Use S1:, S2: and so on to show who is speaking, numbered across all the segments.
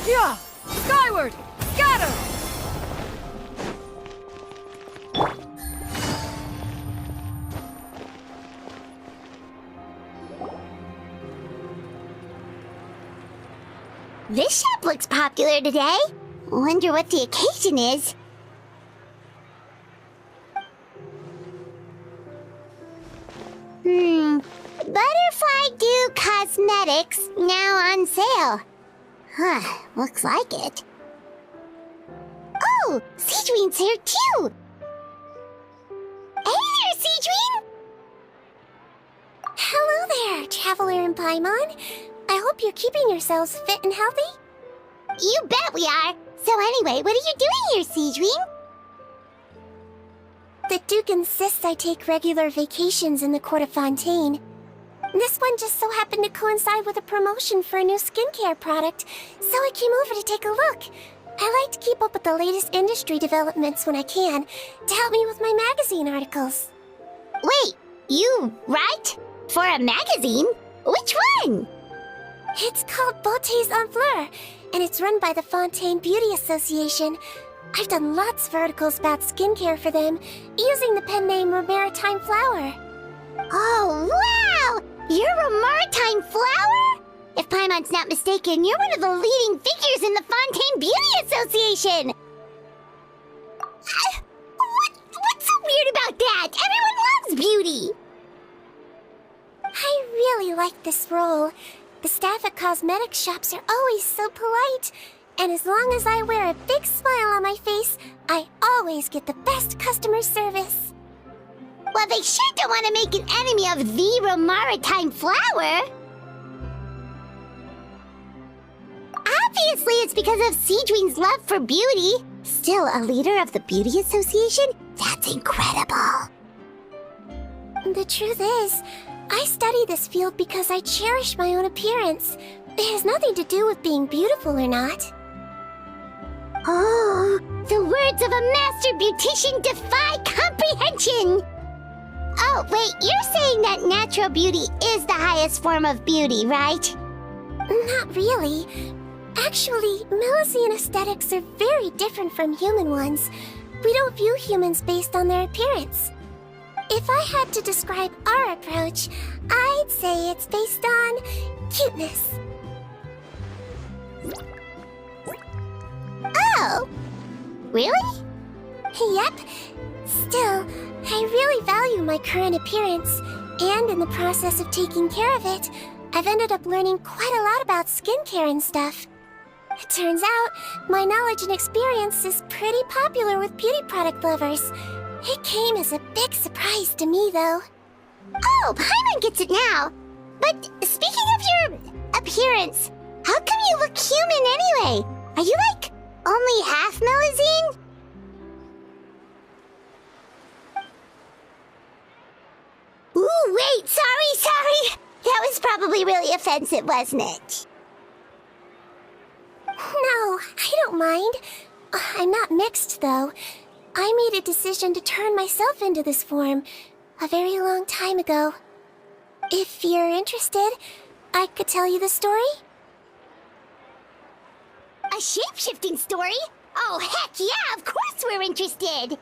S1: Yeah! Skyward! Scatter!
S2: This shop looks popular today. Wonder what the occasion is. Butterfly Dew Cosmetics now on sale. Huh, looks like it. Oh, Sigewinne's here too! Hey there, Sigewinne!
S3: Hello there, Traveler and Paimon. I hope you're keeping yourselves fit and healthy?
S2: You bet we are! So anyway, what are you doing here, Sigewinne?
S3: The Duke insists I take regular vacations in the Court of Fontaine. This one just so happened to coincide with a promotion for a new skincare product, so I came over to take a look. I like to keep up with the latest industry developments when I can, to help me with my magazine articles.
S2: Wait, you write? For a magazine? Which one?
S3: It's called Beautés en Fleur, and it's run by the Fontaine Beauty Association. I've done lots of articles about skincare for them, using the pen name Maritime Flower.
S2: Oh, wow! You're a maritime flower? If Paimon's not mistaken, you're one of the leading figures in the Fontaine Beauty Association! What's so weird about that? Everyone loves beauty!
S3: I really like this role. The staff at cosmetic shops are always so polite, and as long as I wear a big smile on my face, I always get the best customer service.
S2: Well, they sure don't want to make an enemy of the maritime flower. Obviously, it's because of Sigewinne's love for beauty. Still, a leader of the Beauty Association? That's incredible.
S3: The truth is, I study this field because I cherish my own appearance. It has nothing to do with being beautiful or not.
S2: Oh, the words of a master beautician defy comprehension! Oh, wait, you're saying that natural beauty is the highest form of beauty, right?
S3: Not really. Actually, Melusine aesthetics are very different from human ones. We don't view humans based on their appearance. If I had to describe our approach, I'd say it's based on cuteness.
S2: Oh! Really?
S3: Yep. Still, I really value my current appearance, and in the process of taking care of it, I've ended up learning quite a lot about skincare and stuff. It turns out, my knowledge and experience is pretty popular with beauty product lovers. It came as a big surprise to me, though.
S2: Oh, Paimon gets it now. But speaking of your appearance, how come you look human anyway? Are you like only half Melusine? Ooh, wait, sorry. That was probably really offensive, wasn't it?
S3: No, I don't mind. I'm not mixed, though. I made a decision to turn myself into this form a very long time ago. If you're interested, I could tell you the story.
S2: A shape-shifting story? Oh, heck yeah, of course we're interested!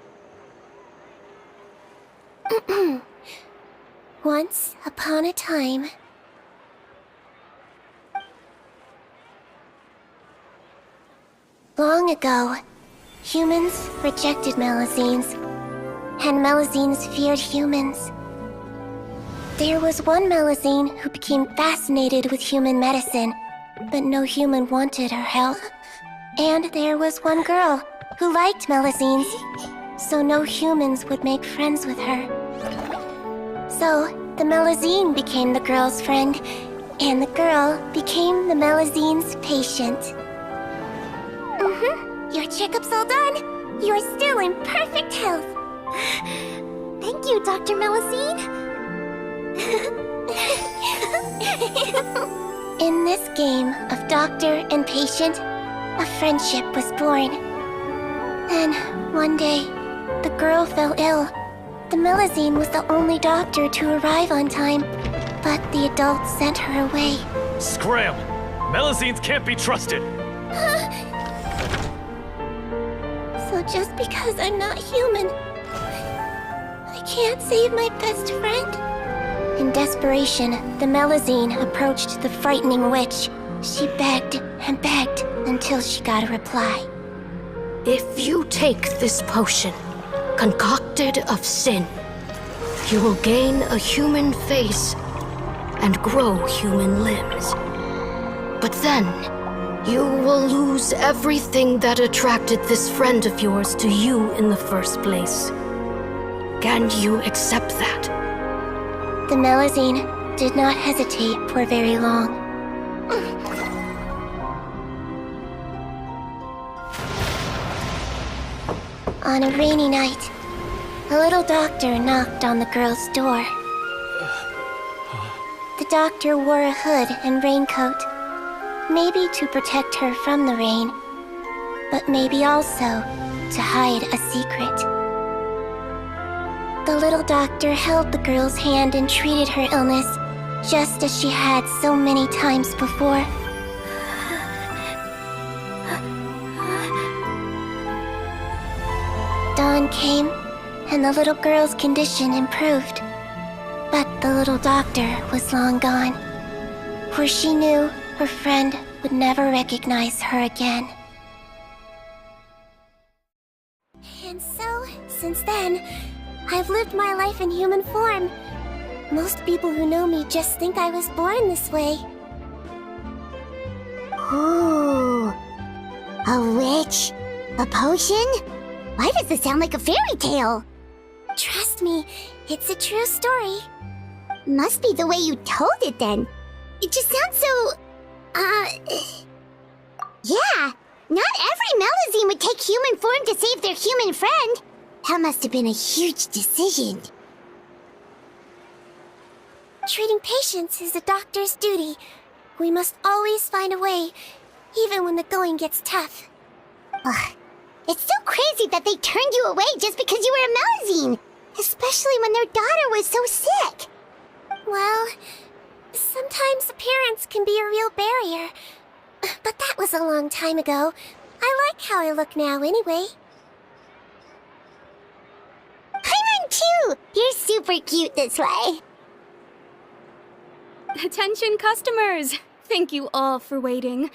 S3: Once upon a time... Long ago, humans rejected Melusines, and Melusines feared humans. There was one Melusine who became fascinated with human medicine, but no human wanted her help. And there was one girl who liked Melusines, so no humans would make friends with her. So, the Melusine became the girl's friend, and the girl became the Melusine's patient. Your checkup's all done. You're still in perfect health.
S2: Thank you, Dr. Melusine.
S3: In this game of doctor and patient, a friendship was born. Then, one day, the girl fell ill, The Melusine was the only doctor to arrive on time, but the adults sent her away.
S4: Scram! Melusines can't be trusted!
S3: So just because I'm not human, I can't save my best friend? In desperation, the Melusine approached the frightening witch. She begged and begged until she got a reply.
S1: If you take this potion, concocted of sin, you will gain a human face and grow human limbs. But then, you will lose everything that attracted this friend of yours to you in the first place. Can you accept that?
S3: The Melusine did not hesitate for very long. On a rainy night, a little doctor knocked on the girl's door. The doctor wore a hood and raincoat, maybe to protect her from the rain, but maybe also to hide a secret. The little doctor held the girl's hand and treated her illness, just as she had so many times before. Dawn came, and the little girl's condition improved. But the little doctor was long gone, for she knew her friend would never recognize her again. And so, since then, I've lived my life in human form. Most people who know me just think I was born this way.
S2: Ooh. A witch? A potion? Why does this sound like a fairy tale?
S3: Trust me, it's a true story.
S2: Must be the way you told it then. It just sounds so... Yeah, not every Melusine would take human form to save their human friend. That must have been a huge decision.
S3: Treating patients is a doctor's duty. We must always find a way, even when the going gets tough.
S2: Ugh. It's so crazy that they turned you away just because you were a Melusine, especially when their daughter was so sick.
S3: Well, sometimes appearance can be a real barrier. But that was a long time ago. I like how I look now anyway.
S2: Paimon too! You're super cute this way.
S1: Attention customers! Thank you all for waiting.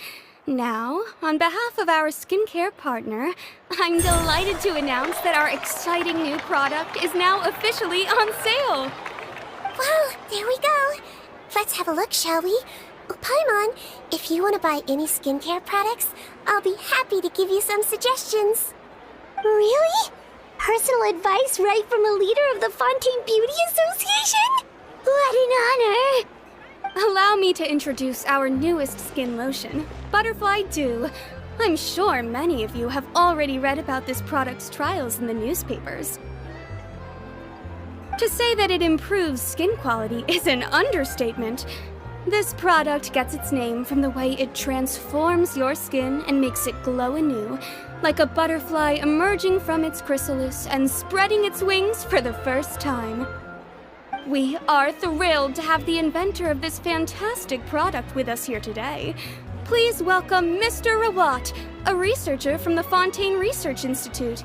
S1: Now, on behalf of our skincare partner, I'm delighted to announce that our exciting new product is now officially on sale.
S3: Well, there we go. Let's have a look, shall we? Oh, Paimon, if you want to buy any skincare products, I'll be happy to give you some suggestions.
S2: Really? Personal advice right from a leader of the Fontaine Beauty Association? What an honor!
S1: Allow me to introduce our newest skin lotion, Butterfly Dew. I'm sure many of you have already read about this product's trials in the newspapers. To say that it improves skin quality is an understatement. This product gets its name from the way it transforms your skin and makes it glow anew, like a butterfly emerging from its chrysalis and spreading its wings for the first time. We are thrilled to have the inventor of this fantastic product with us here today. Please welcome Mr. Rawat, a researcher from the Fontaine Research Institute.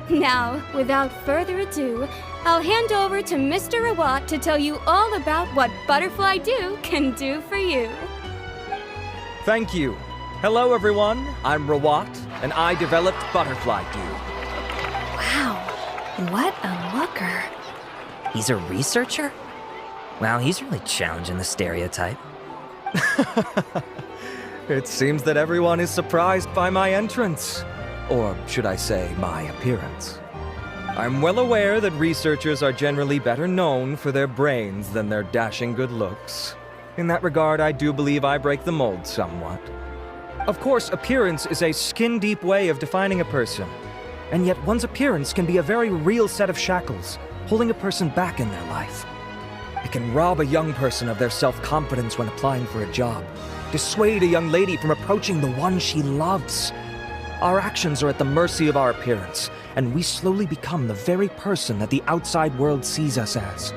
S1: Now, without further ado, I'll hand over to Mr. Rawat to tell you all about what Butterfly Dew can do for you.
S5: Thank you. Hello, everyone. I'm Rawat, and I developed Butterfly Dew.
S6: Wow, what a looker. He's a researcher? Wow, he's really challenging the stereotype.
S5: It seems that everyone is surprised by my entrance. Or should I say, my appearance. I'm well aware that researchers are generally better known for their brains than their dashing good looks. In that regard, I do believe I break the mold somewhat. Of course, appearance is a skin-deep way of defining a person. And yet one's appearance can be a very real set of shackles, holding a person back in their life. It can rob a young person of their self-confidence when applying for a job, dissuade a young lady from approaching the one she loves. Our actions are at the mercy of our appearance, and we slowly become the very person that the outside world sees us as.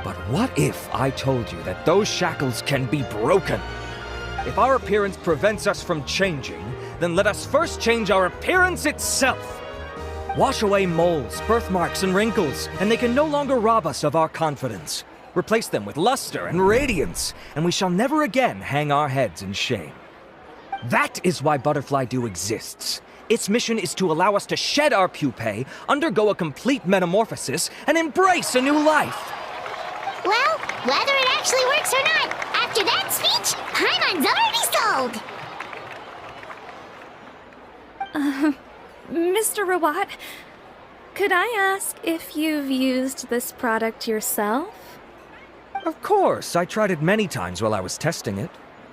S5: But what if I told you that those shackles can be broken? If our appearance prevents us from changing, then let us first change our appearance itself. Wash away moles, birthmarks, and wrinkles, and they can no longer rob us of our confidence. Replace them with luster and radiance, and we shall never again hang our heads in shame. That is why Butterfly Dew exists. Its mission is to allow us to shed our pupae, undergo a complete metamorphosis, and embrace a new life.
S2: Well, whether it actually works or not, after that speech, Paimon's already sold!
S1: Mr. Rawat, could I ask if you've used this product yourself?
S5: Of course, I tried it many times while I was testing it.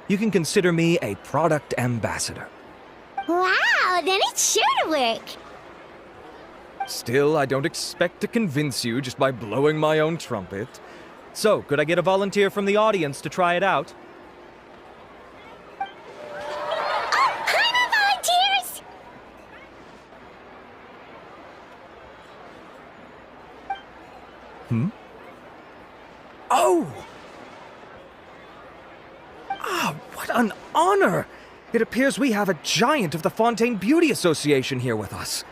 S5: You can consider me a product ambassador.
S2: Wow, then it's sure to work!
S5: Still, I don't expect to convince you just by blowing my own trumpet. So, could I get a volunteer from the audience to try it out?
S2: Oh, Paimon volunteers!
S5: Oh! Ah, what an honor! It appears we have a giant of the Fontaine Beauty Association here with us.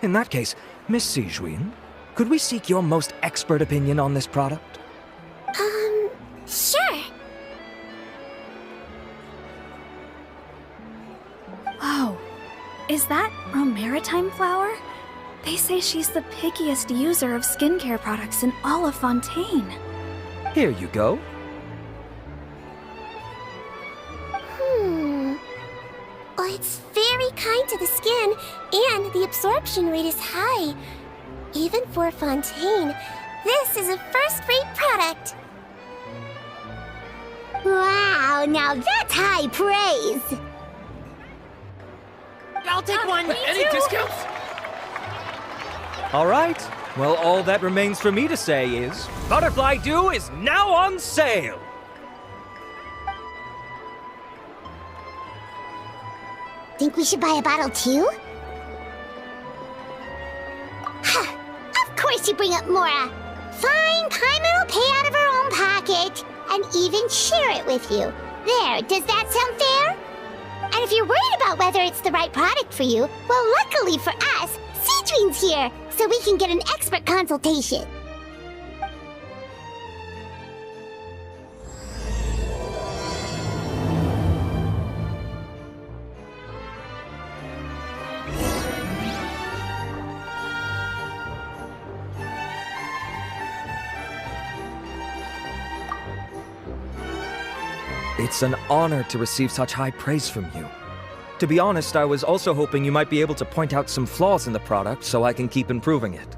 S5: In that case, Miss Sigewinne, could we seek your most expert opinion on this product?
S2: Sure.
S1: Whoa, is that maritime flower? They say she's the pickiest user of skincare products in all of Fontaine.
S5: Here you go.
S3: Well, it's very kind to the skin, and the absorption rate is high. Even for Fontaine, this is a first-rate product.
S2: Wow, now that's high praise!
S4: I'll take one. Any discounts?
S5: All right. Well, all that remains for me to say is, Butterfly Dew is now on sale!
S2: Think we should buy a bottle too? Huh, of course you bring up Mora! Fine, Paimon will pay out of her own pocket, and even share it with you. There, does that sound fair? And if you're worried about whether it's the right product for you, well, luckily for us, Sigewinne's here, so we can get an expert consultation.
S5: It's an honor to receive such high praise from you. To be honest, I was also hoping you might be able to point out some flaws in the product so I can keep improving it.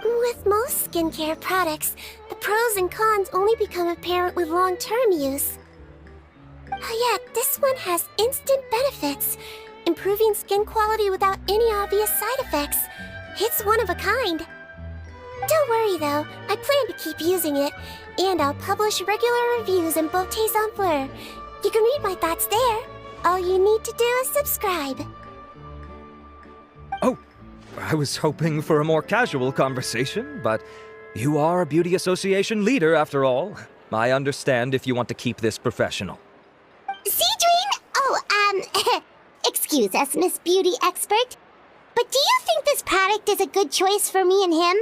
S3: With most skincare products, the pros and cons only become apparent with long-term use. Yet, this one has instant benefits, improving skin quality without any obvious side effects. It's one of a kind. Don't worry though, I plan to keep using it, and I'll publish regular reviews in Beautés en Fleur. You can read my thoughts there. All you need to do is subscribe.
S5: Oh, I was hoping for a more casual conversation, but you are a beauty association leader after all. I understand if you want to keep this professional.
S2: Sigewinne? Oh, excuse us, Miss Beauty Expert. But do you think this product is a good choice for me and him?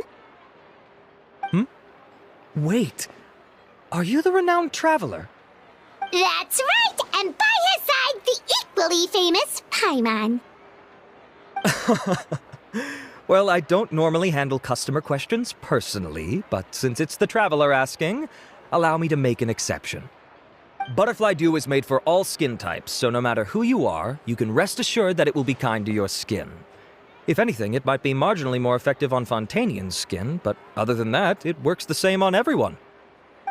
S5: Wait, are you the renowned traveler?
S2: That's right, and by his side, the equally famous Paimon.
S5: Well, I don't normally handle customer questions personally, but since it's the traveler asking, allow me to make an exception. Butterfly Dew is made for all skin types, so no matter who you are, you can rest assured that it will be kind to your skin. If anything, it might be marginally more effective on Fontainian skin, but other than that, it works the same on everyone.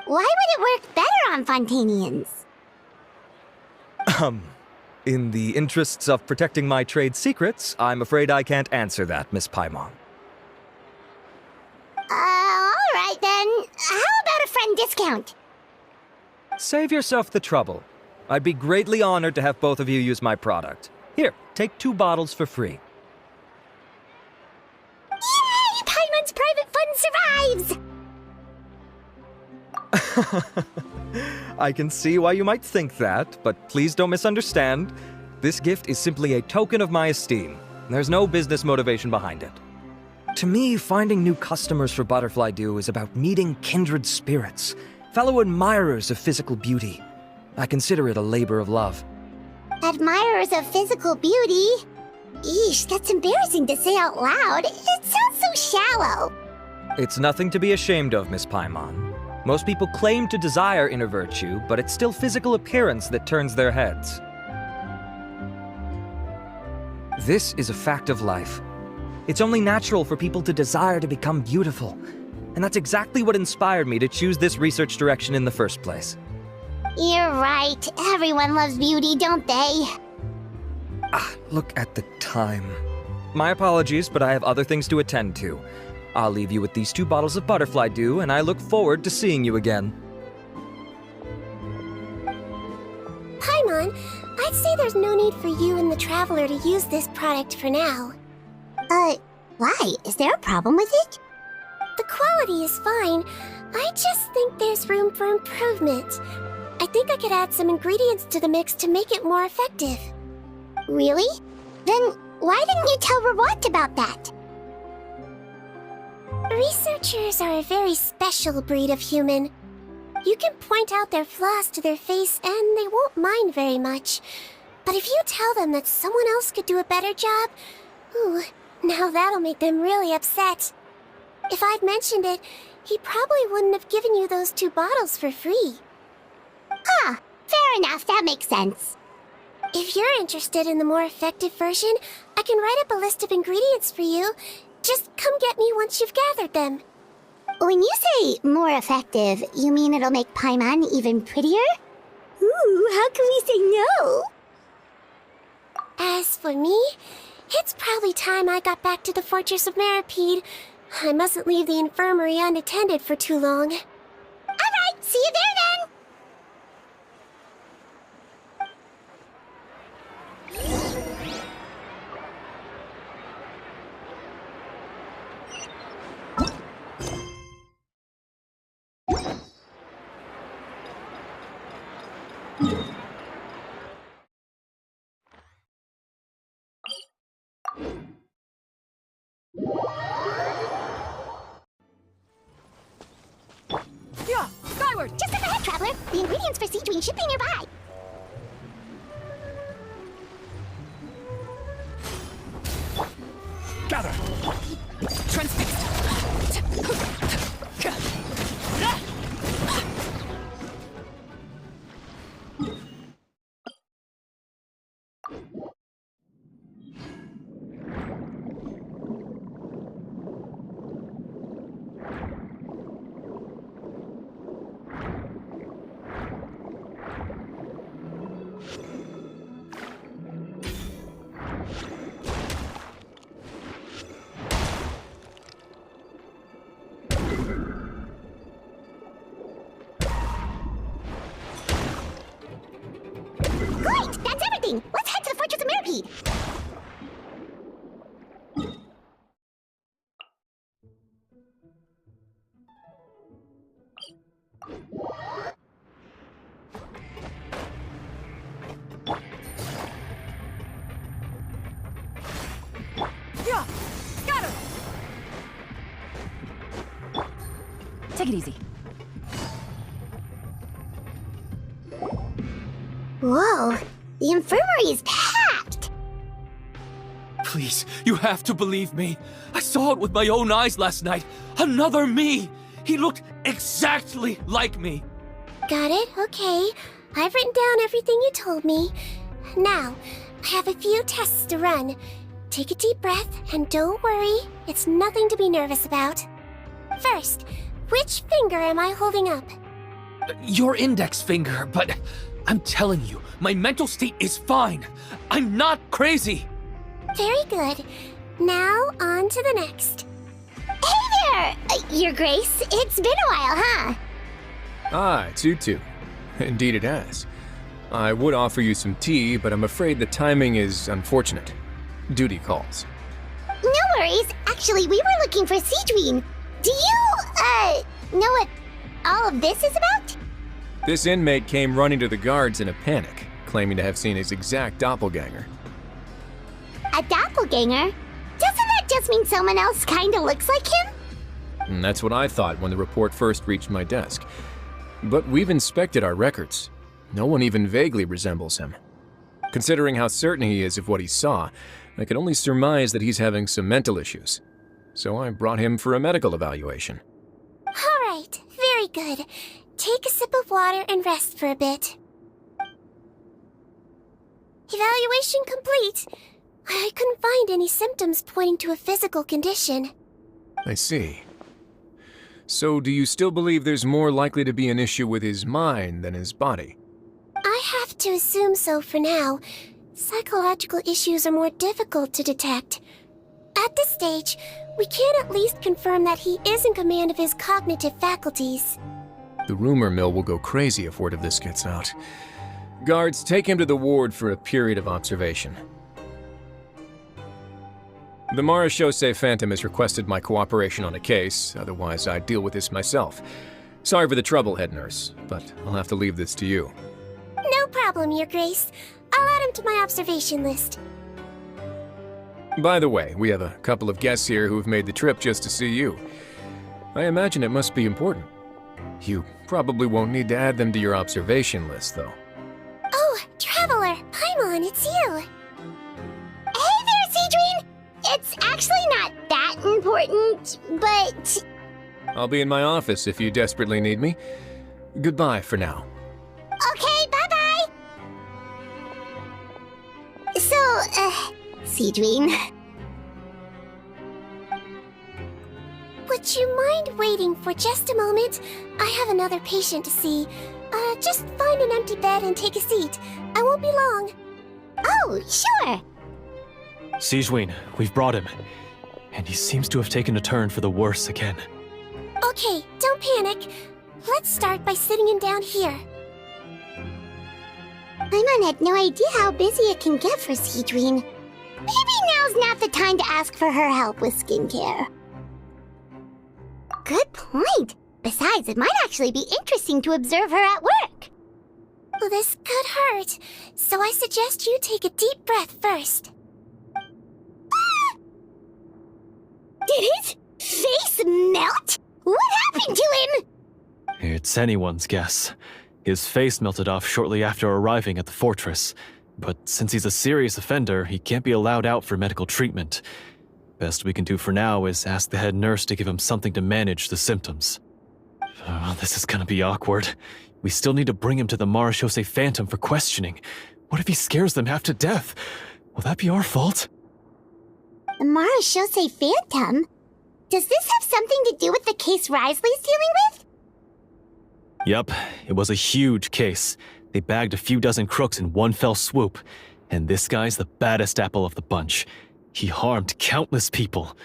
S2: Why would it work better on Fontainians?
S5: In the interests of protecting my trade secrets, I'm afraid I can't answer that, Miss Paimon.
S2: All right then. How about a friend discount?
S5: Save yourself the trouble. I'd be greatly honored to have both of you use my product. Here, take 2 bottles for free.
S2: Yay! Paimon's private fun survives!
S5: I can see why you might think that, but please don't misunderstand. This gift is simply a token of my esteem. There's no business motivation behind it. To me, finding new customers for Butterfly Dew is about meeting kindred spirits, fellow admirers of physical beauty. I consider it a labor of love.
S2: Admirers of physical beauty? Eesh, that's embarrassing to say out loud. It sounds so shallow.
S5: It's nothing to be ashamed of, Miss Paimon. Most people claim to desire inner virtue, but it's still physical appearance that turns their heads. This is a fact of life. It's only natural for people to desire to become beautiful. And that's exactly what inspired me to choose this research direction in the first place.
S2: You're right. Everyone loves beauty, don't they?
S5: Look at the time. My apologies, but I have other things to attend to. I'll leave you with these 2 bottles of Butterfly Dew, and I look forward to seeing you again.
S3: Paimon, I'd say there's no need for you and the Traveler to use this product for now.
S2: Why? Is there a problem with it?
S3: The quality is fine. I just think there's room for improvement. I think I could add some ingredients to the mix to make it more effective.
S2: Really? Then why didn't you tell Rawat about that?
S3: Researchers are a very special breed of human. You can point out their flaws to their face and they won't mind very much. But if you tell them that someone else could do a better job, ooh, now that'll make them really upset. If I'd mentioned it, he probably wouldn't have given you those 2 bottles for free.
S2: Fair enough, that makes sense.
S3: If you're interested in the more effective version, I can write up a list of ingredients for you. Just come get me once you've gathered them.
S2: When you say more effective, you mean it'll make Paimon even prettier? Ooh, how can we say no?
S3: As for me, it's probably time I got back to the Fortress of Meropide. I mustn't leave the infirmary unattended for too long.
S2: Alright, see you there then!
S1: Yeah, skyward!
S2: Just up ahead, Traveler! The ingredients for Sigewinne should be nearby!
S4: Gather!
S1: Transfixed!
S2: Great! That's everything! Let's head to the Fortress of Meropide!
S1: Yeah, scatter! Take it easy.
S2: Whoa, the infirmary is packed!
S4: Please, you have to believe me. I saw it with my own eyes last night. Another me! He looked exactly like me.
S3: Got it? Okay. I've written down everything you told me. Now, I have a few tests to run. Take a deep breath, and don't worry, it's nothing to be nervous about. First, which finger am I holding up?
S4: Your index finger, but I'm telling you, my mental state is fine. I'm not crazy.
S3: Very good. Now, on to the next.
S2: Hey there! Your Grace, it's been a while, huh?
S7: Ah, it's you two. Indeed it has. I would offer you some tea, but I'm afraid the timing is unfortunate. Duty calls.
S2: No worries. Actually, we were looking for Sigewinne. Do you, know what all of this is about?
S7: This inmate came running to the guards in a panic, claiming to have seen his exact doppelganger.
S2: A doppelganger? Doesn't that just mean someone else kinda looks like him?
S7: And that's what I thought when the report first reached my desk. But we've inspected our records. No one even vaguely resembles him. Considering how certain he is of what he saw, I can only surmise that he's having some mental issues. So I brought him for a medical evaluation.
S3: All right, very good. Take a sip of water and rest for a bit. Evaluation complete. I couldn't find any symptoms pointing to a physical condition.
S7: I see. So do you still believe there's more likely to be an issue with his mind than his body?
S3: I have to assume so for now. Psychological issues are more difficult to detect. At this stage, we can at least confirm that he is in command of his cognitive faculties.
S7: The rumor mill will go crazy if word of this gets out. Guards, take him to the ward for a period of observation. The Marechaussee Phantom has requested my cooperation on a case, otherwise I'd deal with this myself. Sorry for the trouble, head nurse, but I'll have to leave this to you.
S3: No problem, Your Grace. I'll add him to my observation list.
S7: By the way, we have a couple of guests here who have made the trip just to see you. I imagine it must be important. You probably won't need to add them to your observation list, though.
S3: Oh, Traveler, Paimon, it's you.
S2: Hey there, Sigewinne! It's actually not that important, but...
S7: I'll be in my office if you desperately need me. Goodbye for now.
S2: Okay, bye-bye! So, Sigewinne...
S3: Would you mind waiting for just a moment? I have another patient to see. Just find an empty bed and take a seat. I won't be long.
S2: Oh, sure!
S8: Sigewinne, we've brought him. And he seems to have taken a turn for the worse again.
S3: Okay, don't panic. Let's start by sitting him down here.
S2: Paimon had no idea how busy it can get for Sigewinne. Maybe now's not the time to ask for her help with skincare. Good point. Besides, it might actually be interesting to observe her at work.
S3: Well, this could hurt, so I suggest you take a deep breath first.
S2: Did his face melt? What happened to him?
S8: It's anyone's guess. His face melted off shortly after arriving at the fortress. But since he's a serious offender, he can't be allowed out for medical treatment. Best we can do for now is ask the head nurse to give him something to manage the symptoms. Oh, this is gonna be awkward. We still need to bring him to the Marechaussee Phantom for questioning. What if he scares them half to death? Will that be our fault?
S2: The Marechaussee Phantom? Does this have something to do with the case Risley's dealing with?
S8: Yep, it was a huge case. They bagged a few dozen crooks in one fell swoop. And this guy's the baddest apple of the bunch. He harmed countless people.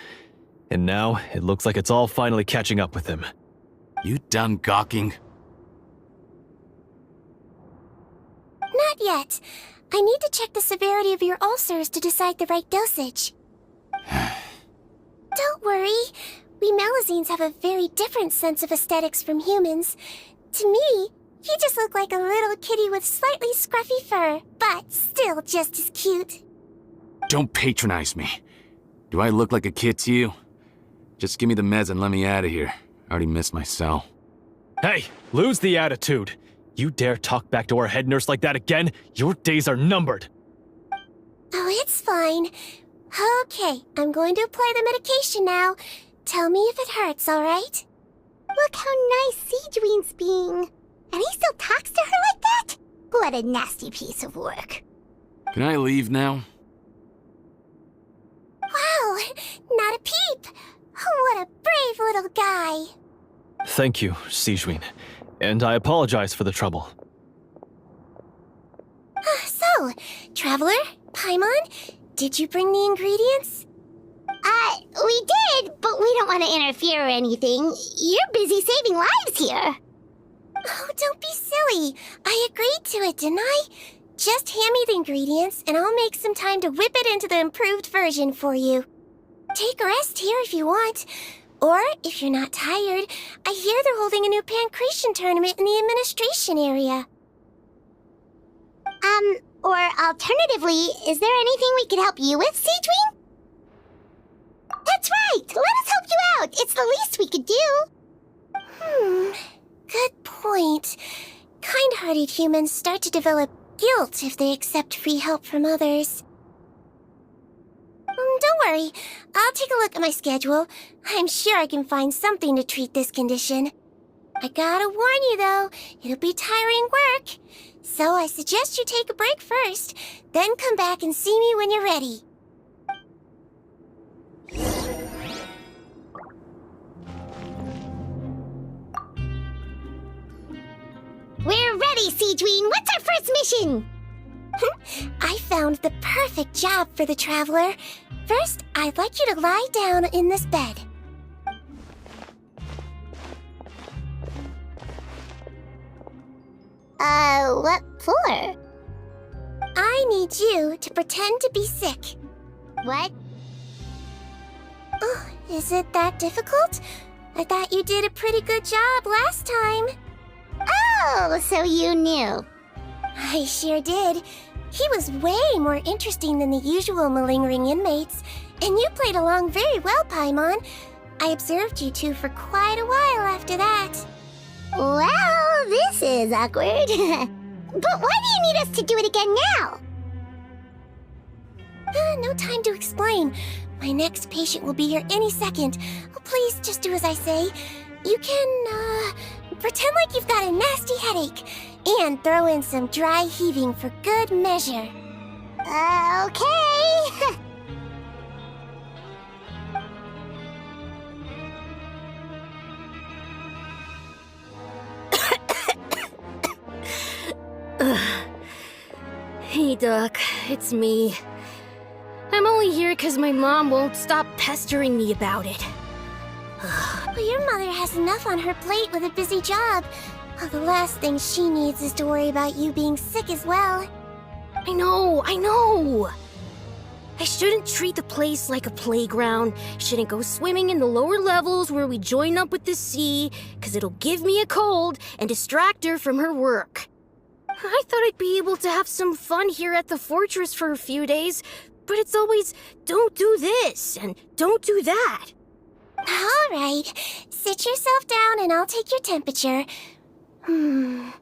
S8: And now, it looks like it's all finally catching up with him.
S9: You done gawking?
S3: Not yet. I need to check the severity of your ulcers to decide the right dosage. Don't worry. We Melusines have a very different sense of aesthetics from humans. To me, he just looked like a little kitty with slightly scruffy fur, but still just as cute.
S9: Don't patronize me. Do I look like a kid to you? Just give me the meds and let me out of here. I already missed my cell.
S8: Hey, lose the attitude. You dare talk back to our head nurse like that again? Your days are numbered.
S3: Oh, it's fine. Okay, I'm going to apply the medication now. Tell me if it hurts, alright?
S2: Look how nice Sigewinne's being. And he still talks to her like that? What a nasty piece of work.
S9: Can I leave now?
S3: Wow, not a peep. What a brave little guy.
S8: Thank you, Sigewinne. And I apologize for the trouble.
S3: So, Traveler, Paimon, did you bring the ingredients?
S2: We did, but we don't want to interfere or anything. You're busy saving lives here.
S3: Oh, don't be silly. silly. I agreed to it, didn't I? Just hand me the ingredients, and I'll make some time to whip it into the improved version for you. Take a rest here if you want. Or, if you're not tired, I hear they're holding a new pancreation tournament in the administration area.
S2: Or alternatively, is there anything we could help you with, Sigewinne? That's right! Let us help you out! It's the least we could do!
S3: Good point. Kind-hearted humans start to develop guilt if they accept free help from others. Don't worry. I'll take a look at my schedule. I'm sure I can find something to treat this condition. I gotta warn you, though, it'll be tiring work. So I suggest you take a break first, then come back and see me when you're ready.
S2: We're ready, Sigewinne! What's our first mission?
S3: I found the perfect job for the traveler. First, I'd like you to lie down in this bed.
S2: What for?
S3: I need you to pretend to be sick.
S2: What?
S3: Oh, is it that difficult? I thought you did a pretty good job last time.
S2: Oh, so you knew.
S3: I sure did. He was way more interesting than the usual malingering inmates, and you played along very well, Paimon. I observed you two for quite a while after that.
S2: Well, this is awkward. But why do you need us to do it again now?
S3: No time to explain. My next patient will be here any second. Oh, please, just do as I say. You can, pretend like you've got a nasty headache, and throw in some dry heaving for good measure.
S2: Okay.
S10: Hey, Doc, it's me. I'm only here because my mom won't stop pestering me about it.
S3: Well, your mother has enough on her plate with a busy job. Well, the last thing she needs is to worry about you being sick as well.
S10: I know! I shouldn't treat the place like a playground. Shouldn't go swimming in the lower levels where we join up with the sea, because it'll give me a cold and distract her from her work. I thought I'd be able to have some fun here at the fortress for a few days, but it's always, don't do this and don't do that.
S3: All right, sit yourself down and I'll take your temperature. Your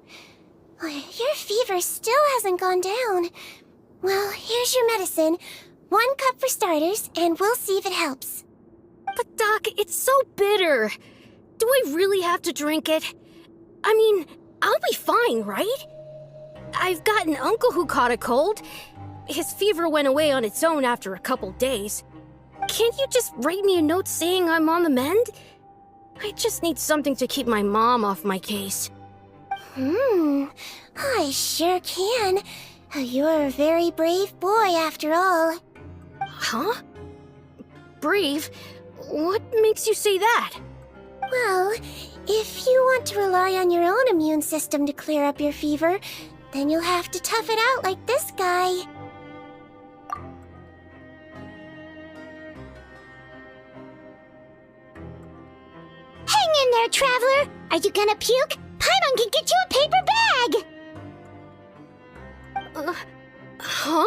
S3: fever still hasn't gone down. Well, here's your medicine. 1 cup for starters, and we'll see if it helps.
S10: But Doc, it's so bitter. Do I really have to drink it? I mean, I'll be fine, right? I've got an uncle who caught a cold. His fever went away on its own after a couple days. Can't you just write me a note saying I'm on the mend? I just need something to keep my mom off my case.
S3: I sure can. You're a very brave boy after all.
S10: Huh? Brave? What makes you say that?
S3: Well, if you want to rely on your own immune system to clear up your fever, then you'll have to tough it out like this guy.
S2: Hang in there, traveler! Are you gonna puke? Paimon can get you a paper bag!
S10: Huh?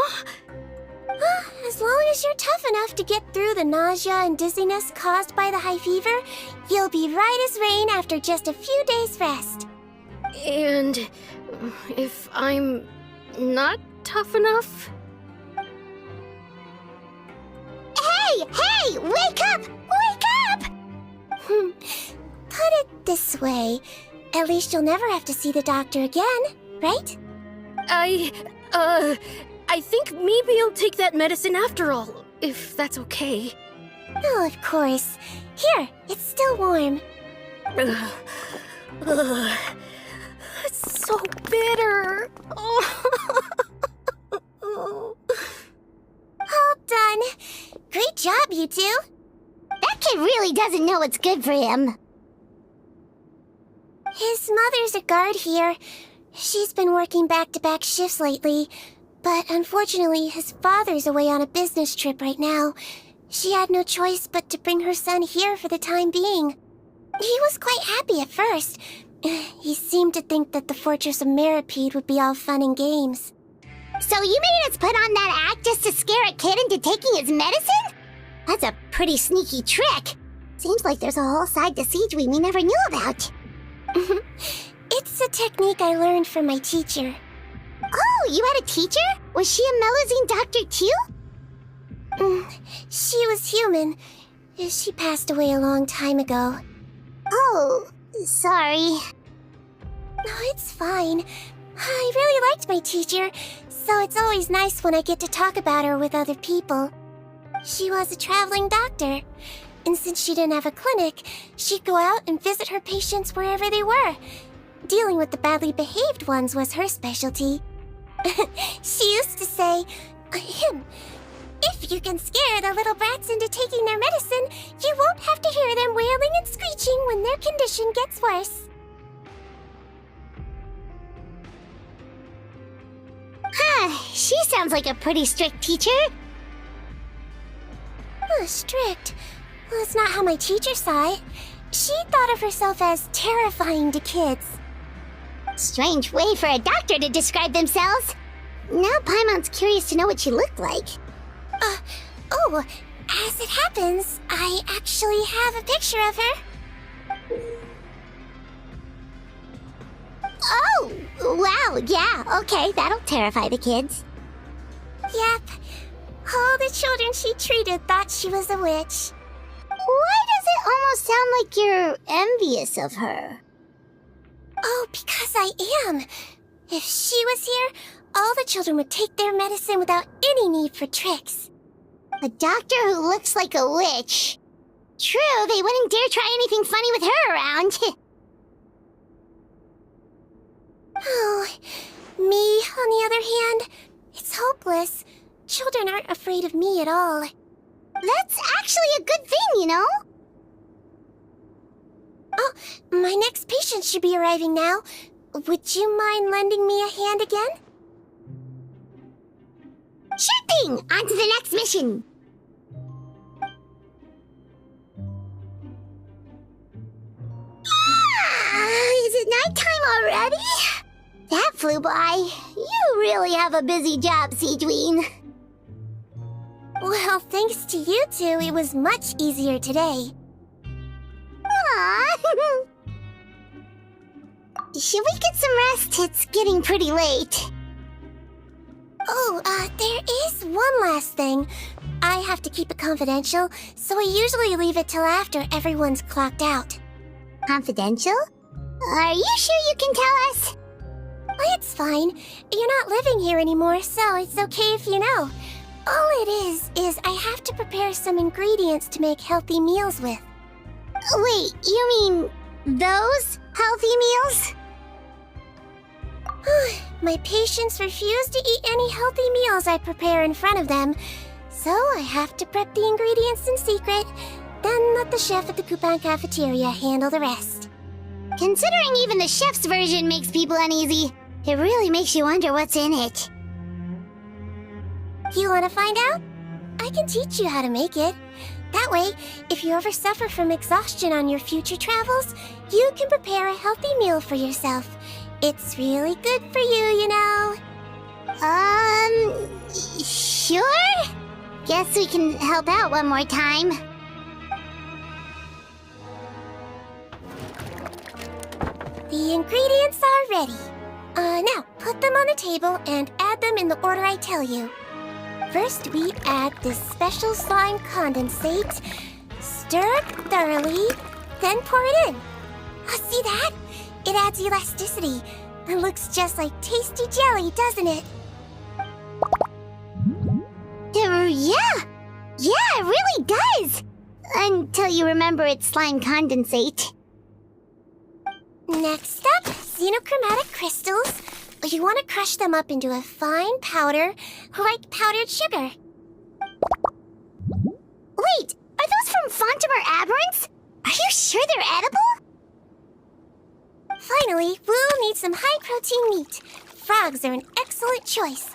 S3: As long as you're tough enough to get through the nausea and dizziness caused by the high fever, you'll be right as rain after just a few days' rest.
S10: And if I'm not tough enough?
S2: Hey! Wake up! Wake up!
S3: Put it this way. At least you'll never have to see the doctor again, right?
S10: I think maybe I'll take that medicine after all, if that's okay.
S3: Oh, of course. Here, it's still warm.
S10: It's so bitter.
S3: All done. Great job, you two.
S2: That kid really doesn't know what's good for him.
S3: His mother's a guard here. She's been working back-to-back shifts lately, but unfortunately his father's away on a business trip right now. She had no choice but to bring her son here for the time being. He was quite happy at first. He seemed to think that the Fortress of Meropide would be all fun and games.
S2: So you made us put on that act just to scare a kid into taking his medicine? That's a pretty sneaky trick. Seems like there's a whole side to Sigewinne we never knew about.
S3: It's a technique I learned from my teacher.
S2: Oh, you had a teacher? Was she a Melusine doctor too?
S3: She was human. She passed away a long time ago.
S2: Oh, sorry.
S3: No, it's fine. I really liked my teacher, so it's always nice when I get to talk about her with other people. She was a traveling doctor, and since she didn't have a clinic, she'd go out and visit her patients wherever they were. Dealing with the badly behaved ones was her specialty. She used to say, if you can scare the little brats into taking their medicine, you won't have to hear them wailing and screeching when their condition gets worse.
S2: She sounds like a pretty strict teacher.
S3: Strict? Well, that's not how my teacher saw it. She thought of herself as terrifying to kids.
S2: Strange way for a doctor to describe themselves. Now Paimon's curious to know what she looked like.
S3: As it happens, I actually have a picture of her.
S2: Oh, wow, yeah, okay, that'll terrify the kids.
S3: Yep. All the children she treated thought she was a witch.
S2: Why does it almost sound like you're envious of her?
S3: Oh, because I am. If she was here, all the children would take their medicine without any need for tricks.
S2: A doctor who looks like a witch. True, they wouldn't dare try anything funny with her around.
S3: Oh, me, on the other hand, it's hopeless. Children aren't afraid of me at all.
S2: That's actually a good thing, you know?
S3: Oh, my next patient should be arriving now. Would you mind lending me a hand again?
S2: Sure thing! On to the next mission! Is it nighttime already? That flew by. You really have a busy job, Sigewinne.
S3: Well, thanks to you two, it was much easier today.
S2: Aww. Should we get some rest? It's getting pretty late.
S3: Oh, there is one last thing. I have to keep it confidential, so I usually leave it till after everyone's clocked out.
S2: Confidential? Are you sure you can tell us?
S3: Well, it's fine. You're not living here anymore, so it's okay if you know. All it is I have to prepare some ingredients to make healthy meals with.
S2: Wait, you mean those healthy meals?
S3: My patients refuse to eat any healthy meals I prepare in front of them, so I have to prep the ingredients in secret, then let the chef at the Kumpulkan cafeteria handle the rest.
S2: Considering even the chef's version makes people uneasy, it really makes you wonder what's in it.
S3: You want to find out? I can teach you how to make it. That way, if you ever suffer from exhaustion on your future travels, you can prepare a healthy meal for yourself. It's really good for you, you know.
S2: Sure? Guess we can help out one more time.
S3: The ingredients are ready. Now, put them on the table and add them in the order I tell you. First, we add this special slime condensate, stir it thoroughly, then pour it in. See that? It adds elasticity. It looks just like tasty jelly, doesn't it?
S2: Yeah, it really does! Until you remember it's slime condensate.
S3: Next up, xenochromatic crystals. You want to crush them up into a fine powder, like powdered sugar.
S2: Wait, are those from Phantom or Aberrants? Are you sure they're edible?
S3: Finally, we'll need some high-protein meat. Frogs are an excellent choice.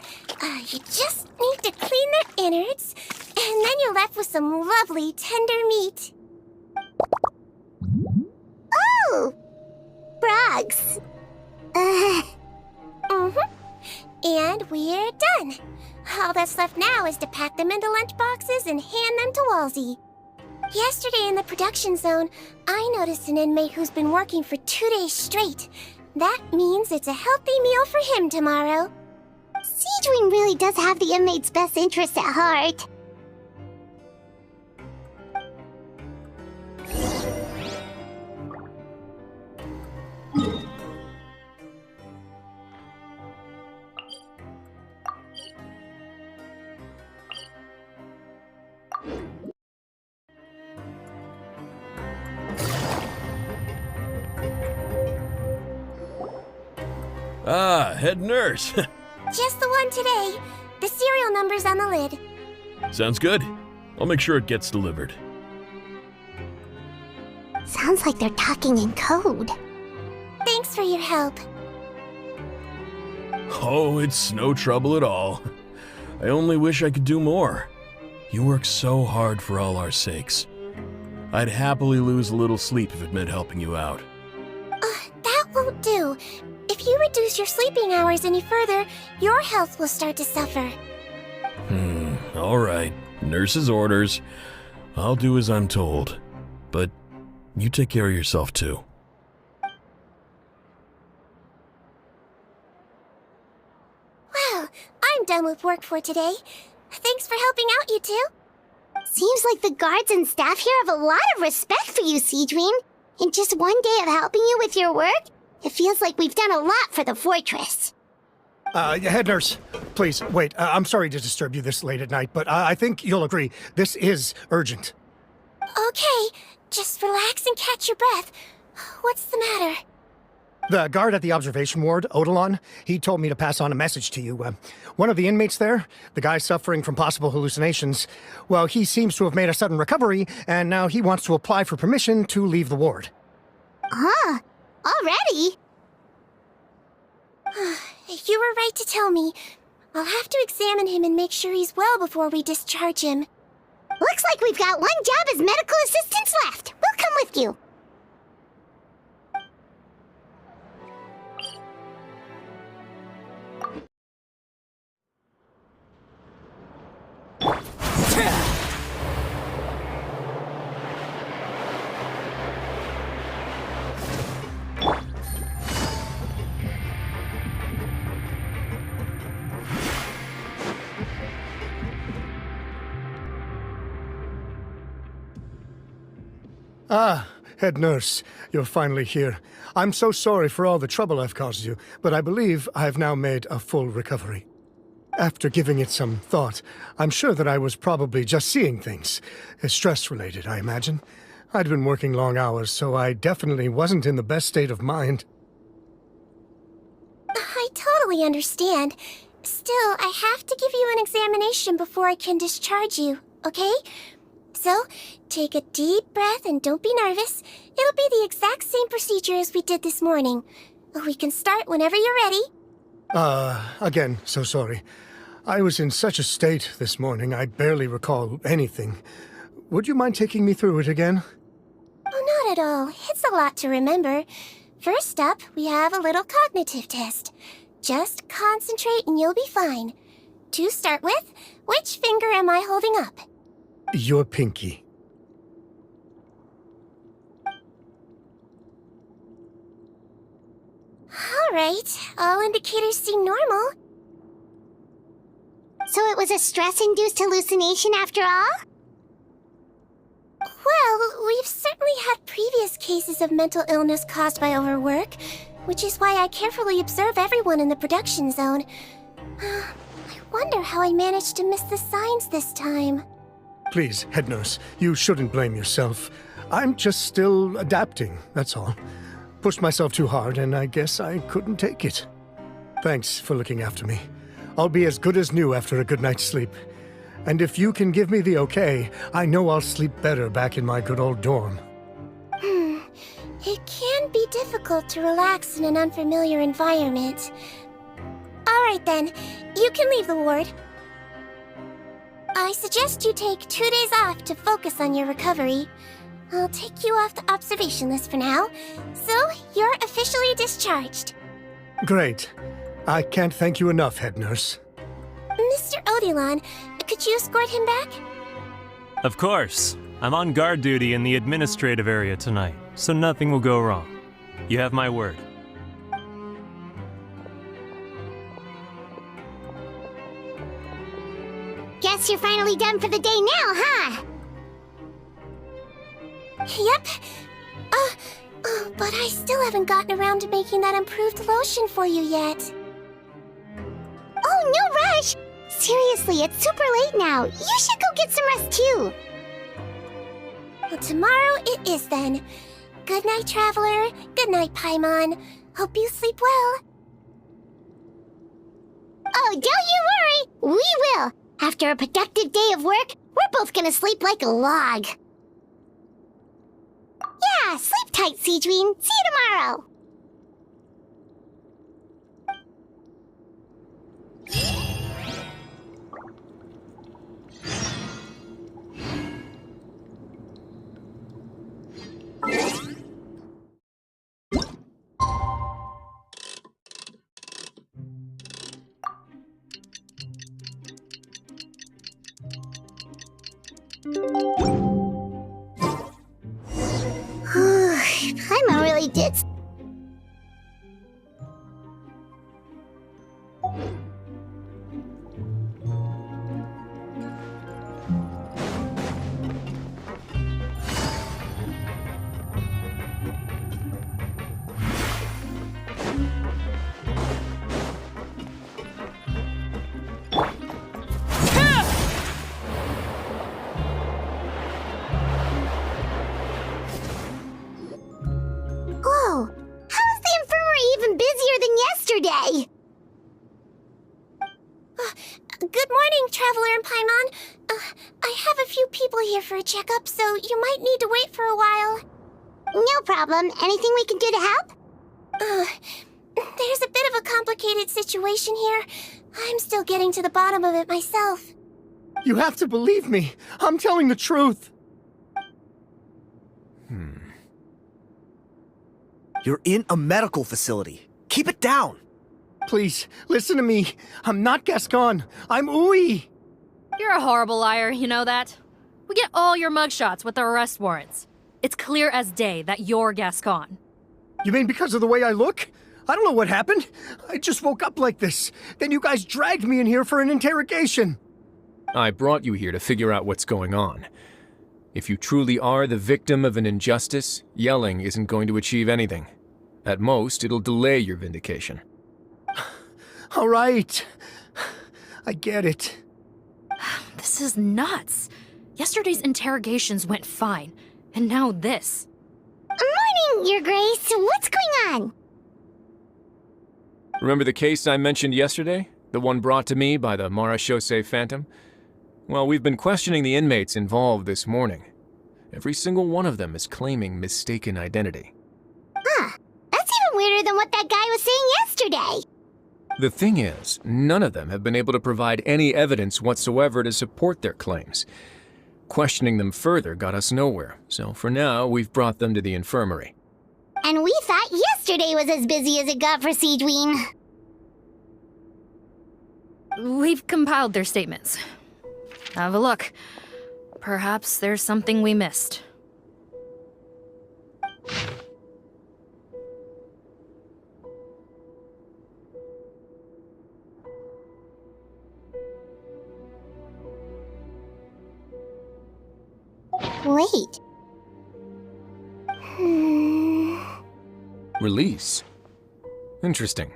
S3: You just need to clean their innards, and then you're left with some lovely, tender meat.
S2: Oh! Frogs.
S3: And we're done. All that's left now is to pack them into lunch boxes and hand them to Wolsey. Yesterday in the production zone, I noticed an inmate who's been working for 2 days straight. That means it's a healthy meal for him tomorrow.
S2: Sigewinne really does have the inmate's best interests at heart.
S11: Ah, head nurse.
S3: Just the one today. The serial number's on the lid.
S11: Sounds good. I'll make sure it gets delivered.
S2: Sounds like they're talking in code.
S3: Thanks for your help.
S11: Oh, it's no trouble at all. I only wish I could do more. You work so hard for all our sakes. I'd happily lose a little sleep if it meant helping you out.
S3: That won't do. If you reduce your sleeping hours any further, your health will start to suffer.
S11: All right. Nurse's orders. I'll do as I'm told. But you take care of yourself too.
S3: Well, I'm done with work for today. Thanks for helping out, you two.
S2: Seems like the guards and staff here have a lot of respect for you, Sigewinne. In just one day of helping you with your work, it feels like we've done a lot for the fortress.
S12: Head nurse, please, wait. I'm sorry to disturb you this late at night, but I think you'll agree this is urgent.
S3: Okay, just relax and catch your breath. What's the matter?
S12: The guard at the observation ward, Odilon, he told me to pass on a message to you. One of the inmates there, the guy suffering from possible hallucinations, well, he seems to have made a sudden recovery, and now he wants to apply for permission to leave the ward.
S2: Already?
S3: You were right to tell me. I'll have to examine him and make sure he's well before we discharge him.
S2: Looks like we've got one job as medical assistants left. We'll come with you.
S12: Ah, head nurse, you're finally here. I'm so sorry for all the trouble I've caused you, but I believe I've now made a full recovery. After giving it some thought, I'm sure that I was probably just seeing things. Stress-related, I imagine. I'd been working long hours, so I definitely wasn't in the best state of mind.
S3: I totally understand. Still, I have to give you an examination before I can discharge you, okay? So, take a deep breath and don't be nervous. It'll be the exact same procedure as we did this morning. We can start whenever you're ready.
S12: Again, so sorry. I was in such a state this morning, I barely recall anything. Would you mind taking me through it again?
S3: Oh, not at all. It's a lot to remember. First up, we have a little cognitive test. Just concentrate and you'll be fine. To start with, which finger am I holding up?
S12: Your pinky.
S3: All right. All indicators seem normal.
S2: So it was a stress-induced hallucination after all?
S3: Well, we've certainly had previous cases of mental illness caused by overwork, which is why I carefully observe everyone in the production zone. I wonder how I managed to miss the signs this time.
S12: Please, head nurse, you shouldn't blame yourself. I'm just still adapting, that's all. Pushed myself too hard, and I guess I couldn't take it. Thanks for looking after me. I'll be as good as new after a good night's sleep. And if you can give me the okay, I know I'll sleep better back in my good old dorm.
S3: It can be difficult to relax in an unfamiliar environment. Alright then, you can leave the ward. I suggest you take 2 days off to focus on your recovery. I'll take you off the observation list for now, so you're officially discharged.
S12: Great. I can't thank you enough, head nurse.
S3: Mr. Odilon, could you escort him back?
S13: Of course. I'm on guard duty in the administrative area tonight, so nothing will go wrong. You have my word.
S2: Guess you're finally done for the day now, huh?
S3: Yep. But I still haven't gotten around to making that improved lotion for you yet.
S2: Oh, no rush! Seriously, it's super late now. You should go get some rest too.
S3: Well, tomorrow it is then. Good night, Traveler. Good night, Paimon. Hope you sleep well.
S2: Oh, don't you worry! We will! After a productive day of work, we're both gonna sleep like a log. Yeah, sleep tight, Sigewinne. See you tomorrow! Paimon really did. Whoa! How is the infirmary even busier than yesterday?
S3: Good morning, Traveler and Paimon. I have a few people here for a checkup, so you might need to wait for a while.
S2: No problem. Anything we can do to help?
S3: There's a bit of a complicated situation here. I'm still getting to the bottom of it myself.
S12: You have to believe me. I'm telling the truth.
S14: You're in a medical facility. Keep it down.
S12: Please, listen to me. I'm not Gascon. I'm Uy.
S15: You're a horrible liar, you know that? We get all your mugshots with the arrest warrants. It's clear as day that you're Gascon.
S12: You mean because of the way I look? I don't know what happened. I just woke up like this. Then you guys dragged me in here for an interrogation.
S7: I brought you here to figure out what's going on. If you truly are the victim of an injustice, yelling isn't going to achieve anything. At most, it'll delay your vindication.
S12: All right. I get it.
S15: This is nuts. Yesterday's interrogations went fine, and now this.
S2: Morning, Your Grace. What's going on?
S7: Remember the case I mentioned yesterday? The one brought to me by the Marechaussee Phantom? Well, we've been questioning the inmates involved this morning. Every single one of them is claiming mistaken identity.
S2: Huh. That's even weirder than what that guy was saying yesterday.
S7: The thing is, none of them have been able to provide any evidence whatsoever to support their claims. Questioning them further got us nowhere, so for now, we've brought them to the infirmary.
S2: And we thought yesterday was as busy as it got for Sigewinne.
S15: We've compiled their statements. Have a look. Perhaps there's something we missed.
S2: Wait.
S7: Release? Interesting.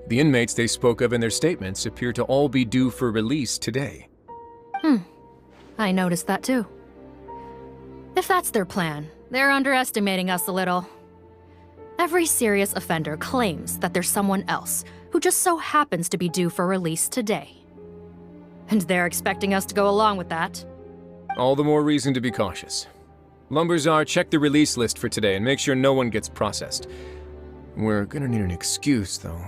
S7: The inmates they spoke of in their statements appear to all be due for release today.
S15: I noticed that too. If that's their plan, they're underestimating us a little. Every serious offender claims that there's someone else who just so happens to be due for release today. And they're expecting us to go along with that.
S7: All the more reason to be cautious. Lumberzar, check the release list for today and make sure no one gets processed. We're gonna need an excuse, though.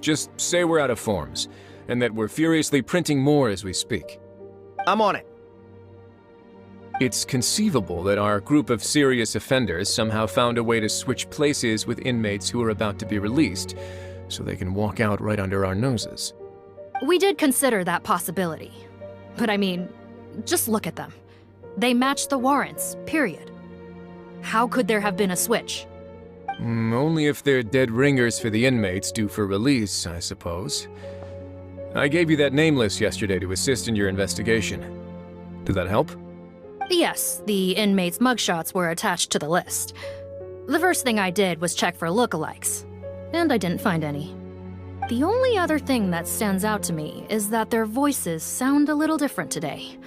S7: Just say we're out of forms, and that we're furiously printing more as we speak.
S14: I'm on it.
S7: It's conceivable that our group of serious offenders somehow found a way to switch places with inmates who are about to be released, so they can walk out right under our noses.
S15: We did consider that possibility. But I mean, just look at them. They match the warrants, period. How could there have been a switch?
S7: Only if they're dead ringers for the inmates due for release, I suppose. I gave you that name list yesterday to assist in your investigation. Did that help?
S15: Yes, the inmates' mugshots were attached to the list. The first thing I did was check for lookalikes, and I didn't find any. The only other thing that stands out to me is that their voices sound a little different today.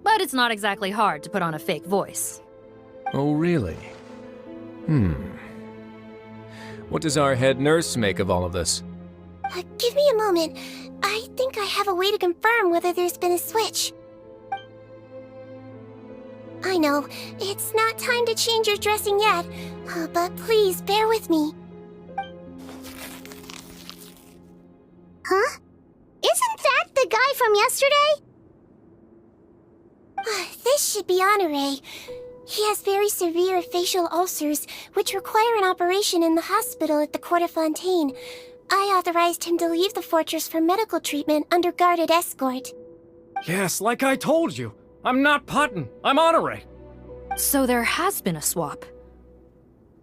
S15: But it's not exactly hard to put on a fake voice.
S7: Oh, really? What does our head nurse make of all of this?
S3: Give me a moment. I think I have a way to confirm whether there's been a switch. I know, it's not time to change your dressing yet, but please bear with me.
S2: Huh? Isn't that the guy from yesterday?
S3: This should be Honore. He has very severe facial ulcers, which require an operation in the hospital at the Court of Fontaine. I authorized him to leave the fortress for medical treatment under guarded escort.
S16: Yes, like I told you. I'm not Putton. I'm Honore.
S15: So there has been a swap.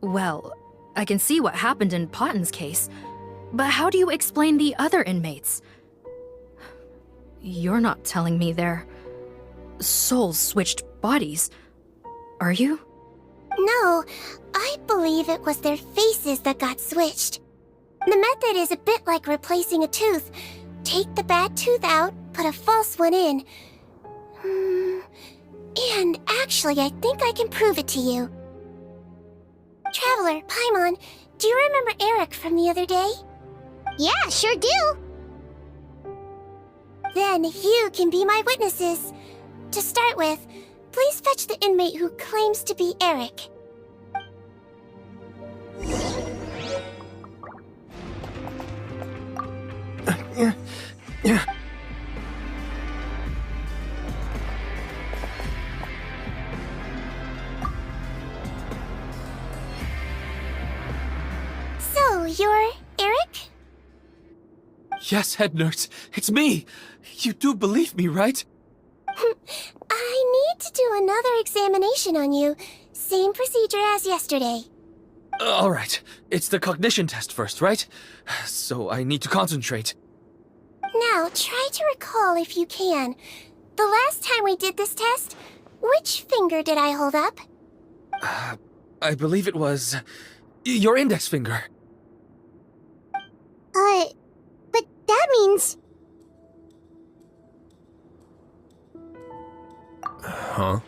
S15: Well, I can see what happened in Potton's case, but how do you explain the other inmates? You're not telling me their souls switched bodies, are you?
S3: No, I believe it was their faces that got switched. The method is a bit like replacing a tooth. Take the bad tooth out, put a false one in. And actually, I think I can prove it to you. Traveler, Paimon, do you remember Eric from the other day?
S2: Yeah, sure do.
S3: Then you can be my witnesses. To start with, please fetch the inmate who claims to be Eric. So, you're Eric?
S4: Yes, head nurse. It's me. You do believe me, right?
S3: I need to do another examination on you. Same procedure as yesterday.
S4: All right. It's the cognition test first, right? So I need to concentrate.
S3: Now, try to recall if you can. The last time we did this test, which finger did I hold up?
S4: I believe it was your index finger.
S2: But that means...
S7: Huh?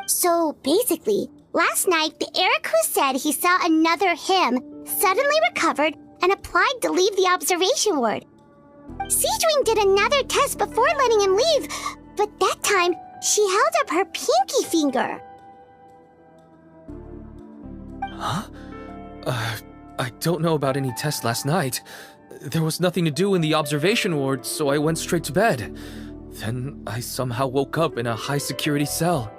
S2: So, basically, last night, the Eric who said he saw another him suddenly recovered and applied to leave the observation ward. Sigewinne did another test before letting him leave, but that time, she held up her pinky finger.
S4: Huh? I don't know about any tests last night. There was nothing to do in the observation ward, so I went straight to bed. Then I somehow woke up in a high-security cell.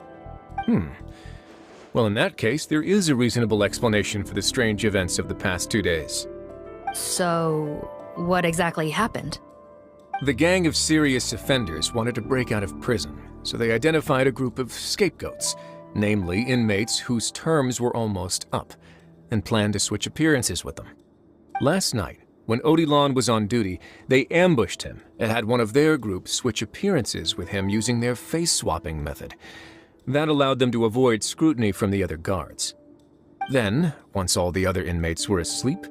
S7: Well, in that case, there is a reasonable explanation for the strange events of the past 2 days.
S15: So, what exactly happened?
S7: The gang of serious offenders wanted to break out of prison, so they identified a group of scapegoats, namely inmates whose terms were almost up, and planned to switch appearances with them. Last night, when Odilon was on duty, they ambushed him and had one of their group switch appearances with him using their face-swapping method. That allowed them to avoid scrutiny from the other guards. Then, once all the other inmates were asleep,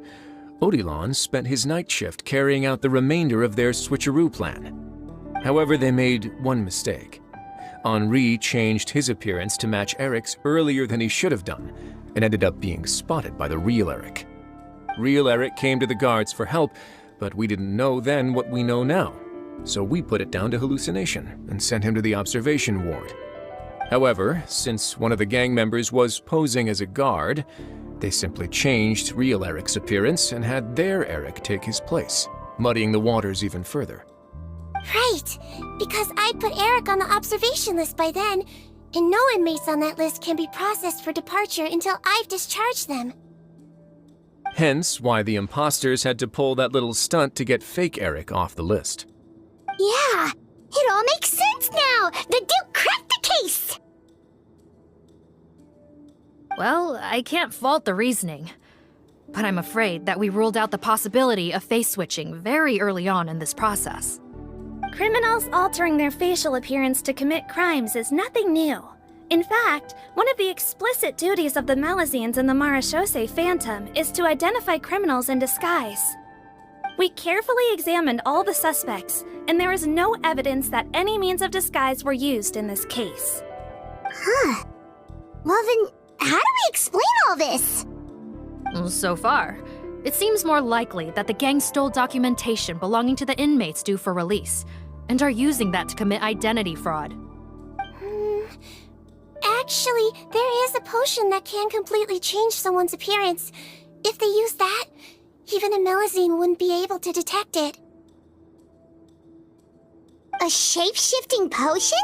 S7: Odilon spent his night shift carrying out the remainder of their switcheroo plan. However, they made one mistake. Henri changed his appearance to match Eric's earlier than he should have done, and ended up being spotted by the real Eric. Real Eric came to the guards for help, but we didn't know then what we know now. So we put it down to hallucination and sent him to the observation ward. However, since one of the gang members was posing as a guard, they simply changed real Eric's appearance and had their Eric take his place, muddying the waters even further.
S3: Right, because I'd put Eric on the observation list by then, and no inmates on that list can be processed for departure until I've discharged them.
S7: Hence why the imposters had to pull that little stunt to get fake Eric off the list.
S2: Yeah, it all makes sense now! The Duke cracked the case!
S15: Well, I can't fault the reasoning. But I'm afraid that we ruled out the possibility of face switching very early on in this process.
S17: Criminals altering their facial appearance to commit crimes is nothing new. In fact, one of the explicit duties of the Melusines in the Marechaussee Phantom is to identify criminals in disguise. We carefully examined all the suspects, and there is no evidence that any means of disguise were used in this case.
S2: Huh. Well then, how do we explain all this?
S15: So far, it seems more likely that the gang stole documentation belonging to the inmates due for release, and are using that to commit identity fraud.
S3: Actually, there is a potion that can completely change someone's appearance. If they use that, even a Melusine wouldn't be able to detect it.
S2: A shape-shifting potion?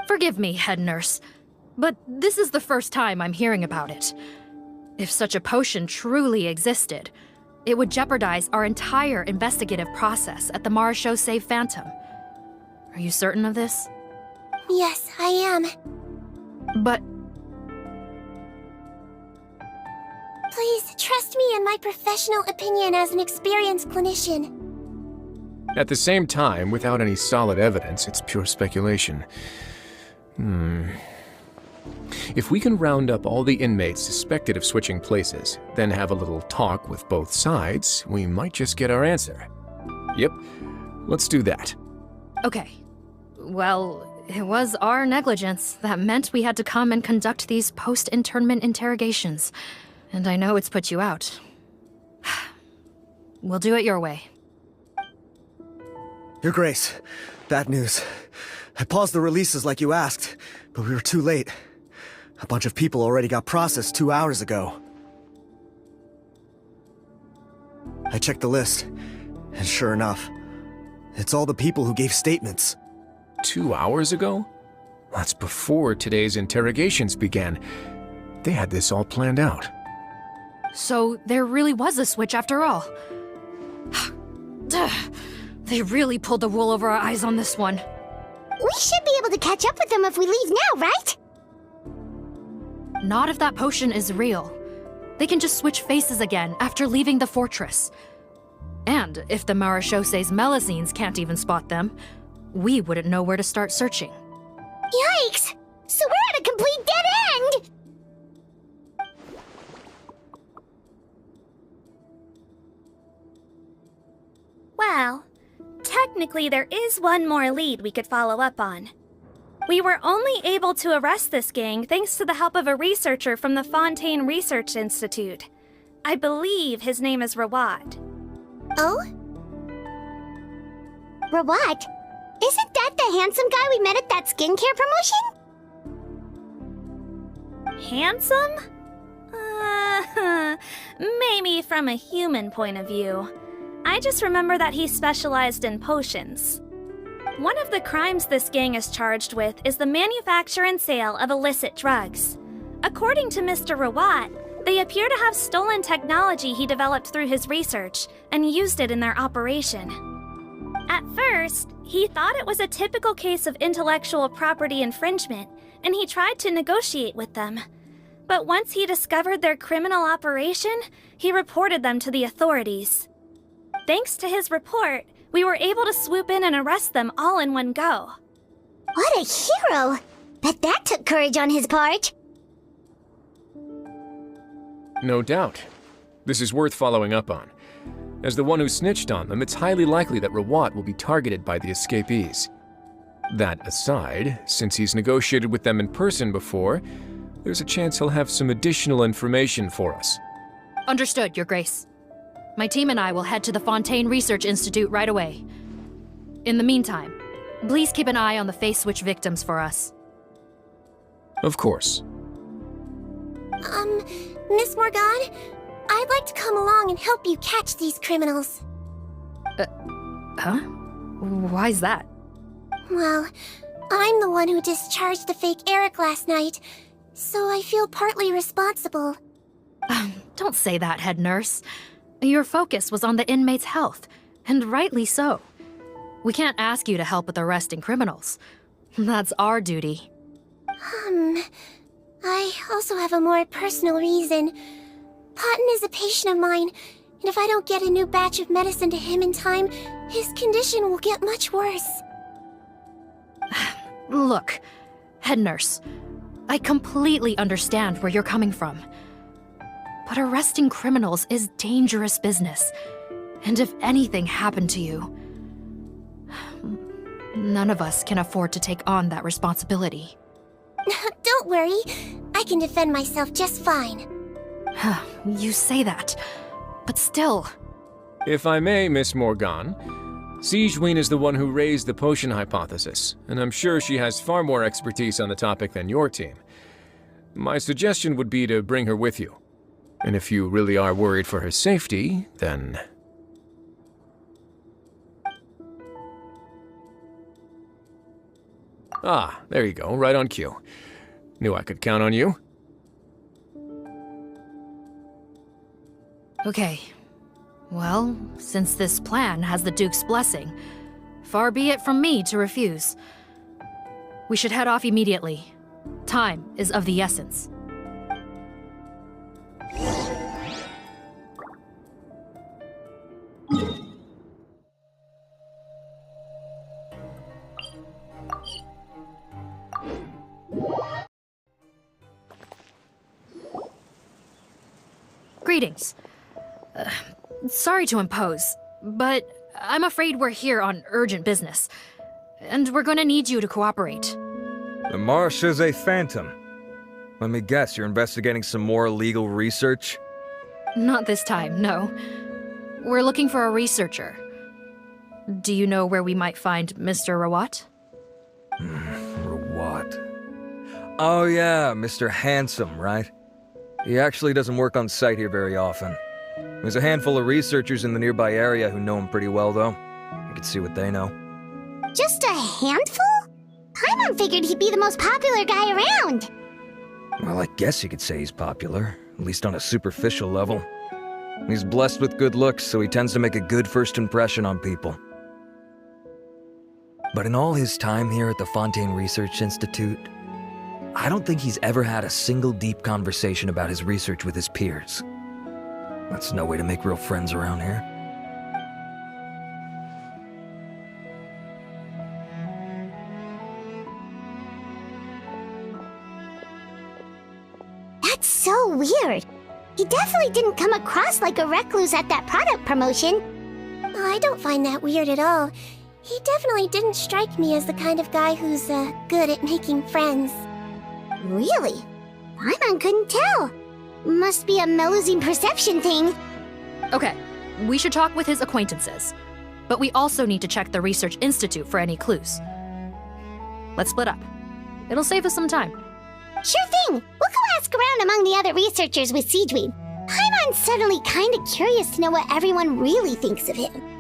S15: Forgive me, head nurse, but this is the first time I'm hearing about it. If such a potion truly existed, it would jeopardize our entire investigative process at the Marechaussee Phantom. Are you certain of this?
S3: Yes, I am.
S15: But...
S3: Please, trust me in my professional opinion as an experienced clinician.
S7: At the same time, without any solid evidence, it's pure speculation. If we can round up all the inmates suspected of switching places, then have a little talk with both sides, we might just get our answer. Yep, let's do that.
S15: Okay. Well, it was our negligence that meant we had to come and conduct these post-internment interrogations. And I know it's put you out. We'll do it your way.
S14: Your Grace, bad news. I paused the releases like you asked, but we were too late. A bunch of people already got processed 2 hours ago. I checked the list, and sure enough, it's all the people who gave statements.
S7: 2 hours ago? That's before today's interrogations began. They had this all planned out.
S15: So there really was a switch after all. They really pulled the wool over our eyes on this one.
S2: We should be able to catch up with them if we leave now, right?
S15: Not if that potion is real. They can just switch faces again after leaving the fortress. And if the Marechaussee's Melusines can't even spot them, we wouldn't know where to start searching.
S2: Yikes! So we're at a complete dead end!
S17: Well, technically there is one more lead we could follow up on. We were only able to arrest this gang thanks to the help of a researcher from the Fontaine Research Institute. I believe his name is Rawat.
S2: Oh? Rawat? Isn't that the handsome guy we met at that skincare promotion?
S17: Handsome? Maybe from a human point of view. I just remember that he specialized in potions. One of the crimes this gang is charged with is the manufacture and sale of illicit drugs. According to Mr. Rawat, they appear to have stolen technology he developed through his research and used it in their operation. At first, he thought it was a typical case of intellectual property infringement, and he tried to negotiate with them. But once he discovered their criminal operation, he reported them to the authorities. Thanks to his report, we were able to swoop in and arrest them all in one go.
S2: What a hero! Bet that took courage on his part.
S7: No doubt. This is worth following up on. As the one who snitched on them, it's highly likely that Rawat will be targeted by the escapees. That aside, since he's negotiated with them in person before, there's a chance he'll have some additional information for us.
S15: Understood, Your Grace. My team and I will head to the Fontaine Research Institute right away. In the meantime, Please keep an eye on the face switch victims for us.
S7: Of course.
S3: Miss Morgan, I'd like to come along and help you catch these criminals.
S15: Huh? Why's that?
S3: Well, I'm the one who discharged the fake Eric last night, so I feel partly responsible.
S15: Don't say that, head nurse. Your focus was on the inmates' health, and rightly so. We can't ask you to help with arresting criminals. That's our duty.
S3: I also have a more personal reason. Cotton is a patient of mine, and if I don't get a new batch of medicine to him in time, his condition will get much worse.
S15: Look, head nurse, I completely understand where you're coming from. But arresting criminals is dangerous business. And if anything happened to you, none of us can afford to take on that responsibility.
S3: Don't worry, I can defend myself just fine.
S15: You say that, but still.
S7: If I may, Miss Morgan, Sigewinne is the one who raised the potion hypothesis, and I'm sure she has far more expertise on the topic than your team. My suggestion would be to bring her with you. And if you really are worried for her safety, then... Ah, there you go, right on cue. Knew I could count on you.
S15: Okay. Well, since this plan has the Duke's blessing, far be it from me to refuse. We should head off immediately. Time is of the essence. Greetings. Sorry to impose, but I'm afraid we're here on urgent business, and we're gonna need you to cooperate.
S5: The Marechaussee Phantom. Let me guess, you're investigating some more illegal research?
S15: Not this time, no. We're looking for a researcher. Do you know where we might find Mr. Rawat?
S5: Rawat. Oh yeah, Mr. Handsome, right? He actually doesn't work on site here very often. There's a handful of researchers in the nearby area who know him pretty well, though. You can see what they know.
S2: Just a handful? Paimon figured he'd be the most popular guy around.
S5: Well, I guess you could say he's popular, at least on a superficial level. He's blessed with good looks, so he tends to make a good first impression on people. But in all his time here at the Fontaine Research Institute, I don't think he's ever had a single deep conversation about his research with his peers. That's no way to make real friends around here.
S2: That's so weird. He definitely didn't come across like a recluse at that product promotion.
S3: I don't find that weird at all. He definitely didn't strike me as the kind of guy who's good at making friends.
S2: Really? Paimon couldn't tell. Must be a Melusine perception thing.
S15: Okay, we should talk with his acquaintances. But we also need to check the Research Institute for any clues. Let's split up. It'll save us some time.
S2: Sure thing. We'll go ask around among the other researchers with Sigewinne. Paimon's suddenly kind of curious to know what everyone really thinks of him.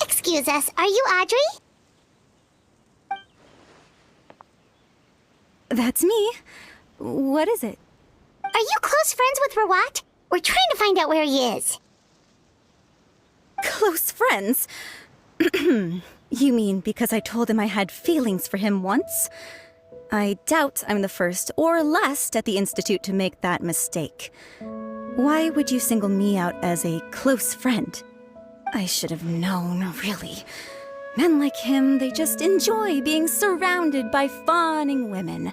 S2: Excuse us, are you Audrey?
S18: That's me. What is it?
S2: Are you close friends with Rawat? We're trying to find out where he is.
S18: Close friends? You mean because I told him I had feelings for him once? I doubt I'm the first or last at the Institute to make that mistake. Why would you single me out as a close friend? I should have known, really. Men like him, they just enjoy being surrounded by fawning women.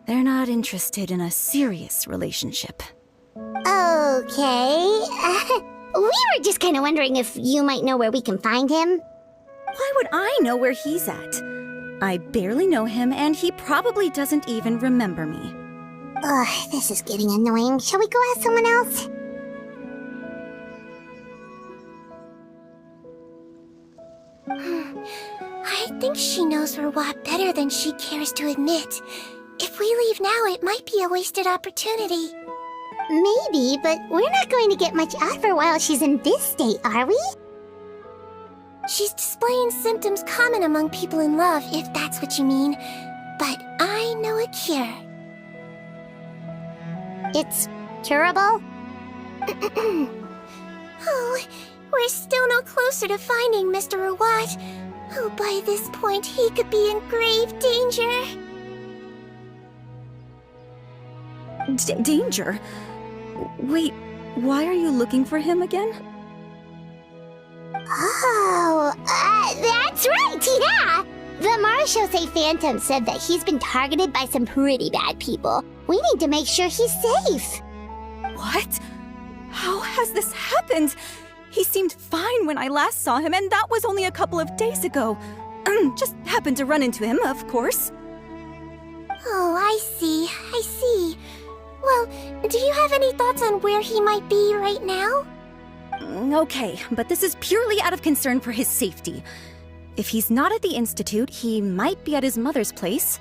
S18: They're not interested in a serious relationship.
S2: Okay. We were just kind of wondering if you might know where we can find him.
S18: Why would I know where he's at? I barely know him, and he probably doesn't even remember me.
S2: Ugh, this is getting annoying. Shall we go ask someone else?
S3: I think she knows Rawat better than she cares to admit. If we leave now, it might be a wasted opportunity.
S2: Maybe, but we're not going to get much out of her while she's in this state, are we?
S3: She's displaying symptoms common among people in love, if that's what you mean. But I know a cure.
S2: It's curable?
S3: Oh, we're still no closer to finding Mr. Rawat. Oh, by this point, he could be in grave danger.
S18: Danger? Wait, why are you looking for him again?
S2: Oh, that's right, yeah! The Marechaussee Phantom said that he's been targeted by some pretty bad people. We need to make sure he's safe.
S18: What? How has this happened? He seemed fine when I last saw him, and that was only a couple of days ago. Just happened to run into him, of course.
S3: Oh, I see. Well, do you have any thoughts on where he might be right now?
S18: Okay, but this is purely out of concern for his safety. If he's not at the Institute, he might be at his mother's place.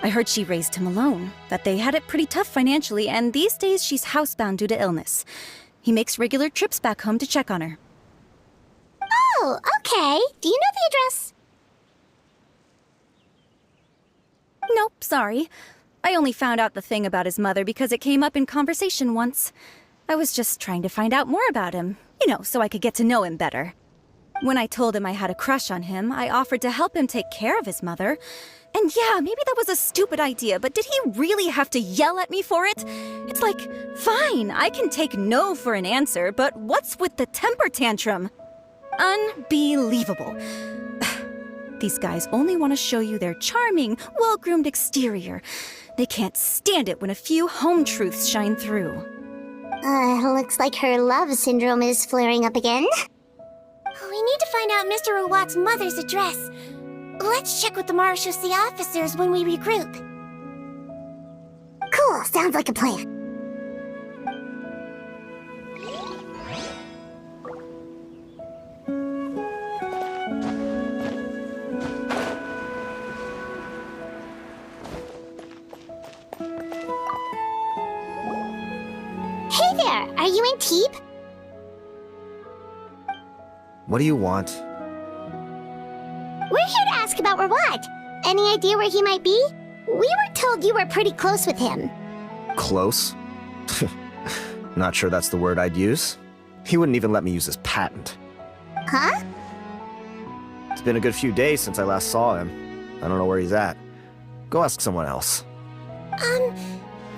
S18: I heard she raised him alone, that they had it pretty tough financially, and these days she's housebound due to illness. He makes regular trips back home to check on her.
S2: Oh, okay. Do you know the address?
S18: Nope, sorry. I only found out the thing about his mother because it came up in conversation once. I was just trying to find out more about him, so I could get to know him better. When I told him I had a crush on him, I offered to help him take care of his mother. And yeah, maybe that was a stupid idea, but did he really have to yell at me for it? It's like, fine, I can take no for an answer, but what's with the temper tantrum? Unbelievable. These guys only want to show you their charming, well-groomed exterior. They can't stand it when a few home truths shine through.
S2: Looks like her love syndrome is flaring up again.
S3: We need to find out Mr. Rawat's mother's address. Let's check with the Marechaussee officers when we regroup.
S2: Cool, sounds like a plan. Hey there, are you in Teep?
S14: What do you want?
S2: We're here to ask about Rawat. Any idea where he might be? We were told you were pretty close with him.
S14: Close? Not sure that's the word I'd use. He wouldn't even let me use his patent.
S2: Huh?
S14: It's been a good few days since I last saw him. I don't know where he's at. Go ask someone else.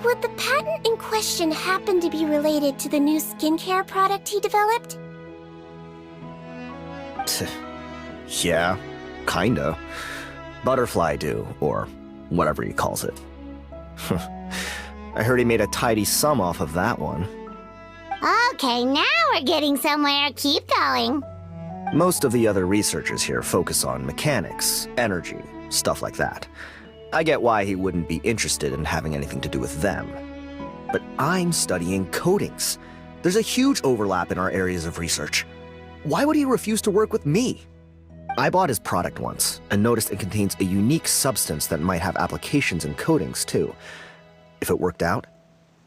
S3: Would the patent in question happen to be related to the new skincare product he developed?
S14: Yeah, kinda. Butterfly dew, or whatever he calls it. I heard he made a tidy sum off of that one.
S2: Okay, now we're getting somewhere. Keep going.
S14: Most of the other researchers here focus on mechanics, energy, stuff like that. I get why he wouldn't be interested in having anything to do with them. But I'm studying coatings. There's a huge overlap in our areas of research. Why would he refuse to work with me? I bought his product once and noticed it contains a unique substance that might have applications in coatings too. If it worked out,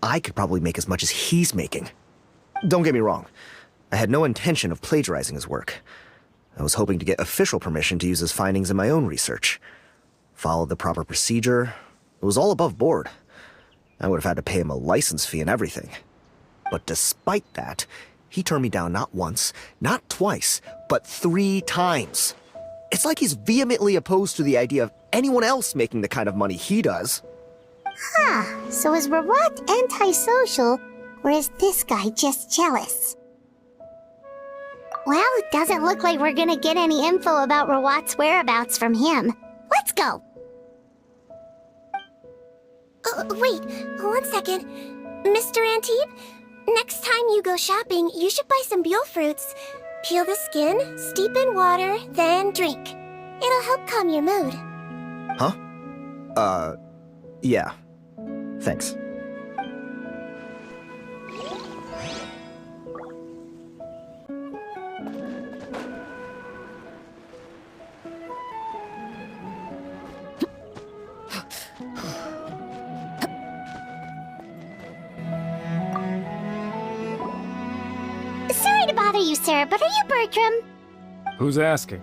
S14: I could probably make as much as he's making. Don't get me wrong, I had no intention of plagiarizing his work. I was hoping to get official permission to use his findings in my own research. Followed the proper procedure. It was all above board. I would have had to pay him a license fee and everything. But despite that, he turned me down not once, not twice, but 3 times. It's like he's vehemently opposed to the idea of anyone else making the kind of money he does.
S2: Huh, so is Rawat antisocial, or is this guy just jealous? Well, it doesn't look like we're gonna get any info about Rawat's whereabouts from him. Let's go!
S3: Wait, 1 second. Mr. Antibes, Next time you go shopping, you should buy some Buell fruits. Peel the skin, steep in water, then drink. It'll help calm your mood.
S14: Huh? Yeah. Thanks.
S2: Sorry to bother you, sir, but are you Bertram?
S7: Who's asking?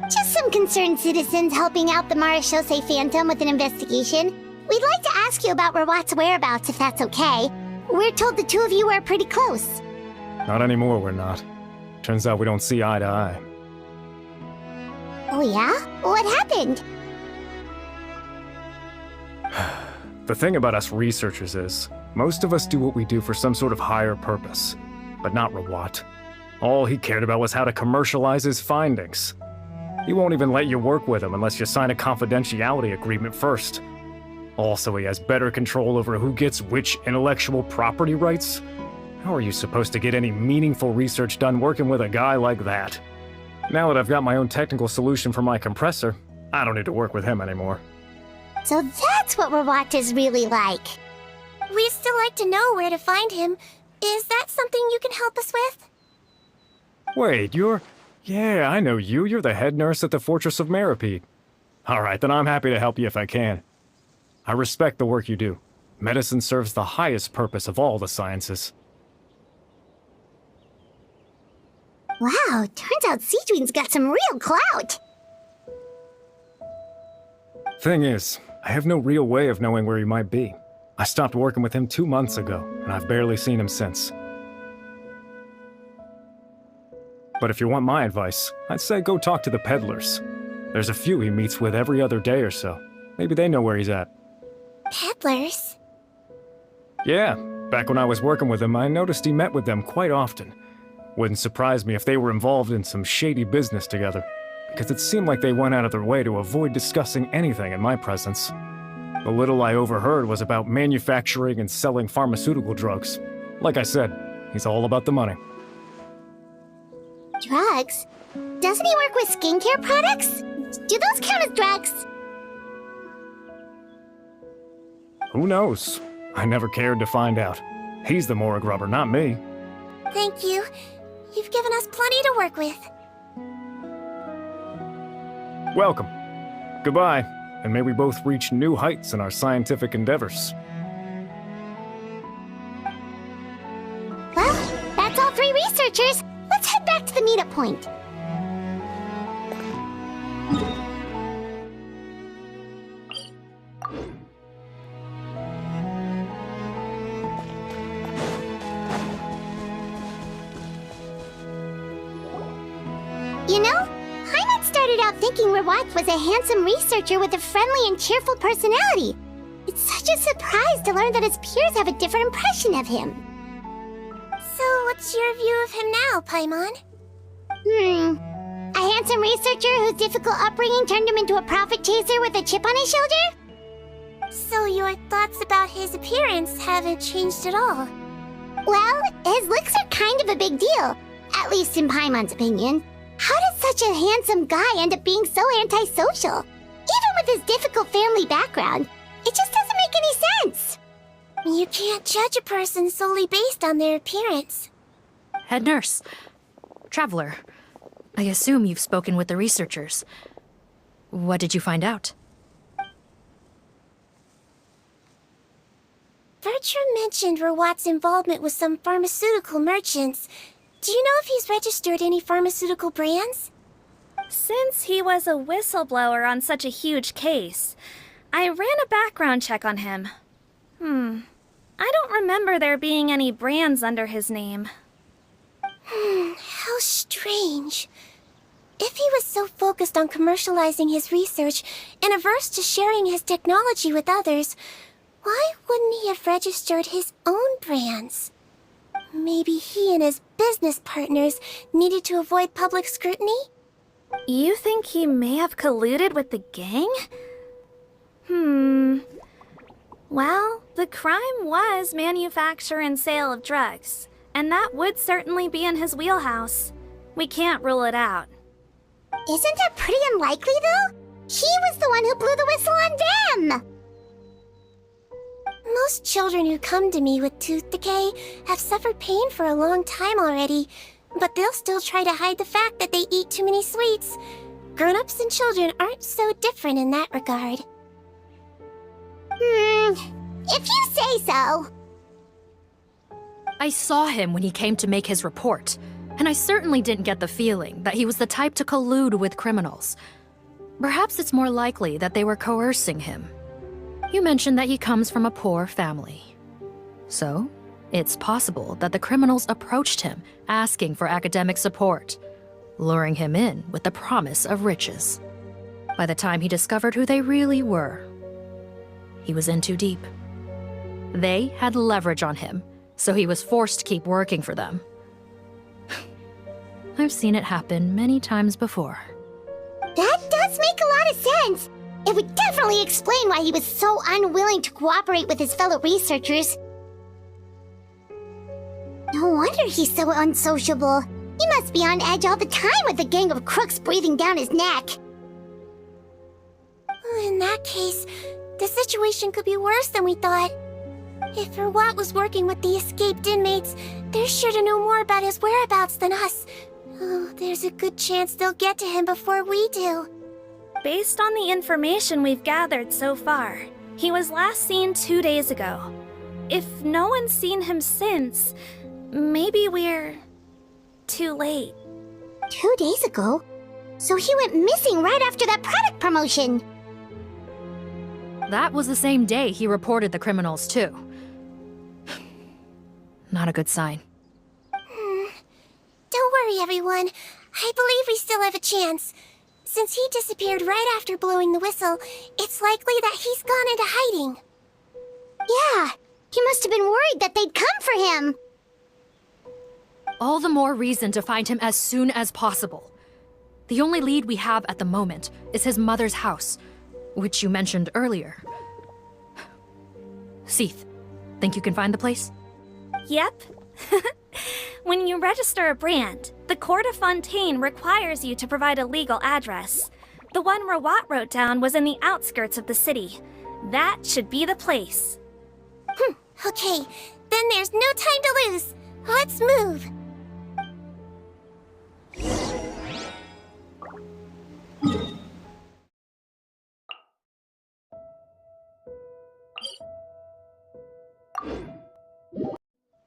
S2: Just some concerned citizens helping out the Marechaussee Phantom with an investigation. We'd like to ask you about Rawat's whereabouts, if that's okay. We're told the two of you are pretty close.
S7: Not anymore, we're not. Turns out we don't see eye to eye.
S2: Oh yeah? What happened?
S7: The thing about us researchers is, most of us do what we do for some sort of higher purpose. But not Rawat. All he cared about was how to commercialize his findings. He won't even let you work with him unless you sign a confidentiality agreement first. Also, he has better control over who gets which intellectual property rights. How are you supposed to get any meaningful research done working with a guy like that? Now that I've got my own technical solution for my compressor, I don't need to work with him anymore.
S2: So that's what Rawat is really like.
S3: We'd still like to know where to find him. Is that something you can help us with?
S7: Wait, you're... Yeah, I know you. You're the head nurse at the Fortress of Meropide. Alright, then I'm happy to help you if I can. I respect the work you do. Medicine serves the highest purpose of all the sciences.
S2: Wow, turns out Sigewinne's got some real clout.
S7: Thing is, I have no real way of knowing where he might be. I stopped working with him 2 months ago, and I've barely seen him since. But if you want my advice, I'd say go talk to the peddlers. There's a few he meets with every other day or so. Maybe they know where he's at.
S3: Peddlers?
S7: Yeah, back when I was working with him, I noticed he met with them quite often. Wouldn't surprise me if they were involved in some shady business together, because it seemed like they went out of their way to avoid discussing anything in my presence. The little I overheard was about manufacturing and selling pharmaceutical drugs. Like I said, he's all about the money.
S2: Drugs? Doesn't he work with skincare products? Do those count as drugs?
S7: Who knows? I never cared to find out. He's the morgue rubber, not me.
S3: Thank you. You've given us plenty to work with.
S7: Welcome. Goodbye, and may we both reach new heights in our scientific endeavors.
S2: Well, that's all three researchers. Let's head back to the meetup point. You know, Heimat started out thinking Rawat was a handsome researcher with a friendly and cheerful personality. It's such a surprise to learn that his peers have a different impression of him.
S3: So what's your view of him now, Paimon?
S2: A handsome researcher whose difficult upbringing turned him into a profit chaser with a chip on his shoulder?
S3: So your thoughts about his appearance haven't changed at all?
S2: Well, his looks are kind of a big deal, at least in Paimon's opinion. How did such a handsome guy end up being so antisocial? Even with his difficult family background, it just doesn't make any sense.
S3: You can't judge a person solely based on their appearance.
S15: Head nurse. Traveler. I assume you've spoken with the researchers. What did you find out?
S3: Bertram mentioned Rawat's involvement with some pharmaceutical merchants. Do you know if he's registered any pharmaceutical brands?
S17: Since he was a whistleblower on such a huge case, I ran a background check on him. I don't remember there being any brands under his name.
S3: How strange. If he was so focused on commercializing his research and averse to sharing his technology with others, why wouldn't he have registered his own brands? Maybe he and his business partners needed to avoid public scrutiny?
S17: You think he may have colluded with the gang? Well, The crime was manufacture and sale of drugs, and that would certainly be in his wheelhouse. We can't rule it out.
S2: Isn't that pretty unlikely, though? He was the one who blew the whistle on them!
S3: Most children who come to me with tooth decay have suffered pain for a long time already, but they'll still try to hide the fact that they eat too many sweets. Grown-ups and children aren't so different in that regard.
S2: If you say so.
S15: I saw him when he came to make his report, and I certainly didn't get the feeling that he was the type to collude with criminals. Perhaps it's more likely that they were coercing him. You mentioned that he comes from a poor family. So, it's possible that the criminals approached him asking for academic support, luring him in with the promise of riches. By the time he discovered who they really were, he was in too deep. They had leverage on him, so he was forced to keep working for them. I've seen it happen many times before.
S2: That does make a lot of sense. It would definitely explain why he was so unwilling to cooperate with his fellow researchers. No wonder he's so unsociable. He must be on edge all the time with a gang of crooks breathing down his neck.
S3: In that case, the situation could be worse than we thought. If Verwat was working with the escaped inmates, they're sure to know more about his whereabouts than us. Oh, there's a good chance they'll get to him before we do.
S17: Based on the information we've gathered so far, he was last seen 2 days ago. If no one's seen him since, maybe we're too late.
S2: 2 days ago? So he went missing right after that product promotion.
S15: That was the same day he reported the criminals, too. Not a good sign.
S3: Don't worry, everyone. I believe we still have a chance. Since he disappeared right after blowing the whistle, it's likely that he's gone into hiding.
S2: Yeah, he must have been worried that they'd come for him.
S15: All the more reason to find him as soon as possible. The only lead we have at the moment is his mother's house, which you mentioned earlier. Seath, think you can find the place?
S17: Yep. When you register a brand, the Court of Fontaine requires you to provide a legal address. The one Rawat wrote down was in the outskirts of the city. That should be the place.
S3: Okay, then there's no time to lose. Let's move.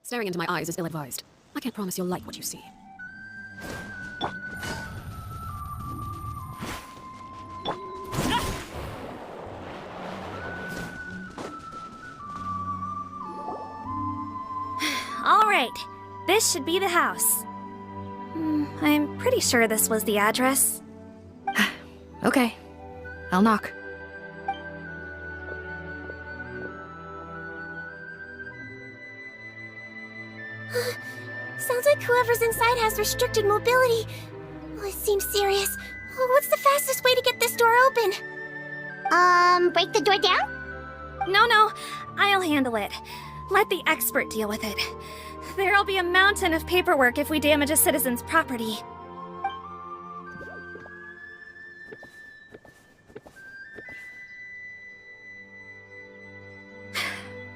S19: Staring into my eyes is ill-advised. I can't promise you'll like what you see.
S17: All right, this should be the house. I'm pretty sure this was the address.
S15: Okay, I'll knock.
S3: Sounds like whoever's inside has restricted mobility. Oh, it seems serious. Oh, what's the fastest way to get this door open?
S2: Break the door down?
S17: No, I'll handle it. Let the expert deal with it. There'll be a mountain of paperwork if we damage a citizen's property.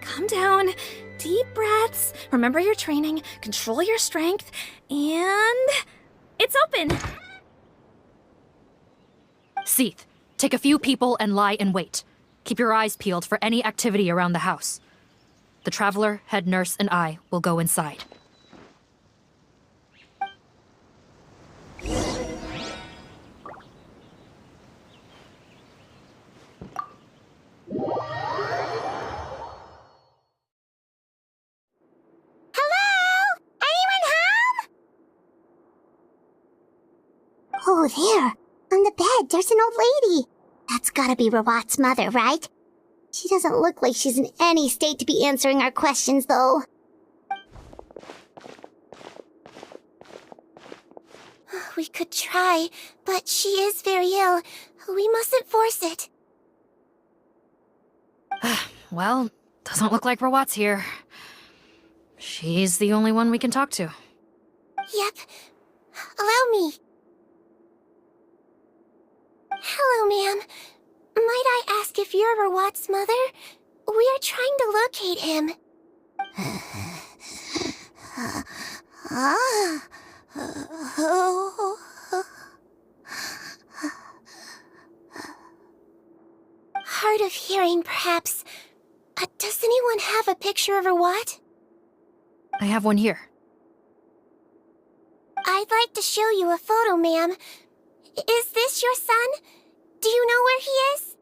S17: Calm down. Deep breaths. Remember your training. Control your strength. And... it's open!
S15: Seath, take a few people and lie in wait. Keep your eyes peeled for any activity around the house. The Traveler, head nurse, and I will go inside.
S2: Oh, there. On the bed, there's an old lady. That's gotta be Rawat's mother, right? She doesn't look like she's in any state to be answering our questions, though.
S3: We could try, but she is very ill. We mustn't force it.
S15: Well, Doesn't look like Rawat's here. She's the only one we can talk to.
S3: Yep. Allow me. Hello, ma'am. Might I ask if you're Rawat's mother? We are trying to locate him. Hard of hearing, perhaps. Does anyone have a picture of Rawat?
S15: I have one here.
S3: I'd like to show you a photo, ma'am. Is this your son? Do you know where he is?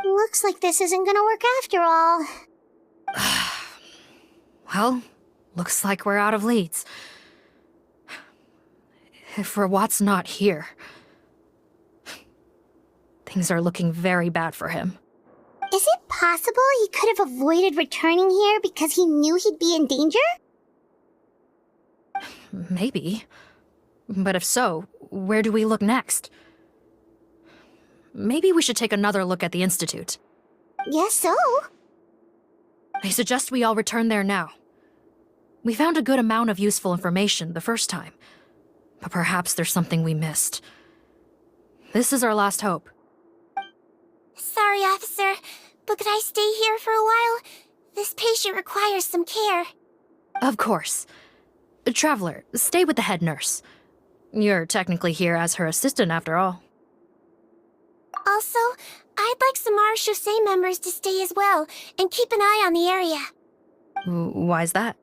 S3: Looks like this isn't gonna work after all.
S15: Well, looks like we're out of leads. If Rawat's not here, things are looking very bad for him.
S2: Is it possible he could have avoided returning here because he knew he'd be in danger?
S15: Maybe. But if so, where do we look next? Maybe we should take another look at the Institute.
S2: Guess so.
S15: I suggest we all return there now. We found a good amount of useful information the first time, but perhaps there's something we missed. This is our last hope.
S3: Sorry, officer, but could I stay here for a while? This patient requires some care.
S15: Of course. Traveler, stay with the head nurse. You're technically here as her assistant after all.
S3: Also, I'd like some Marechaussee members to stay as well, and keep an eye on the area.
S15: Why's that?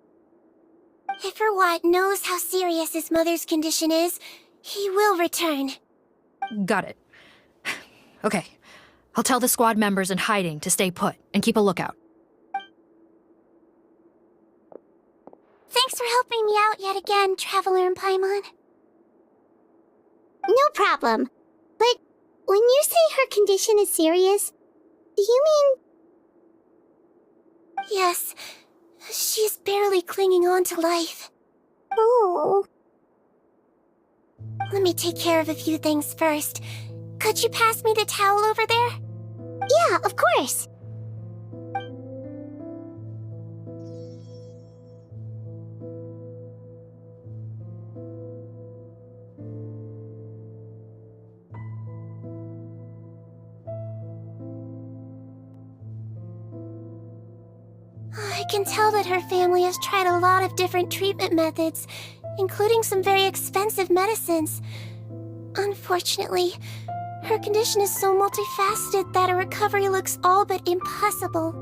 S3: If Rawat knows how serious his mother's condition is, he will return.
S15: Got it. Okay. I'll tell the squad members in hiding to stay put and keep a lookout.
S3: Thanks for helping me out yet again, Traveler and Paimon.
S2: No problem. But when you say her condition is serious, do you mean...
S3: Yes. She's barely clinging on to life.
S2: Oh.
S3: Let me take care of a few things first. Could you pass me the towel over there?
S2: Yeah, of course.
S3: I can tell that her family has tried a lot of different treatment methods, including some very expensive medicines. Unfortunately, her condition is so multifaceted that a recovery looks all but impossible.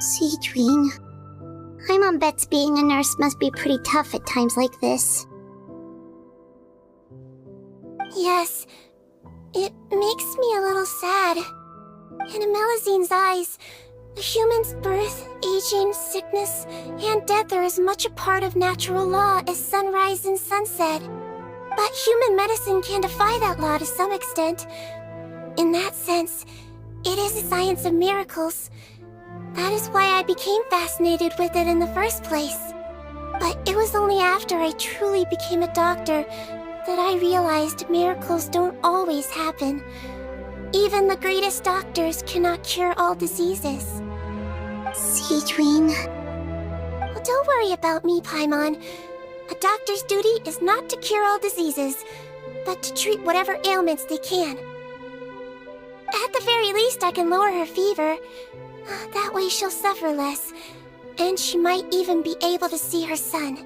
S2: Sigewinne. Paimon bets being a nurse must be pretty tough at times like this.
S3: Yes, it makes me a little sad. In a Melusine's eyes, a human's birth, aging, sickness, and death are as much a part of natural law as sunrise and sunset. But human medicine can defy that law to some extent. In that sense, it is a science of miracles. That is why I became fascinated with it in the first place. But it was only after I truly became a doctor that I realized miracles don't always happen. Even the greatest doctors cannot cure all diseases.
S2: Sigewinne.
S3: Well, don't worry about me, Paimon. A doctor's duty is not to cure all diseases, but to treat whatever ailments they can. At the very least, I can lower her fever. That way she'll suffer less, and she might even be able to see her son.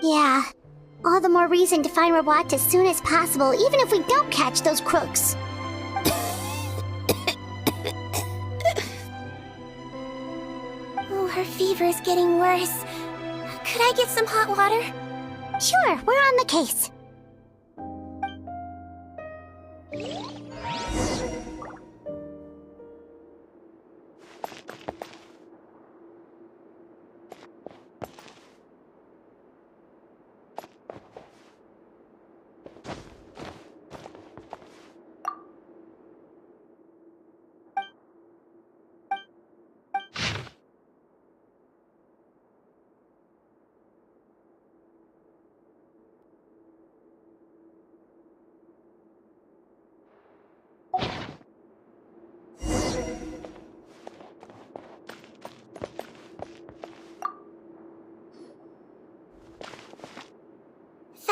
S2: Yeah. All the more reason to find Rawat as soon as possible, even if we don't catch those crooks.
S3: Oh, her fever is getting worse. Could I get some hot water?
S2: Sure, we're on the case.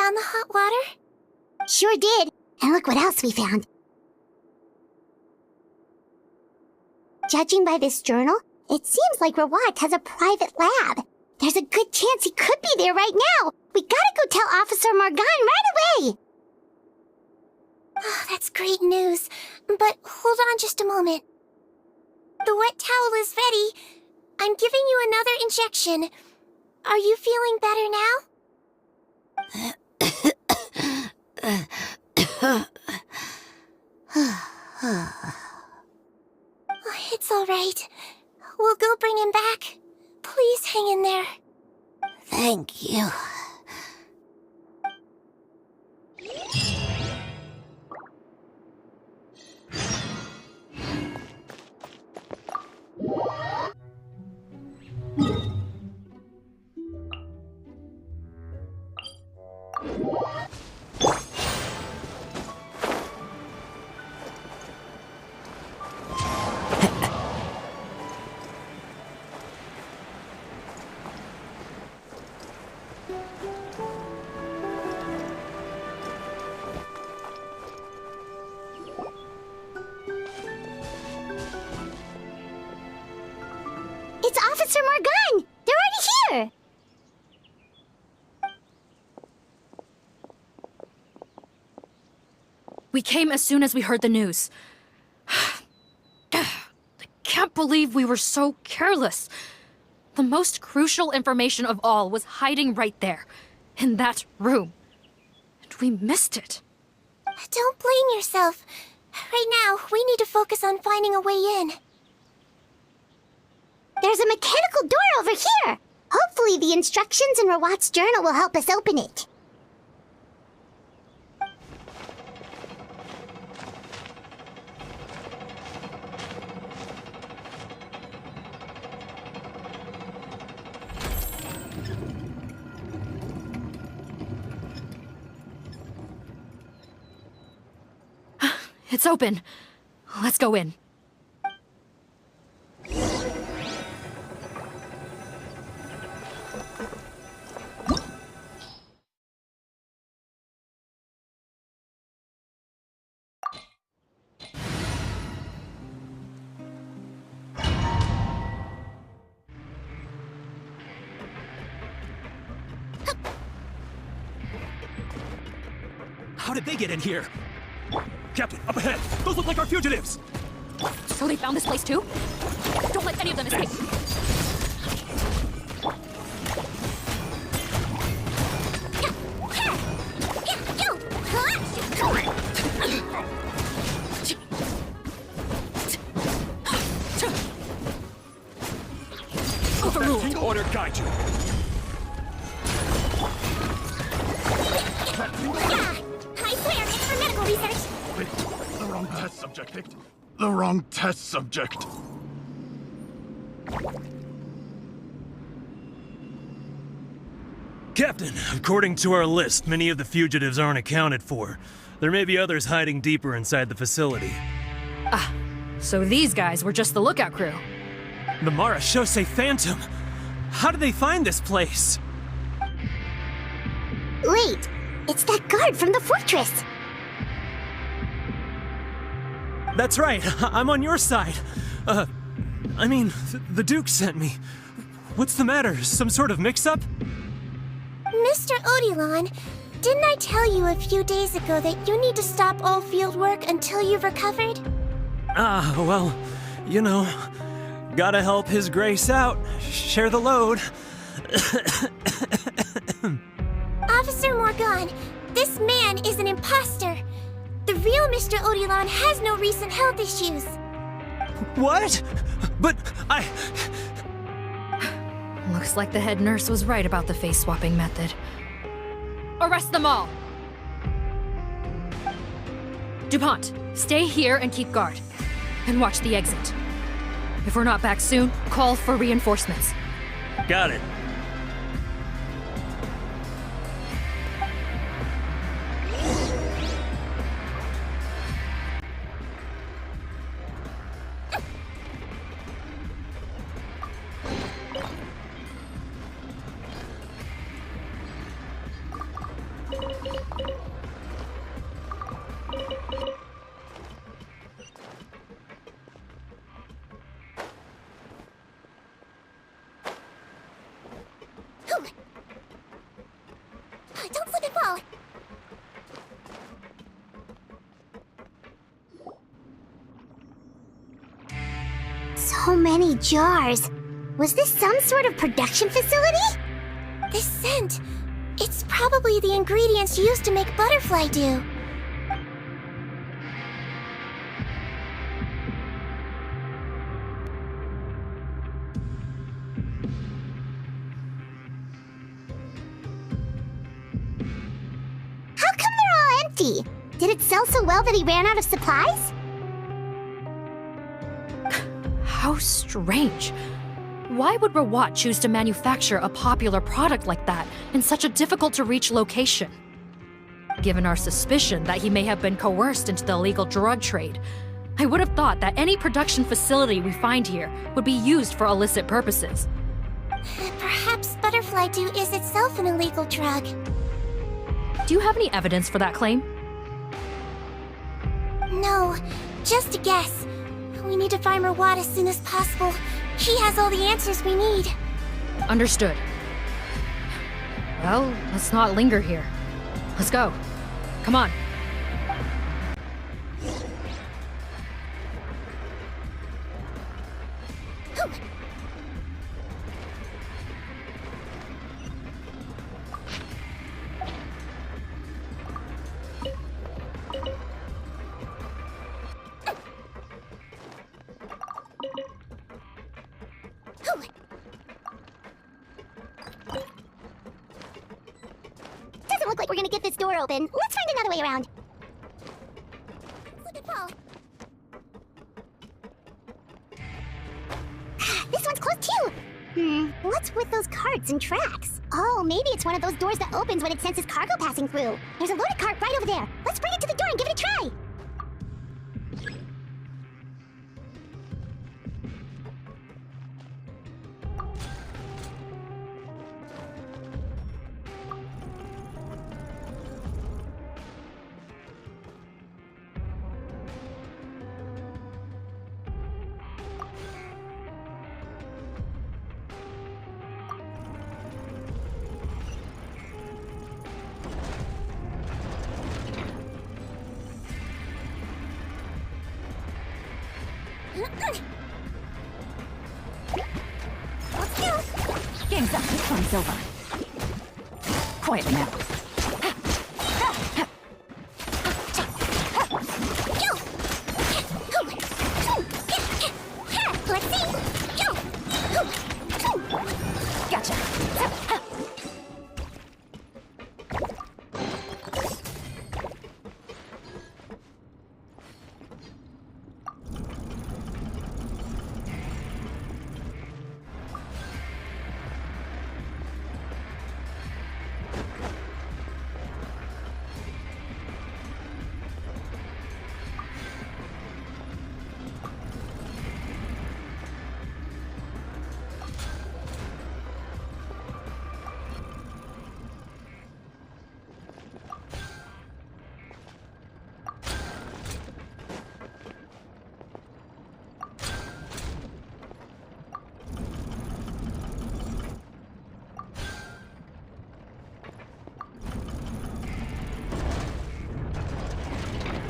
S2: found the hot water? Sure did. And look what else we found. Judging by this journal, it seems like Rawat has a private lab. There's a good chance he could be there right now. We gotta go tell Officer Morgan right away.
S3: Oh, that's great news. But hold on just a moment. The wet towel is ready. I'm giving you another injection. Are you feeling better now? It's all right. We'll go bring him back. Please hang in there.
S2: Thank you. It's Officer Morgan! They're already here!
S15: We came as soon as we heard the news. I can't believe we were so careless. The most crucial information of all was hiding right there, in that room. And we missed it.
S3: Don't blame yourself. Right now, we need to focus on finding a way in.
S2: There's a mechanical door over here! Hopefully the instructions in Rawat's journal will help us open it.
S15: It's open. Let's go in.
S20: How did they get in here? Captain, up ahead! Those look like our fugitives!
S15: So they found this place too? Don't let any of them escape!
S20: Overruled! Order guide you!
S2: I swear, it's for medical research!
S11: The wrong test subject picked. The wrong test subject.
S13: Captain, according to our list, many of the fugitives aren't accounted for. There may be others hiding deeper inside the facility.
S15: Ah, so these guys were just the lookout crew.
S13: The Marechaussee Phantom! How did they find this place?
S2: Wait, it's that guard from the fortress!
S13: That's right, I'm on your side. The Duke sent me. What's the matter? Some sort of mix-up?
S3: Mr. Odilon, didn't I tell you a few days ago that you need to stop all field work until you've recovered?
S13: Well, you know, gotta help His Grace out, share the load.
S3: Officer Morgan, this man is an imposter. The real Mr. Odilon has no recent health issues.
S13: What? But
S15: Looks like the head nurse was right about the face-swapping method. Arrest them all! DuPont, stay here and keep guard. And watch the exit. If we're not back soon, call for reinforcements.
S13: Got it.
S2: Don't slip and fall! So many jars. Was this some sort of production facility?
S3: This scent, it's probably the ingredients used to make butterfly dew.
S2: How come they're all empty? Did it sell so well that he ran out of supplies?
S15: How strange. Why would Rawat choose to manufacture a popular product like that in such a difficult-to-reach location? Given our suspicion that he may have been coerced into the illegal drug trade, I would have thought that any production facility we find here would be used for illicit purposes.
S3: Perhaps butterfly dew is itself an illegal drug.
S15: Do you have any evidence for that claim?
S3: No, just a guess. We need to find Rawat as soon as possible. He has all the answers we need.
S15: Understood. Well, let's not linger here. Let's go. Come on.
S2: Doesn't look like we're gonna get this door open. Let's find another way around. Slip and fall. This one's closed too. What's with those carts and tracks? Oh, maybe it's one of those doors that opens when it senses cargo passing through. There's a loaded cart right over there. Let's bring it to the door and give it a try.
S21: Game's up. This one's over. Quiet now.
S2: Let's see.
S21: Gotcha.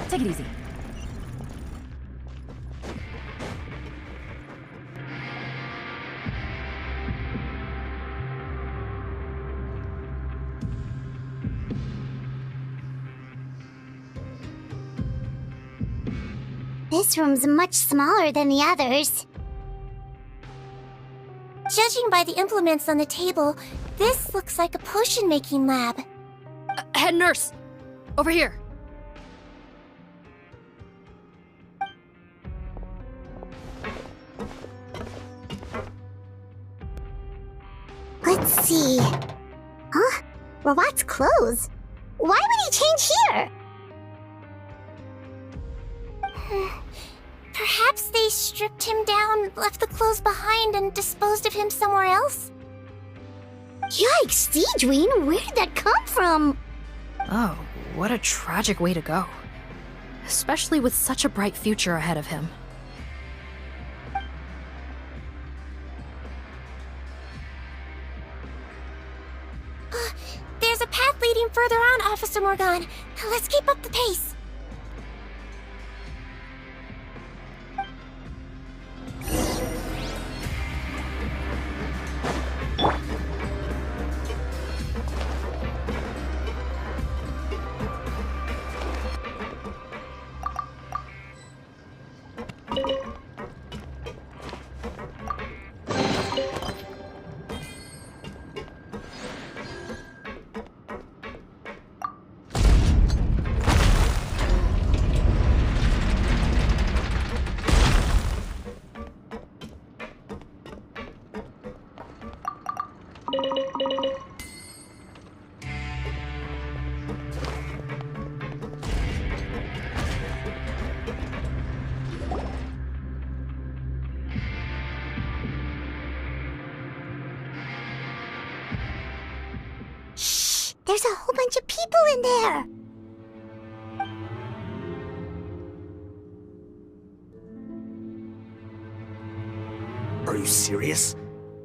S21: Take it easy.
S2: This room's much smaller than the others.
S3: Judging by the implements on the table, this looks like a potion-making lab.
S15: Head nurse! Over here!
S2: Let's see. Huh? Rawat's clothes. Why would he change here?
S3: Perhaps they stripped him down, left the clothes behind, and disposed of him somewhere else?
S2: Yikes, Sigewinne, where did that come from?
S15: Oh, what a tragic way to go. Especially with such a bright future ahead of him.
S3: There's a path leading further on, Officer Morgan. Let's keep up the pace. There's a whole bunch of people in there!
S14: Are you serious?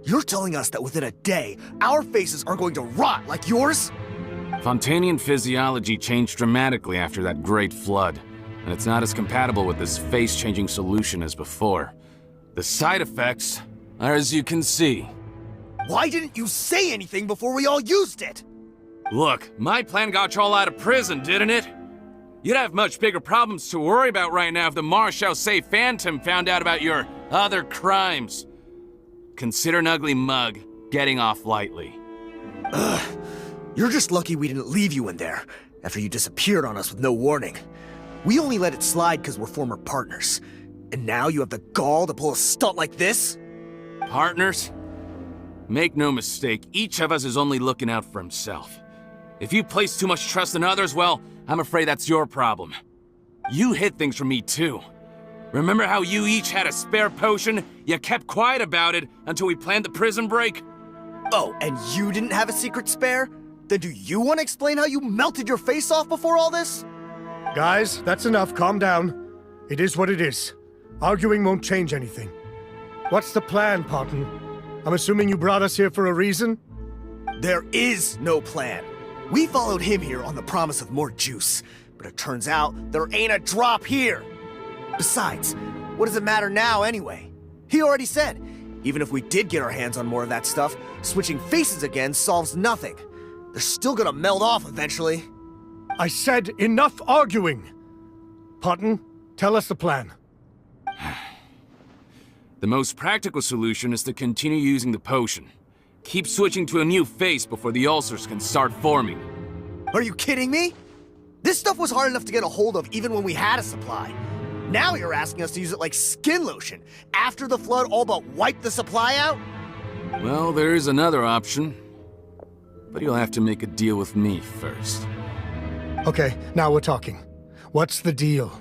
S14: You're telling us that within a day, our faces are going to rot like yours?
S9: Fontainian physiology changed dramatically after that great flood, and it's not as compatible with this face-changing solution as before. The side effects are as you can see.
S14: Why didn't you say anything before we all used it?
S9: Look, my plan got you all out of prison, didn't it? You'd have much bigger problems to worry about right now if the Marechaussee Phantom found out about your other crimes. Consider an ugly mug getting off lightly.
S14: Ugh. You're just lucky we didn't leave you in there after you disappeared on us with no warning. We only let it slide because we're former partners. And now you have the gall to pull a stunt like this?
S9: Partners? Make no mistake, each of us is only looking out for himself. If you place too much trust in others, well, I'm afraid that's your problem. You hid things from me too. Remember how you each had a spare potion? You kept quiet about it until we planned the prison break?
S14: Oh, and you didn't have a secret spare? Then do you want to explain how you melted your face off before all this?
S12: Guys, that's enough. Calm down. It is what it is. Arguing won't change anything. What's the plan, Parton? I'm assuming you brought us here for a reason?
S14: There is no plan. We followed him here on the promise of more juice, but it turns out there ain't a drop here. Besides, what does it matter now anyway? He already said, even if we did get our hands on more of that stuff, switching faces again solves nothing. They're still gonna melt off eventually.
S12: I said enough arguing! Parton, tell us the plan.
S9: The most practical solution is to continue using the potion. Keep switching to a new face before the ulcers can start forming.
S14: Are you kidding me? This stuff was hard enough to get a hold of even when we had a supply. Now you're asking us to use it like skin lotion, after the flood all but wiped the supply out?
S9: Well, there is another option. But you'll have to make a deal with me first.
S12: Okay, now we're talking. What's the deal?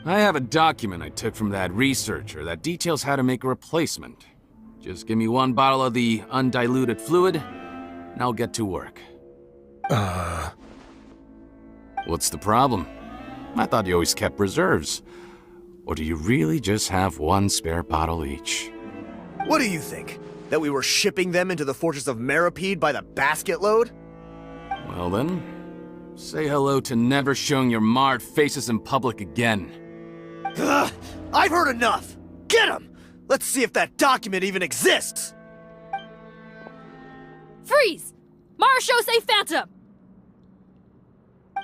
S9: I have a document I took from that researcher that details how to make a replacement. Just give me one bottle of the undiluted fluid, and I'll get to work. What's the problem? I thought you always kept reserves. Or do you really just have one spare bottle each?
S14: What do you think? That we were shipping them into the fortress of Meropide by the basket load?
S9: Well then, say hello to never showing your marred faces in public again.
S14: Ugh, I've heard enough! Get him! Let's see if that document even exists!
S15: Freeze! Marechaussee Phantom!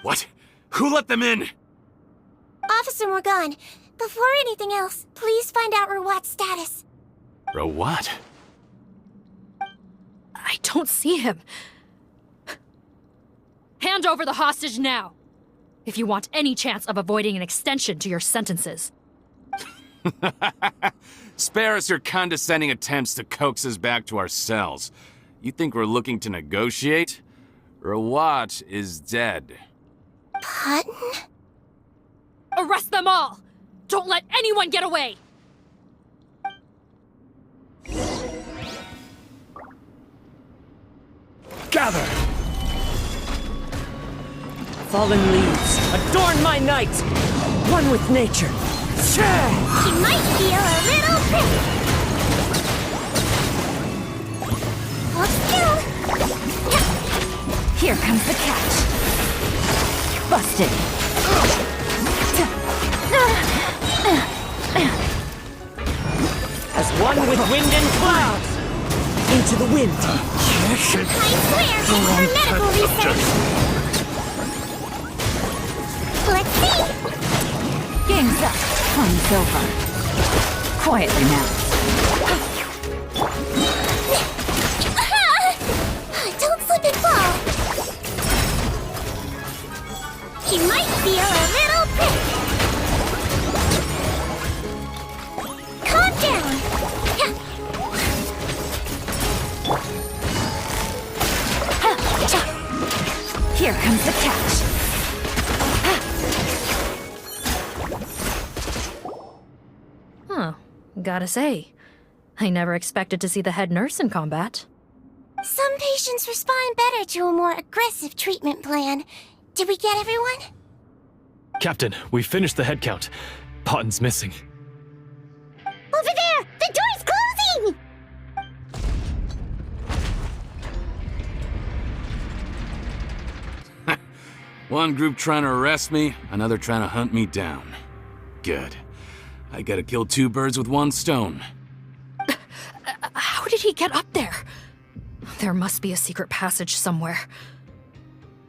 S9: What? Who let them in?
S3: Officer Morgan, before anything else, please find out Rawat's status.
S9: Rawat?
S15: I don't see him. Hand over the hostage now, if you want any chance of avoiding an extension to your sentences.
S9: Spare us your condescending attempts to coax us back to our cells. You think we're looking to negotiate? Rawat is dead.
S3: Parton?
S15: Arrest them all! Don't let anyone get away!
S12: Gather!
S6: fallen leaves, adorn my night! One with nature.
S2: She might feel a little prick. Hold still.
S21: Here comes the catch. Busted.
S6: As one with wind and clouds. Into the wind.
S2: I swear, it's for medical research. Let's see.
S21: Game's up. Fun's over. Quietly now.
S2: Don't slip and fall. She might feel a little prick. Calm down.
S21: Here comes the catch.
S15: Huh. Gotta say, I never expected to see the head nurse in combat.
S3: Some patients respond better to a more aggressive treatment plan. Did we get everyone?
S8: Captain, we finished the head count. Potten's missing.
S2: Over there! The door's closing!
S9: One group trying to arrest me, another trying to hunt me down. Good. I gotta kill two birds with one stone.
S15: How did he get up there? There must be a secret passage somewhere.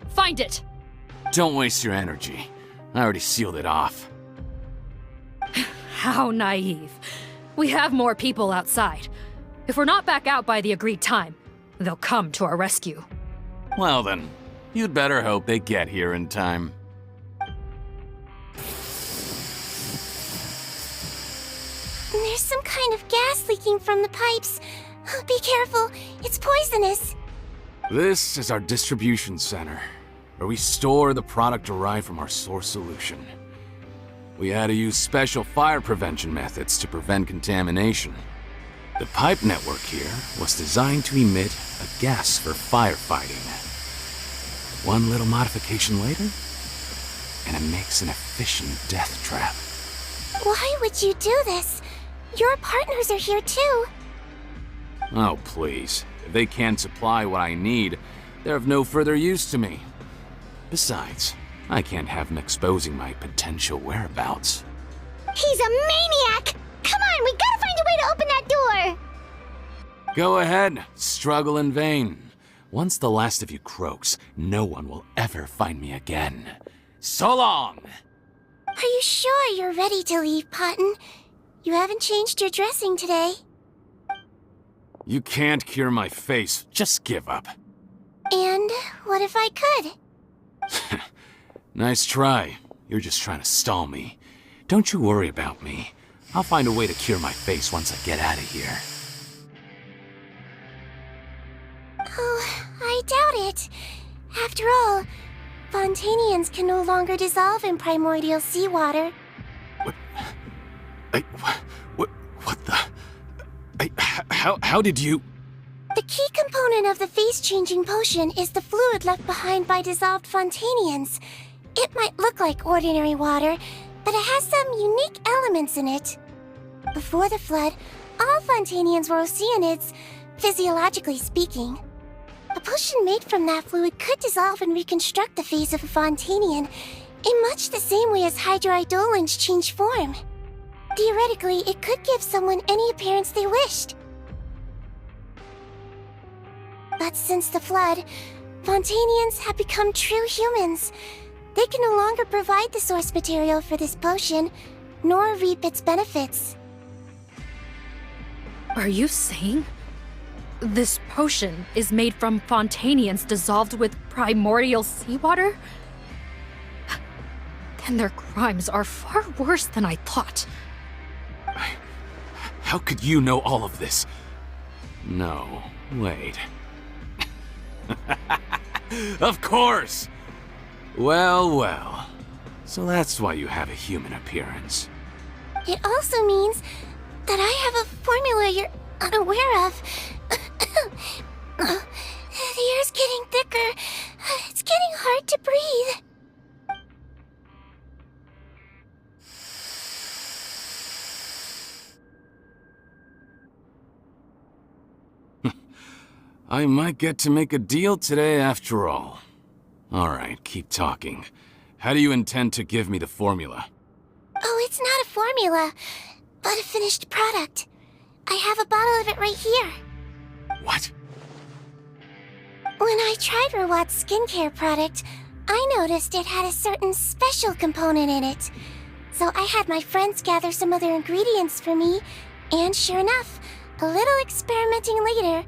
S15: Find it!
S9: Don't waste your energy. I already sealed it off.
S15: How naive. We have more people outside. If we're not back out by the agreed time, they'll come to our rescue.
S9: Well then, you'd better hope they get here in time.
S3: There's some kind of gas leaking from the pipes. Be careful, it's poisonous.
S9: This is our distribution center, where we store the product derived from our source solution. We had to use special fire prevention methods to prevent contamination. The pipe network here was designed to emit a gas for firefighting. One little modification later, and it makes an efficient death trap.
S3: Why would you do this? Your partners are here too.
S9: Oh, please. If they can't supply what I need, they're of no further use to me. Besides, I can't have them exposing my potential whereabouts.
S2: He's a maniac! Come on, we gotta find a way to open that door!
S9: Go ahead, struggle in vain. Once the last of you croaks, no one will ever find me again. So long!
S3: Are you sure you're ready to leave, Potten? You haven't changed your dressing today.
S9: You can't cure my face, just give up.
S3: And what if I could?
S9: Nice try. You're just trying to stall me. Don't you worry about me. I'll find a way to cure my face once I get out of here.
S3: Oh, I doubt it. After all, Fontainians can no longer dissolve in primordial seawater.
S9: How did you...
S3: The key component of the face-changing potion is the fluid left behind by dissolved Fontainians. It might look like ordinary water, but it has some unique elements in it. Before the flood, all Fontainians were oceanids, physiologically speaking. A potion made from that fluid could dissolve and reconstruct the face of a Fontainian in much the same way as hydroidolins change form. Theoretically, it could give someone any appearance they wished. But since the flood, Fontainians have become true humans. They can no longer provide the source material for this potion, nor reap its benefits.
S15: Are you saying this potion is made from Fontainians dissolved with primordial seawater? Then their crimes are far worse than I thought.
S9: How could you know all of this? No, wait. Of course! Well, well. So that's why you have a human appearance.
S3: It also means that I have a formula you're unaware of. The air's getting thicker. It's getting hard to breathe.
S9: I might get to make a deal today after all. Alright, keep talking. How do you intend to give me the formula?
S3: Oh, it's not a formula, but a finished product. I have a bottle of it right here.
S9: What?
S3: When I tried Rawat's skincare product, I noticed it had a certain special component in it. So I had my friends gather some other ingredients for me, and sure enough, a little experimenting later,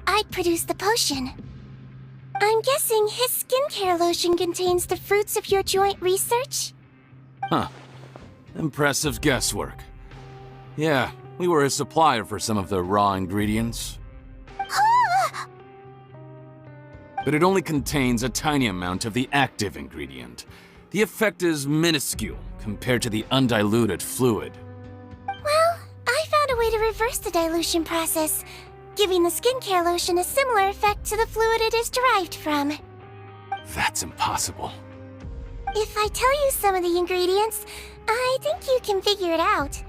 S3: I'd produced the potion. I'm guessing his skincare lotion contains the fruits of your joint research?
S9: Huh. Impressive guesswork. Yeah, we were a supplier for some of the raw ingredients. But it only contains a tiny amount of the active ingredient. The effect is minuscule compared to the undiluted fluid.
S3: Well, I found a way to reverse the dilution process, giving the skincare lotion a similar effect to the fluid it is derived from.
S9: That's impossible.
S3: If I tell you some of the ingredients, I think you can figure it out.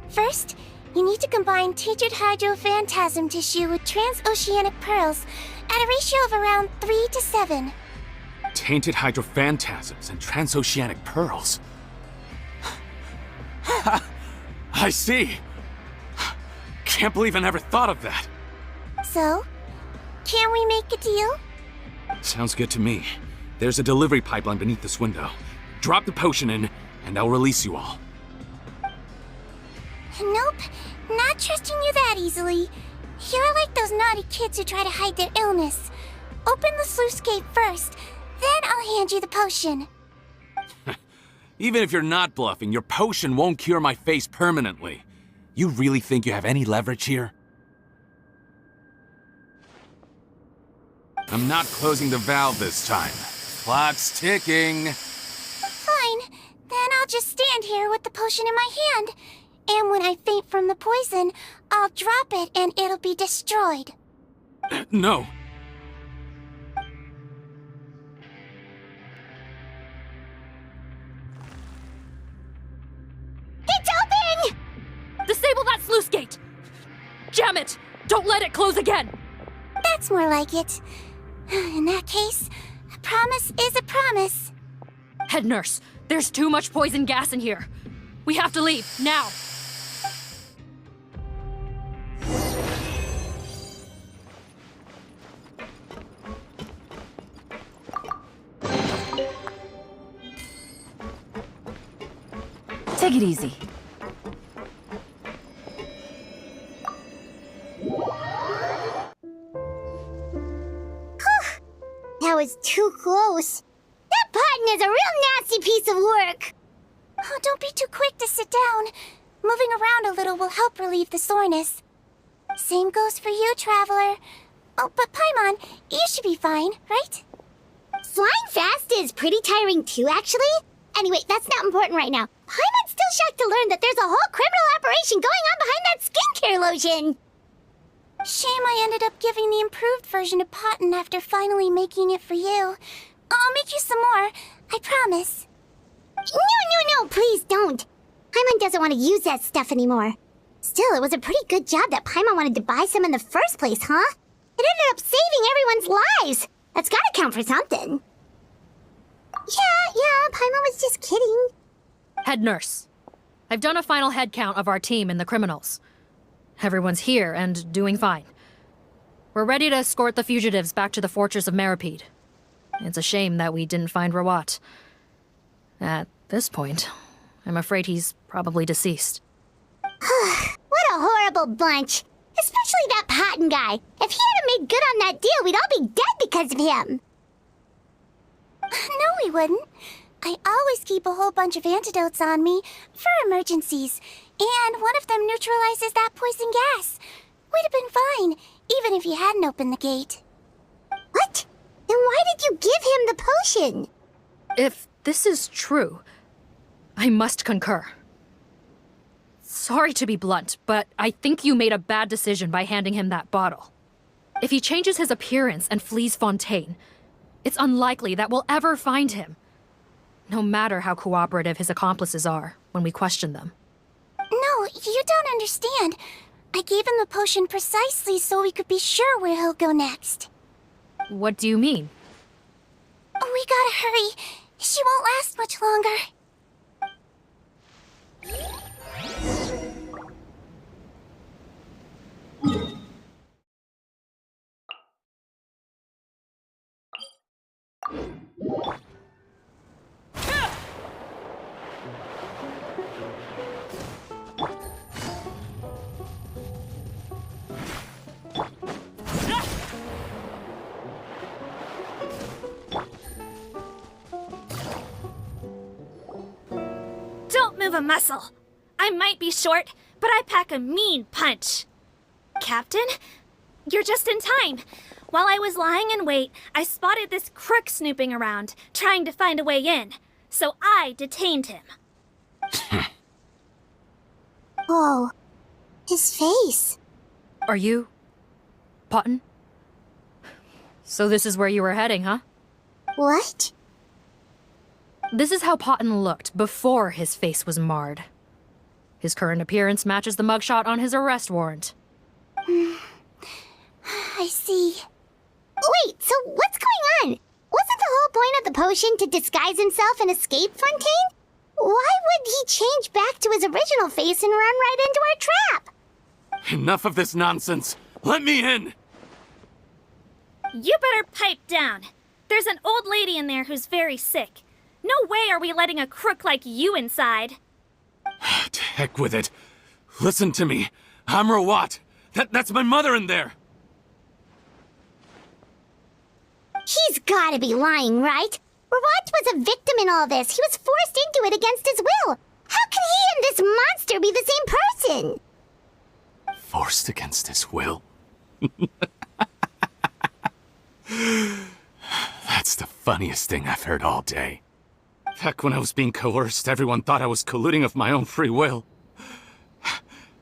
S3: First, you need to combine tainted hydrophantasm tissue with transoceanic pearls at a ratio of around 3 to 7.
S9: Tainted hydrophantasms and transoceanic pearls. I see. Can't believe I never thought of that.
S3: So, can we make a deal?
S9: Sounds good to me. There's a delivery pipeline beneath this window. Drop the potion in, and I'll release you all.
S3: Nope, not trusting you that easily. You're like those naughty kids who try to hide their illness. Open the sluice gate first, then I'll hand you the potion.
S9: Even if you're not bluffing, your potion won't cure my face permanently. You really think you have any leverage here? I'm not closing the valve this time. Clock's ticking.
S3: Fine, then I'll just stand here with the potion in my hand. And when I faint from the poison, I'll drop it and it'll be destroyed.
S9: No.
S10: It's open! Disable that sluice gate! Jam it! Don't let it close again!
S3: That's more like it. In that case, a promise is a promise.
S15: Head nurse, there's too much poison gas in here. We have to leave, now!
S21: Take it easy.
S2: That was too close. That button is a real nasty piece of work.
S3: Oh, don't be too quick to sit down. Moving around a little will help relieve the soreness. Same goes for you, Traveler. Oh, but Paimon, you should be fine, right?
S2: Flying fast is pretty tiring too, actually. Anyway, that's not important right now. Paimon's still shocked to learn that there's a whole criminal operation going on behind that skincare lotion.
S3: Shame I ended up giving the improved version of Potten after finally making it for you. I'll make you some more, I promise.
S2: No, please don't. Paimon doesn't want to use that stuff anymore. Still, it was a pretty good job that Paimon wanted to buy some in the first place, huh? It ended up saving everyone's lives. That's gotta count for something. Yeah, Paimon was just kidding.
S15: Head nurse, I've done a final head count of our team and the criminals. Everyone's here and doing fine. We're ready to escort the fugitives back to the fortress of Meropide. It's a shame that we didn't find Rawat. At this point, I'm afraid he's probably deceased.
S2: What a horrible bunch. Especially that Potten guy. If he hadn't made good on that deal, we'd all be dead because of him.
S3: No, we wouldn't. I always keep a whole bunch of antidotes on me for emergencies, and one of them neutralizes that poison gas. We'd have been fine, even if you hadn't opened the gate.
S2: What? Then why did you give him the potion?
S15: If this is true, I must concur. Sorry to be blunt, but I think you made a bad decision by handing him that bottle. If he changes his appearance and flees Fontaine, it's unlikely that we'll ever find him. No matter how cooperative his accomplices are when we question them.
S3: No, you don't understand. I gave him the potion precisely so we could be sure where he'll go next.
S15: What do you mean?
S3: We gotta hurry. She won't last much longer.
S17: Don't move a muscle. I might be short, but I pack a mean punch. Captain, you're just in time. While I was lying in wait, I spotted this crook snooping around, trying to find a way in. So I detained him.
S2: Oh, his face.
S15: Are you... Potton? So this is where you were heading, huh?
S2: What?
S15: This is how Potton looked before his face was marred. His current appearance matches the mugshot on his arrest warrant.
S2: I see. Wait, so what's going on? Wasn't the whole point of the potion to disguise himself and escape Fontaine? Why would he change back to his original face and run right into our trap?
S9: Enough of this nonsense. Let me in!
S17: You better pipe down. There's an old lady in there who's very sick. No way are we letting a crook like you inside.
S9: To heck with it. Listen to me. I'm Rawat. That's my mother in there.
S2: He's gotta be lying, right? Rawat was a victim in all this. He was forced into it against his will. How can he and this monster be the same person?
S9: Forced against his will? That's the funniest thing I've heard all day. Back when I was being coerced, everyone thought I was colluding of my own free will.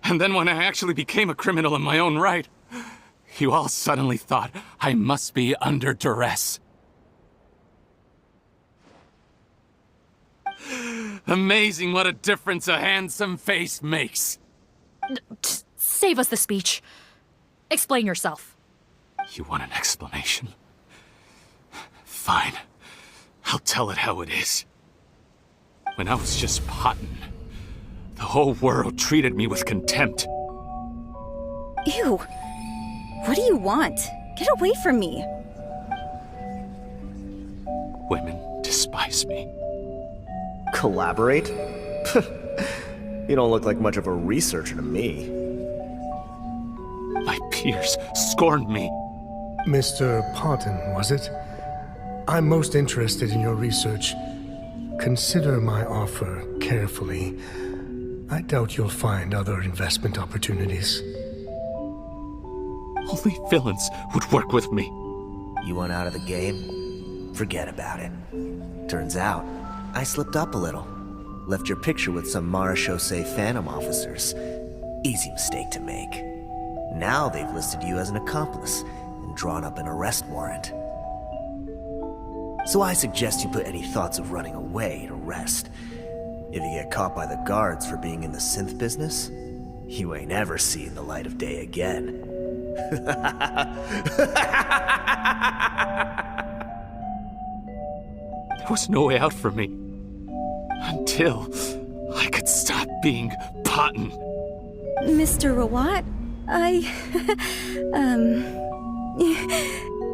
S9: And then when I actually became a criminal in my own right, you all suddenly thought I must be under duress. Amazing what a difference a handsome face makes.
S15: Save us the speech. Explain yourself.
S9: You want an explanation? Fine. I'll tell it how it is. When I was just Potton, the whole world treated me with contempt.
S18: Ew. What do you want? Get away from me.
S9: Women despise me.
S14: Collaborate? You don't look like much of a researcher to me.
S9: My peers scorned me.
S12: Mr. Potton, was it? I'm most interested in your research. Consider my offer carefully. I doubt you'll find other investment opportunities.
S9: Only villains would work with me.
S14: You want out of the game? Forget about it. Turns out, I slipped up a little. Left your picture with some Marechaussee Phantom officers. Easy mistake to make. Now they've listed you as an accomplice and drawn up an arrest warrant. So I suggest you put any thoughts of running away to rest. If you get caught by the guards for being in the synth business, you ain't ever seen the light of day again.
S9: There was no way out for me. Until I could stop being Potton.
S18: Mr. Rawat, I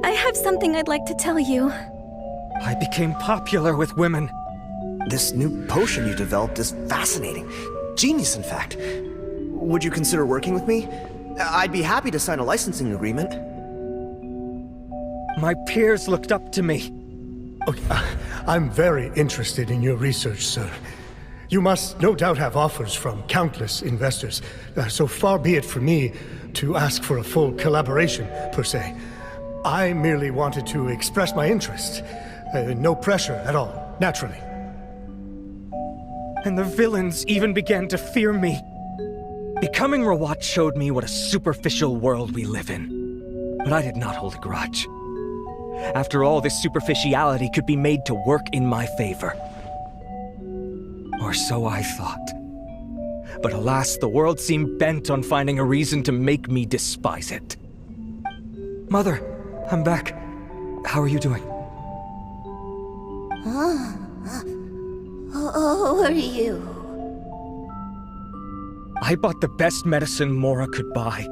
S18: have something I'd like to tell you.
S5: I became popular with women.
S14: This new potion you developed is fascinating. Genius, in fact. Would you consider working with me? I'd be happy to sign a licensing agreement.
S5: My peers looked up to me.
S12: Okay, I'm very interested in your research, sir. You must no doubt have offers from countless investors. So far be it from me to ask for a full collaboration, per se. I merely wanted to express my interest. No pressure at all, naturally.
S5: And the villains even began to fear me. Becoming Rawat showed me what a superficial world we live in. But I did not hold a grudge. After all, this superficiality could be made to work in my favor. Or so I thought. But alas, the world seemed bent on finding a reason to make me despise it. Mother, I'm back. How are you doing?
S3: Who are you?
S5: I bought the best medicine Mora could buy,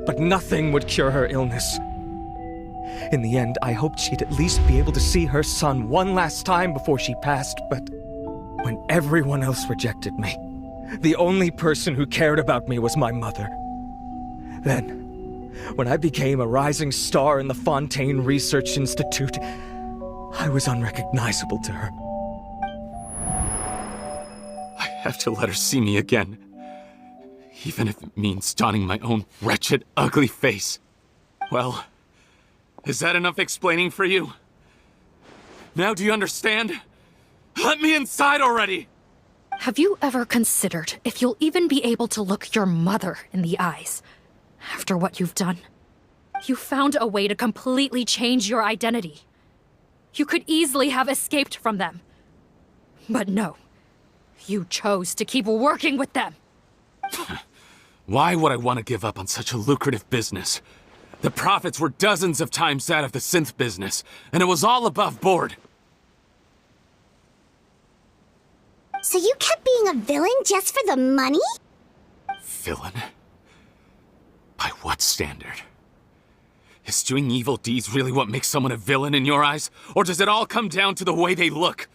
S5: but nothing would cure her illness. In the end, I hoped she'd at least be able to see her son one last time before she passed, but when everyone else rejected me, the only person who cared about me was my mother. Then, when I became a rising star in the Fontaine Research Institute, I was unrecognizable to her.
S9: I have to let her see me again. Even if it means donning my own wretched, ugly face. Well, is that enough explaining for you? Now do you understand? Let me inside already!
S15: Have you ever considered if you'll even be able to look your mother in the eyes after what you've done? You found a way to completely change your identity. You could easily have escaped from them. But no, you chose to keep working with them.
S9: Why would I want to give up on such a lucrative business? The profits were dozens of times that of the synth business, and it was all above board.
S2: So you kept being a villain just for the money?
S9: Villain? By what standard? Is doing evil deeds really what makes someone a villain in your eyes? Or does it all come down to the way they look?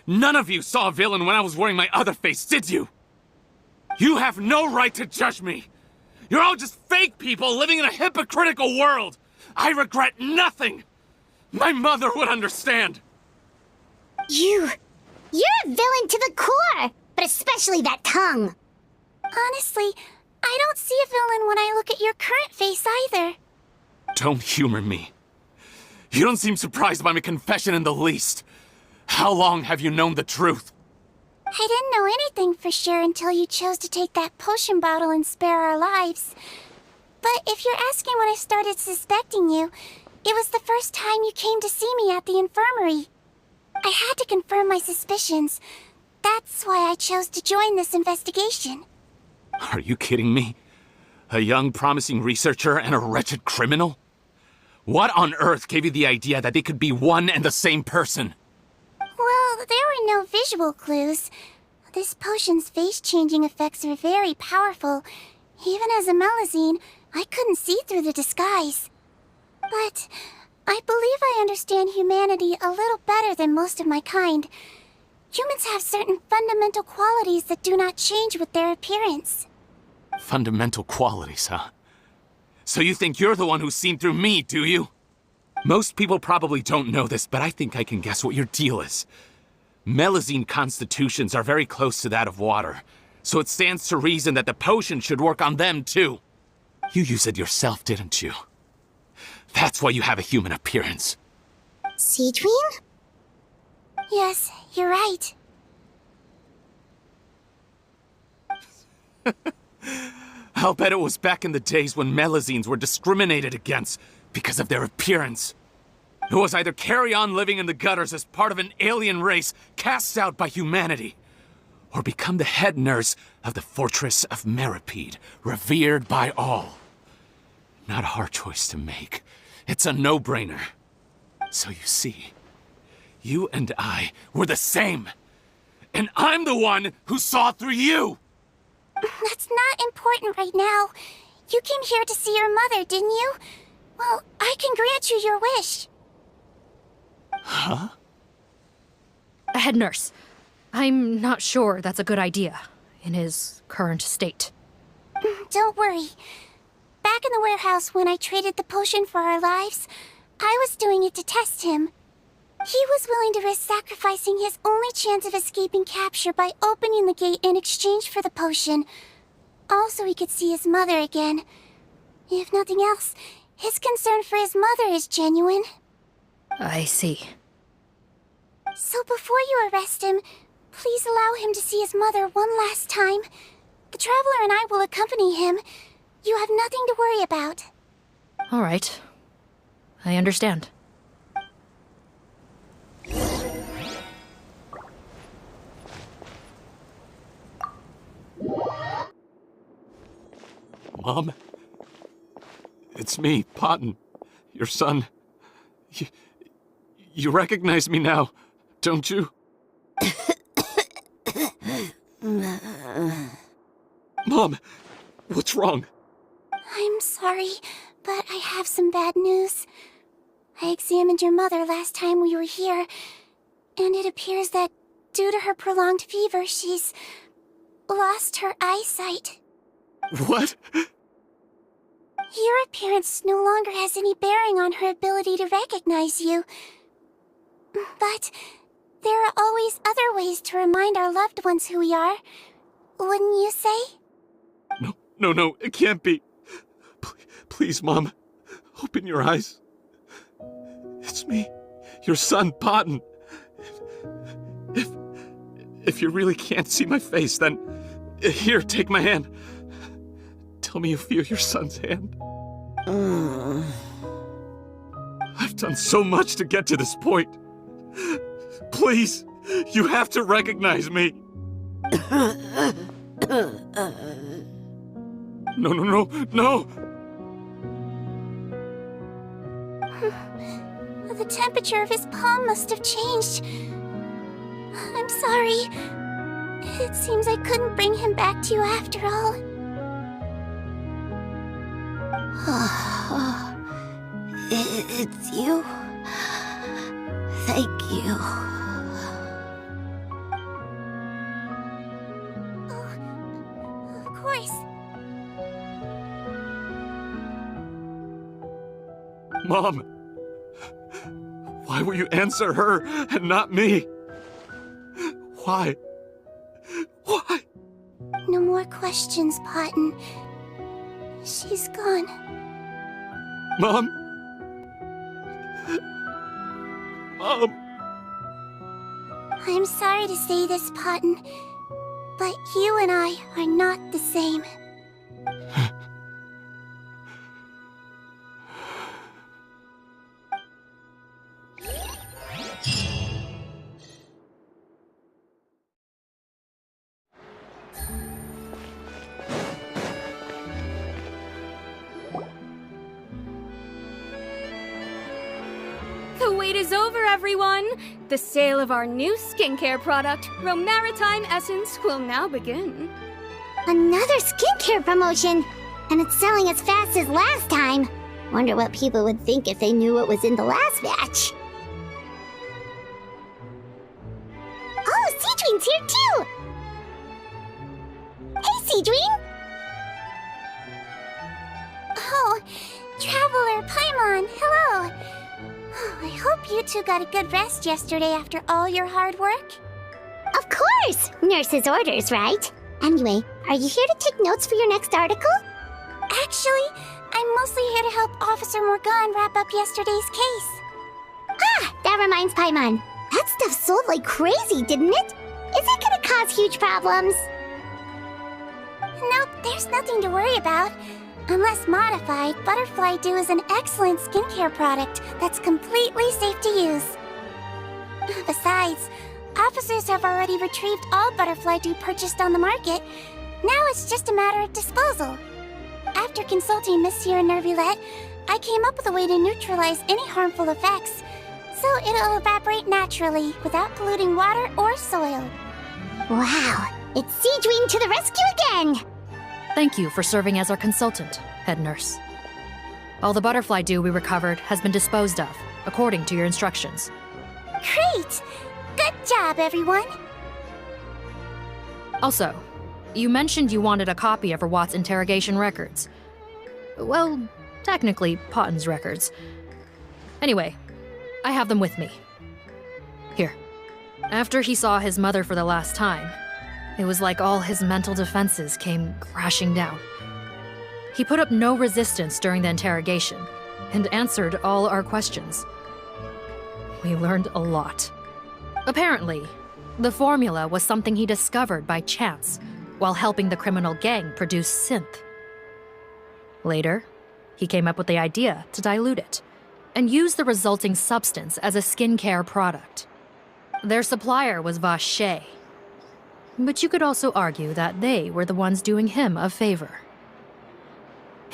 S9: None of you saw a villain when I was wearing my other face, did you? You have no right to judge me! You're all just fake people living in a hypocritical world! I regret nothing! My mother would understand!
S2: You're a villain to the core! But especially that tongue!
S3: Honestly, I don't see a villain when I look at your current face either.
S9: Don't humor me. You don't seem surprised by my confession in the least. How long have you known the truth?
S3: I didn't know anything for sure until you chose to take that potion bottle and spare our lives. But if you're asking when I started suspecting you, it was the first time you came to see me at the infirmary. I had to confirm my suspicions. That's why I chose to join this investigation.
S9: Are you kidding me? A young, promising researcher and a wretched criminal? What on earth gave you the idea that they could be one and the same person?
S3: Well, there were no visual clues. This potion's face-changing effects are very powerful. Even as a Melusine, I couldn't see through the disguise. But I believe I understand humanity a little better than most of my kind. Humans have certain fundamental qualities that do not change with their appearance.
S9: Fundamental qualities, huh? So you think you're the one who's seen through me, do you? Most people probably don't know this, but I think I can guess what your deal is. Melusine constitutions are very close to that of water, so it stands to reason that the potion should work on them too. You use it yourself, didn't you? That's why you have a human appearance.
S2: Sigewinne?
S3: Yes, you're right.
S9: I'll bet it was back in the days when Melusines were discriminated against because of their appearance. It was either carry on living in the gutters as part of an alien race cast out by humanity, or become the head nurse of the fortress of Meropide, revered by all. Not a hard choice to make. It's a no-brainer. So you see, you and I were the same. And I'm the one who saw through you!
S3: That's not important right now. You came here to see your mother, didn't you? Well, I can grant you your wish.
S9: Huh?
S15: Head nurse, I'm not sure that's a good idea in his current state.
S3: Don't worry. Back in the warehouse when I traded the potion for our lives, I was doing it to test him. He was willing to risk sacrificing his only chance of escaping capture by opening the gate in exchange for the potion. Also, he could see his mother again. If nothing else, his concern for his mother is genuine.
S15: I see.
S3: So before you arrest him, please allow him to see his mother one last time. The Traveler and I will accompany him. You have nothing to worry about.
S15: All right. I understand.
S9: Mom? It's me, Potton, your son. You recognize me now, don't you? Mom, what's wrong?
S3: I'm sorry, but I have some bad news. I examined your mother last time we were here, and it appears that due to her prolonged fever, she's lost her eyesight.
S9: What?
S3: Your appearance no longer has any bearing on her ability to recognize you. But there are always other ways to remind our loved ones who we are, wouldn't you say?
S9: No, it can't be. Please, Mom, open your eyes. It's me, your son, Potton. If you really can't see my face, then here, take my hand. Tell me you feel your son's hand. I've done so much to get to this point. Please, you have to recognize me. No.
S3: The temperature of his palm must have changed. I'm sorry. It seems I couldn't bring him back to you after all.
S1: It's you. Thank you.
S3: Of course.
S9: Mom, why will you answer her and not me? Why?
S3: No more questions, Potton. She's gone.
S9: Mom?
S3: I'm sorry to say this, Potton, but you and I are not the same.
S10: The wait is over, everyone! The sale of our new skincare product, Maritime Essence, will now begin.
S2: Another skincare promotion! And it's selling as fast as last time. Wonder what people would think if they knew what was in the last batch. Oh, Sigewinne's here too! Hey, Sigewinne!
S3: Oh, Traveler Paimon, hello! I hope you two got a good rest yesterday after all your hard work.
S2: Of course! Nurse's orders, right? Anyway, are you here to take notes for your next article?
S3: Actually, I'm mostly here to help Officer Morgan wrap up yesterday's case.
S2: Ah, that reminds Paimon. That stuff sold like crazy, didn't it? Is it gonna cause huge problems?
S3: Nope, there's nothing to worry about. Unless modified, Butterfly Dew is an excellent skincare product that's completely safe to use. Besides, officers have already retrieved all Butterfly Dew purchased on the market. Now it's just a matter of disposal. After consulting Monsieur Nervillette, I came up with a way to neutralize any harmful effects, so it'll evaporate naturally without polluting water or soil.
S2: Wow, it's Sigewinne to the rescue again!
S15: Thank you for serving as our consultant, head nurse. All the butterfly dew we recovered has been disposed of, according to your instructions.
S3: Great! Good job, everyone!
S15: Also, you mentioned you wanted a copy of Watt's interrogation records. Well, technically, Potton's records. Anyway, I have them with me. Here. After he saw his mother for the last time, it was like all his mental defenses came crashing down. He put up no resistance during the interrogation and answered all our questions. We learned a lot. Apparently, the formula was something he discovered by chance while helping the criminal gang produce synth. Later, he came up with the idea to dilute it and use the resulting substance as a skincare product. Their supplier was Vache. But you could also argue that they were the ones doing him a favor.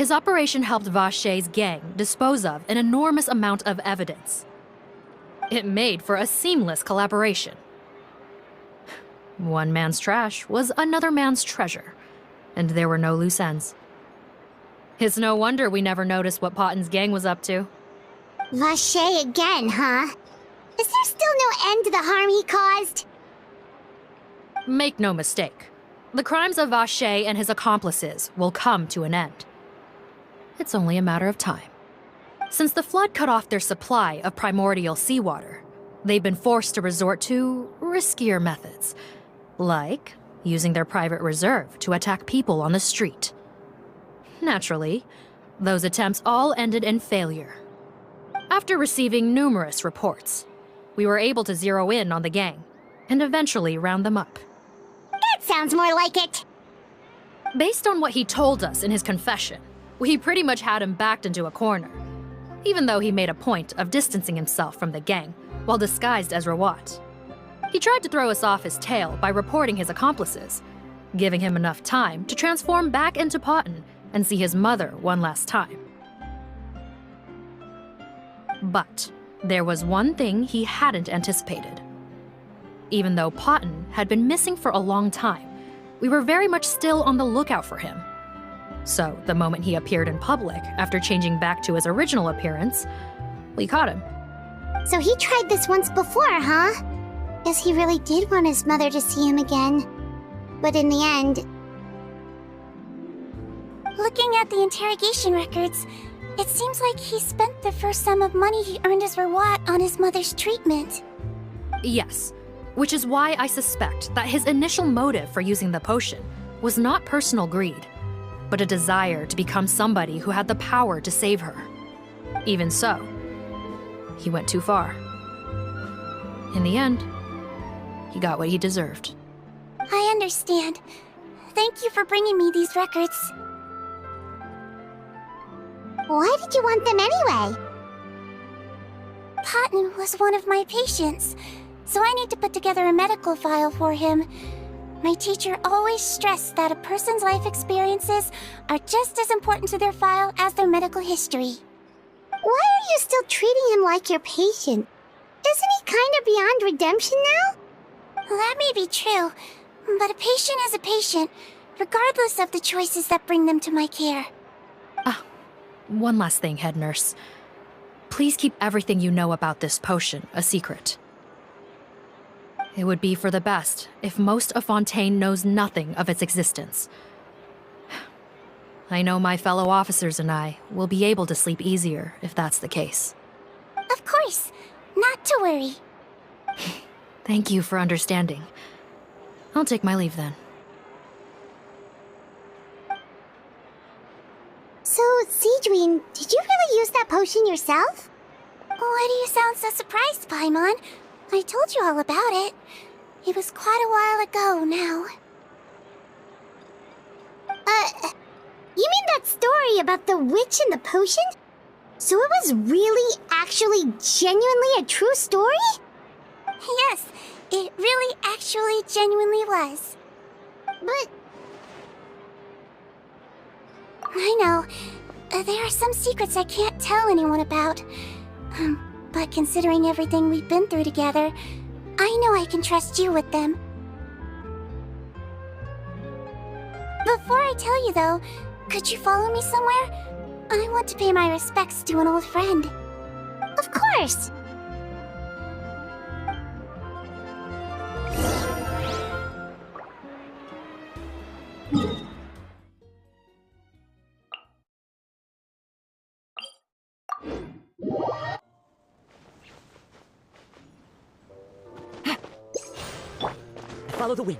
S15: His operation helped Vache's gang dispose of an enormous amount of evidence. It made for a seamless collaboration. One man's trash was another man's treasure, and there were no loose ends. It's no wonder we never noticed what Potten's gang was up to.
S2: Vache again, huh? Is there still no end to the harm he caused?
S15: Make no mistake, the crimes of Vache and his accomplices will come to an end. It's only a matter of time. Since the flood cut off their supply of primordial seawater, they've been forced to resort to riskier methods, like using their private reserve to attack people on the street. Naturally, those attempts all ended in failure. After receiving numerous reports, we were able to zero in on the gang and eventually round them up.
S2: That sounds more like it.
S15: Based on what he told us in his confession, we pretty much had him backed into a corner, even though he made a point of distancing himself from the gang while disguised as Rawat. He tried to throw us off his tail by reporting his accomplices, giving him enough time to transform back into Potten and see his mother one last time. But there was one thing he hadn't anticipated. Even though Potten had been missing for a long time, we were very much still on the lookout for him. So the moment he appeared in public after changing back to his original appearance, we caught him.
S2: So he tried this once before, huh? Guess he really did want his mother to see him again. But in the end...
S3: Looking at the interrogation records, it seems like he spent the first sum of money he earned as Rawat on his mother's treatment.
S15: Yes, which is why I suspect that his initial motive for using the potion was not personal greed, but a desire to become somebody who had the power to save her. Even so, he went too far. In the end, he got what he deserved.
S3: I understand. Thank you for bringing me these records.
S2: Why did you want them anyway?
S3: Potten was one of my patients, so I need to put together a medical file for him. My teacher always stressed that a person's life experiences are just as important to their file as their medical history.
S2: Why are you still treating him like your patient? Isn't he kind of beyond redemption now?
S3: That may be true, but a patient is a patient, regardless of the choices that bring them to my care.
S15: One last thing, head nurse. Please keep everything you know about this potion a secret. It would be for the best if most of Fontaine knows nothing of its existence. I know my fellow officers and I will be able to sleep easier if that's the case.
S3: Of course. Not to worry.
S15: Thank you for understanding. I'll take my leave then.
S2: So, Sigewinne, did you really use that potion yourself?
S3: Why do you sound so surprised, Paimon? I told you all about it. It was quite a while ago now.
S2: You mean that story about the witch and the potion? So it was really, actually, genuinely a true story?
S3: Yes, it really, actually, genuinely was.
S2: But...
S3: I know. There are some secrets I can't tell anyone about. But considering everything we've been through together, I know I can trust you with them. Before I tell you, though, could you follow me somewhere? I want to pay my respects to an old friend.
S2: Of course!
S6: Follow the wind.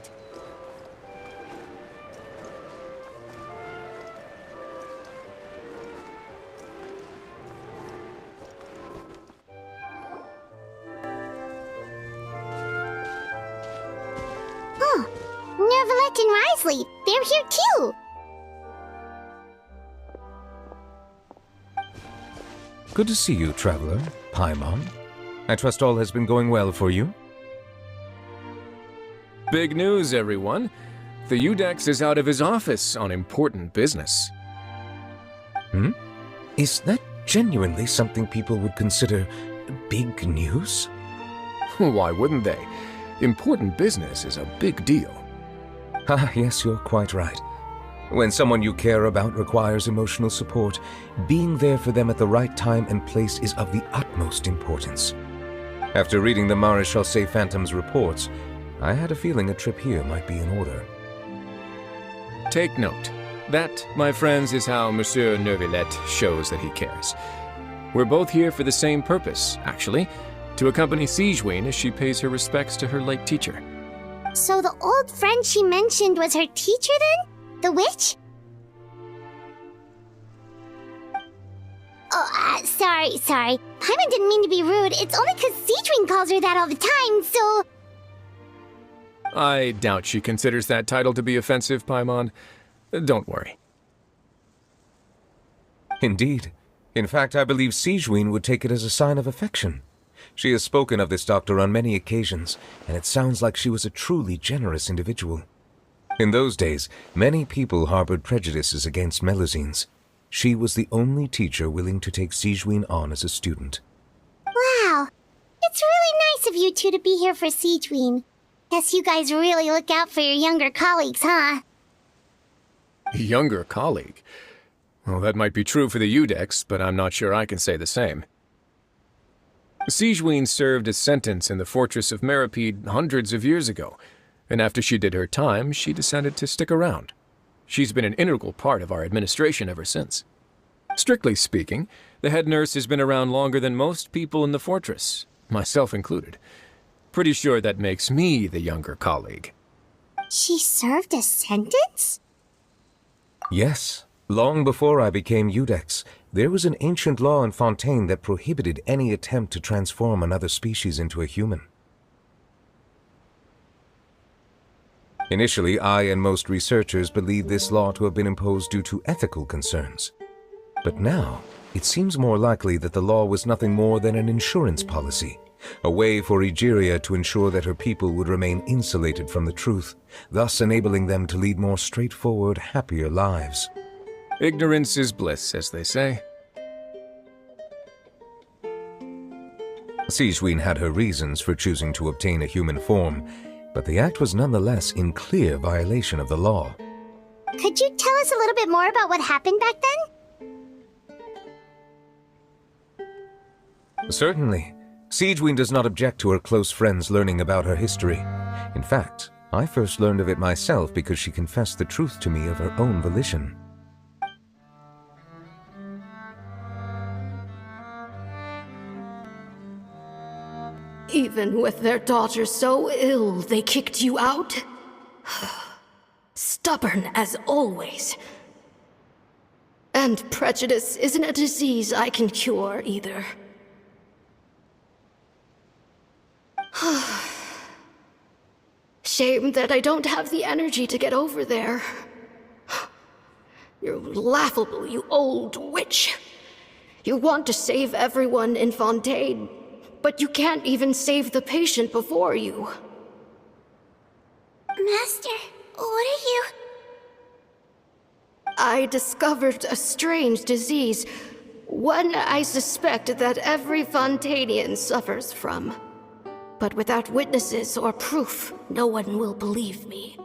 S2: Oh, Nervalet and Risley, they're here too!
S16: Good to see you, traveler. Paimon. I trust all has been going well for you?
S7: Big news, everyone. The Udex is out of his office on important business.
S16: Is that genuinely something people would consider big news?
S7: Why wouldn't they? Important business is a big deal.
S16: Ah, yes, you're quite right. When someone you care about requires emotional support, being there for them at the right time and place is of the utmost importance. After reading the Marechaussee Phantom's reports, I had a feeling a trip here might be in order.
S7: Take note. That, my friends, is how Monsieur Nereides shows that he cares. We're both here for the same purpose, actually, to accompany Sigewinne as she pays her respects to her late teacher.
S2: So the old friend she mentioned was her teacher then? The witch? Oh, sorry. Paimon didn't mean to be rude. It's only because Sigewinne calls her that all the time, so...
S7: I doubt she considers that title to be offensive, Paimon. Don't worry.
S16: Indeed. In fact, I believe Sigewinne would take it as a sign of affection. She has spoken of this doctor on many occasions, and it sounds like she was a truly generous individual. In those days, many people harbored prejudices against Melusines. She was the only teacher willing to take Sigewinne on as a student.
S2: Wow. It's really nice of you two to be here for Sigewinne. Guess you guys really look out for your younger colleagues, huh?
S7: Younger colleague? Well, that might be true for the Udex, but I'm not sure I can say the same. Sigewinne served a sentence in the fortress of Meropide hundreds of years ago, and after she did her time, she decided to stick around. She's been an integral part of our administration ever since. Strictly speaking, the head nurse has been around longer than most people in the fortress, myself included. Pretty sure that makes me the younger colleague.
S2: She served a sentence?
S16: Yes. Long before I became Udex, there was an ancient law in Fontaine that prohibited any attempt to transform another species into a human. Initially, I and most researchers believed this law to have been imposed due to ethical concerns. But now, it seems more likely that the law was nothing more than an insurance policy, a way for Egeria to ensure that her people would remain insulated from the truth, thus enabling them to lead more straightforward, happier lives.
S7: Ignorance is bliss, as they say.
S16: Sigewinne had her reasons for choosing to obtain a human form, but the act was nonetheless in clear violation of the law.
S2: Could you tell us a little bit more about what happened back then?
S16: Certainly. Sigewinne does not object to her close friends learning about her history. In fact, I first learned of it myself because she confessed the truth to me of her own volition.
S4: Even with their daughter so ill, they kicked you out? Stubborn as always. And prejudice isn't a disease I can cure either. Shame that I don't have the energy to get over there. You're laughable, you old witch. You want to save everyone in Fontaine, but you can't even save the patient before you.
S2: Master, what are you...
S4: I discovered a strange disease, one I suspect that every Fontainian suffers from. But without witnesses or proof, no one will believe me.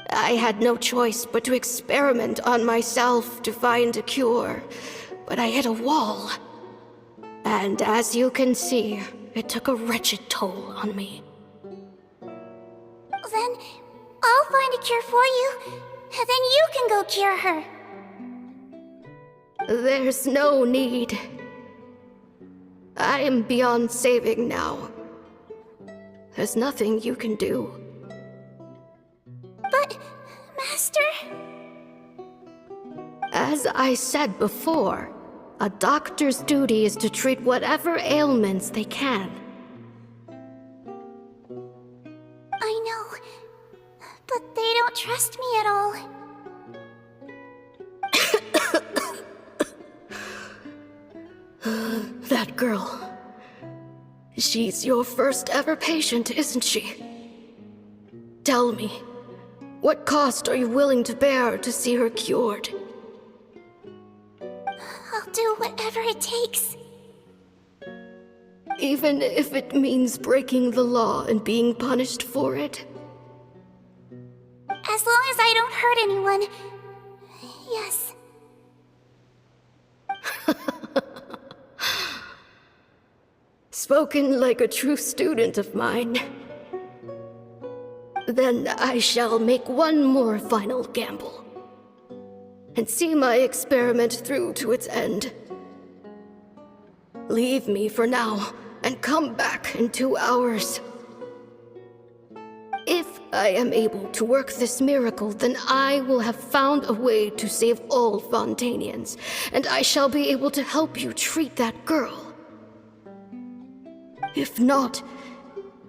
S4: I had no choice but to experiment on myself to find a cure, but I hit a wall. And as you can see, it took a wretched toll on me.
S2: Then I'll find a cure for you, and then you can go cure her.
S4: There's no need. I am beyond saving now. There's nothing you can do.
S2: But, Master...
S4: As I said before, a doctor's duty is to treat whatever ailments they can.
S2: I know, but they don't trust me at all.
S4: That girl. She's your first ever patient, isn't she? Tell me, what cost are you willing to bear to see her cured?
S3: I'll do whatever it takes.
S4: Even if it means breaking the law and being punished for it?
S3: As long as I don't hurt anyone. Yes.
S4: Spoken like a true student of mine. Then I shall make one more final gamble. And see my experiment through to its end. Leave me for now, and come back in 2 hours. If I am able to work this miracle, then I will have found a way to save all Fontainians, and I shall be able to help you treat that girl. If not,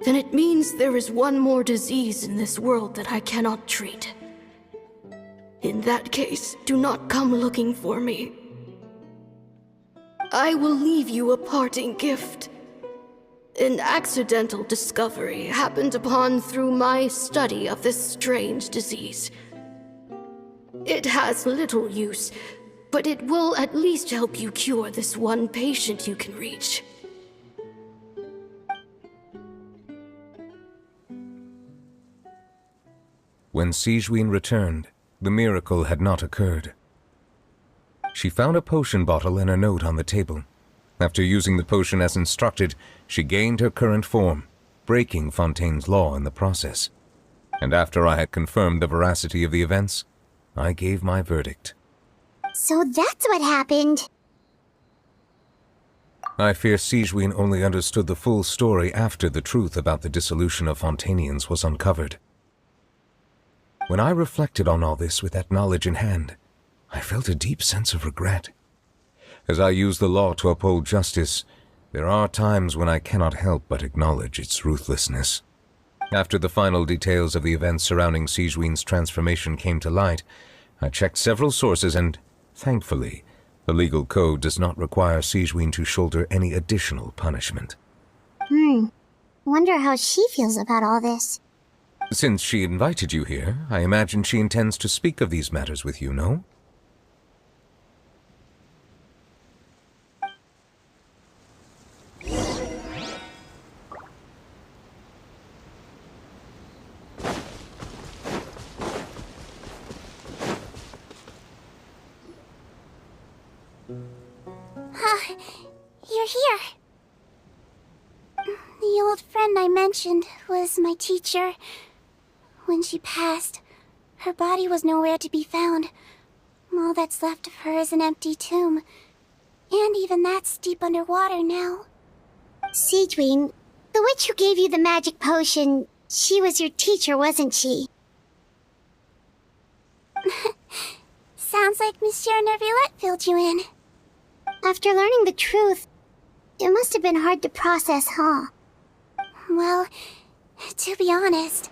S4: then it means there is one more disease in this world that I cannot treat. In that case, do not come looking for me. I will leave you a parting gift. An accidental discovery happened upon through my study of this strange disease. It has little use, but it will at least help you cure this one patient you can reach.
S16: When Sigewinne returned, the miracle had not occurred. She found a potion bottle and a note on the table. After using the potion as instructed, she gained her current form, breaking Fontaine's law in the process. And after I had confirmed the veracity of the events, I gave my verdict.
S2: So that's what happened.
S16: I fear Sigewinne only understood the full story after the truth about the dissolution of Fontainians was uncovered. When I reflected on all this with that knowledge in hand, I felt a deep sense of regret. As I use the law to uphold justice, there are times when I cannot help but acknowledge its ruthlessness. After the final details of the events surrounding Sigewinne's transformation came to light, I checked several sources and, thankfully, the legal code does not require Sigewinne to shoulder any additional punishment.
S2: Wonder how she feels about all this.
S16: Since she invited you here, I imagine she intends to speak of these matters with you, no?
S3: You're here. The old friend I mentioned was my teacher. When she passed, her body was nowhere to be found. All that's left of her is an empty tomb. And even that's deep underwater now.
S2: Sigewinne, the witch who gave you the magic potion, she was your teacher, wasn't she?
S3: Sounds like Monsieur Neuvillette filled you in.
S2: After learning the truth, it must have been hard to process, huh?
S3: Well, to be honest,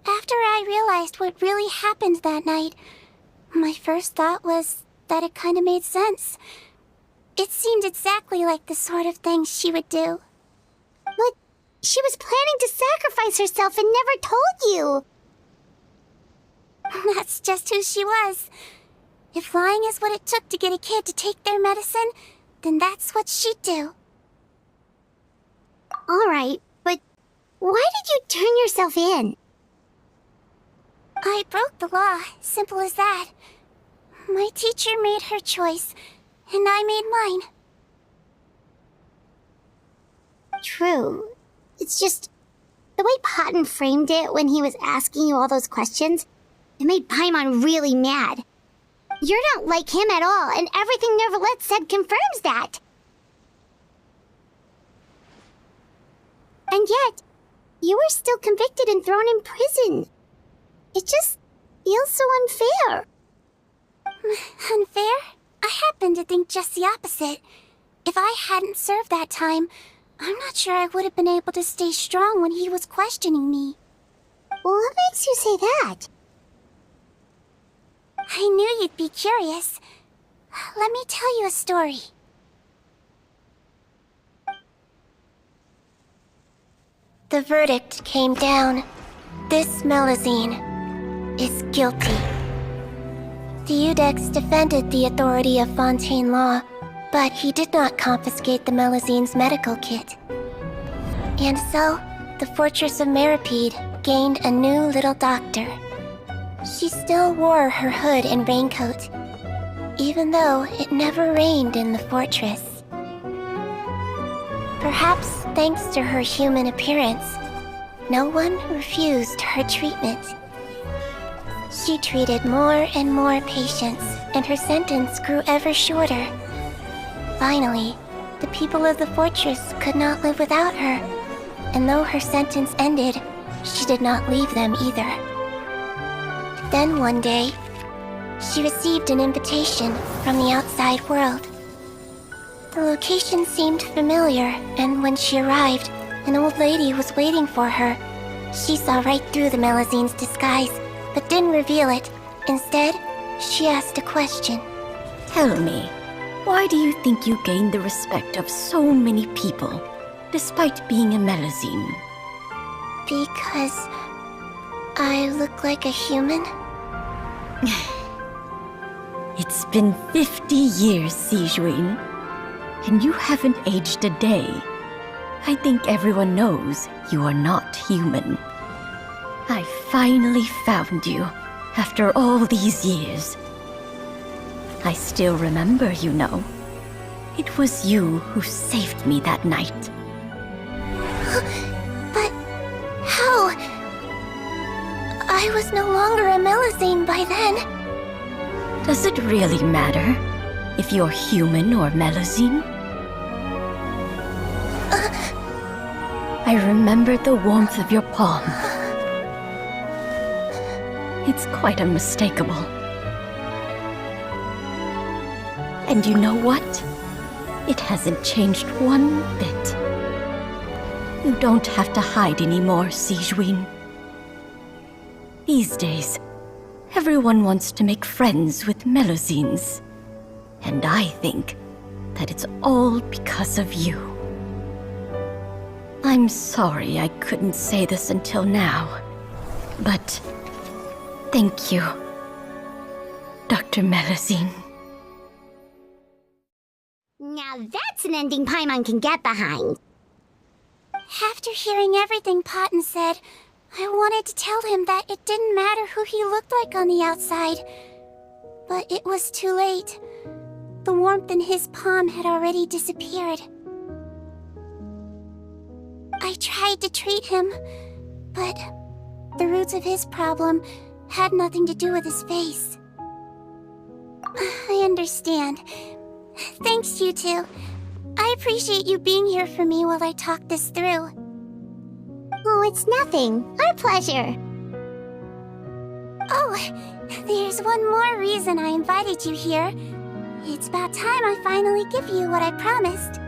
S3: after I realized what really happened that night, my first thought was that it kind of made sense. It seemed exactly like the sort of thing she would do.
S2: But she was planning to sacrifice herself and never told you.
S3: That's just who she was. If lying is what it took to get a kid to take their medicine, then that's what she'd do.
S2: All right, but why did you turn yourself in?
S3: I broke the law, simple as that. My teacher made her choice, and I made mine.
S2: True. It's just the way Patton framed it when he was asking you all those questions, it made Paimon really mad. You're not like him at all, and everything Neuvillette said confirms that. And yet, you were still convicted and thrown in prison. It just feels so unfair.
S3: Unfair? I happen to think just the opposite. If I hadn't served that time, I'm not sure I would have been able to stay strong when he was questioning me.
S2: Well, what makes you say that?
S3: I knew you'd be curious. Let me tell you a story. The verdict came down. This Melusine is guilty. The Iudex defended the authority of Fontaine law, But he did not confiscate the Melusine's medical kit. And so, the fortress of Meropide gained a new little doctor. She still wore her hood and raincoat, even though it never rained in the fortress. Perhaps thanks to her human appearance, no one refused her treatment. She treated more and more patients, and her sentence grew ever shorter. Finally, the people of the fortress could not live without her, and though her sentence ended, she did not leave them either. Then one day, she received an invitation from the outside world. The location seemed familiar, and when she arrived, an old lady was waiting for her. She saw right through the Melusine's disguise, but didn't reveal it. Instead, she asked a question.
S19: Tell me, why do you think you gained the respect of so many people, despite being a Melusine?
S3: Because I look like a human?
S19: It's been 50 years, Sigewinne, and you haven't aged a day. I think everyone knows you are not human. I finally found you, after all these years. I still remember, you know. It was you who saved me that night.
S3: But how? I was no longer a Melusine by then.
S19: Does it really matter if you're human or Melusine? I remember the warmth of your palm. It's quite unmistakable. And you know what? It hasn't changed one bit. You don't have to hide anymore, Sigewinne. These days, everyone wants to make friends with Melusines. And I think that it's all because of you. I'm sorry I couldn't say this until now, but thank you, Dr. Melusine.
S2: Now that's an ending Paimon can get behind.
S3: After hearing everything Paten said, I wanted to tell him that it didn't matter who he looked like on the outside. But it was too late. The warmth in his palm had already disappeared. I tried to treat him, but the roots of his problem had nothing to do with his face. I understand. Thanks, you two. I appreciate you being here for me while I talk this through.
S2: Oh, it's nothing. Our pleasure.
S3: Oh, there's one more reason I invited you here. It's about time I finally give you what I promised.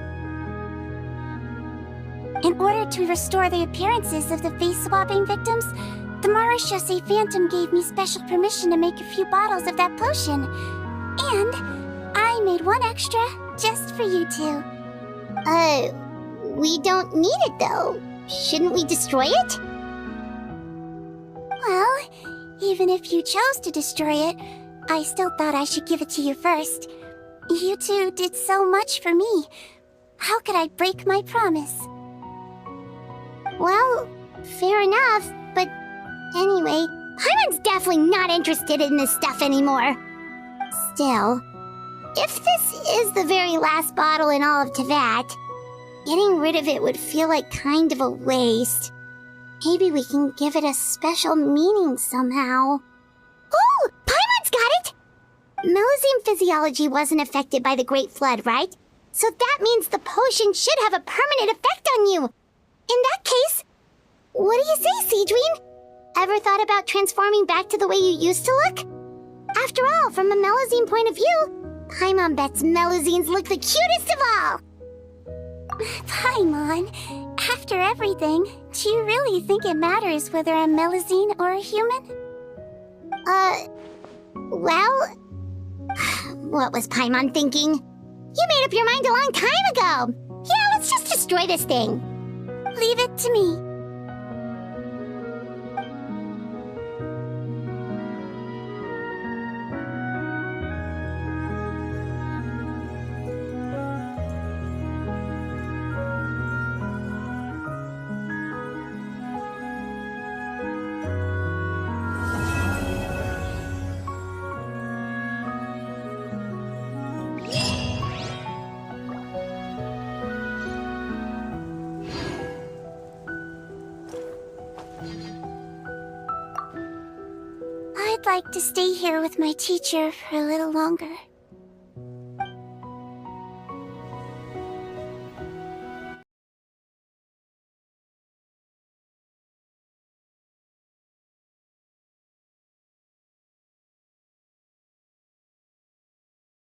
S3: In order to restore the appearances of the face-swapping victims, the Marechaussee Phantom gave me special permission to make a few bottles of that potion. And I made one extra just for you two.
S2: We don't need it though. Shouldn't we destroy it?
S3: Well, even if you chose to destroy it, I still thought I should give it to you first. You two did so much for me. How could I break my promise?
S2: Well, fair enough, but anyway, Paimon's definitely not interested in this stuff anymore. Still, if this is the very last bottle in all of Teyvat, getting rid of it would feel like kind of a waste. Maybe we can give it a special meaning somehow. Oh, Paimon's got it! Melusine physiology wasn't affected by the Great Flood, right? So that means the potion should have a permanent effect on you. In that case, what do you say, Sigewinne? Ever thought about transforming back to the way you used to look? After all, from a Melusine point of view, Paimon bets Melusines look the cutest of all.
S3: Paimon, after everything, do you really think it matters whether I'm Melusine or a human?
S2: Well, what was Paimon thinking? You made up your mind a long time ago. Yeah, let's just destroy this thing.
S3: Leave it to me. I'd like to stay here with my teacher for a little longer.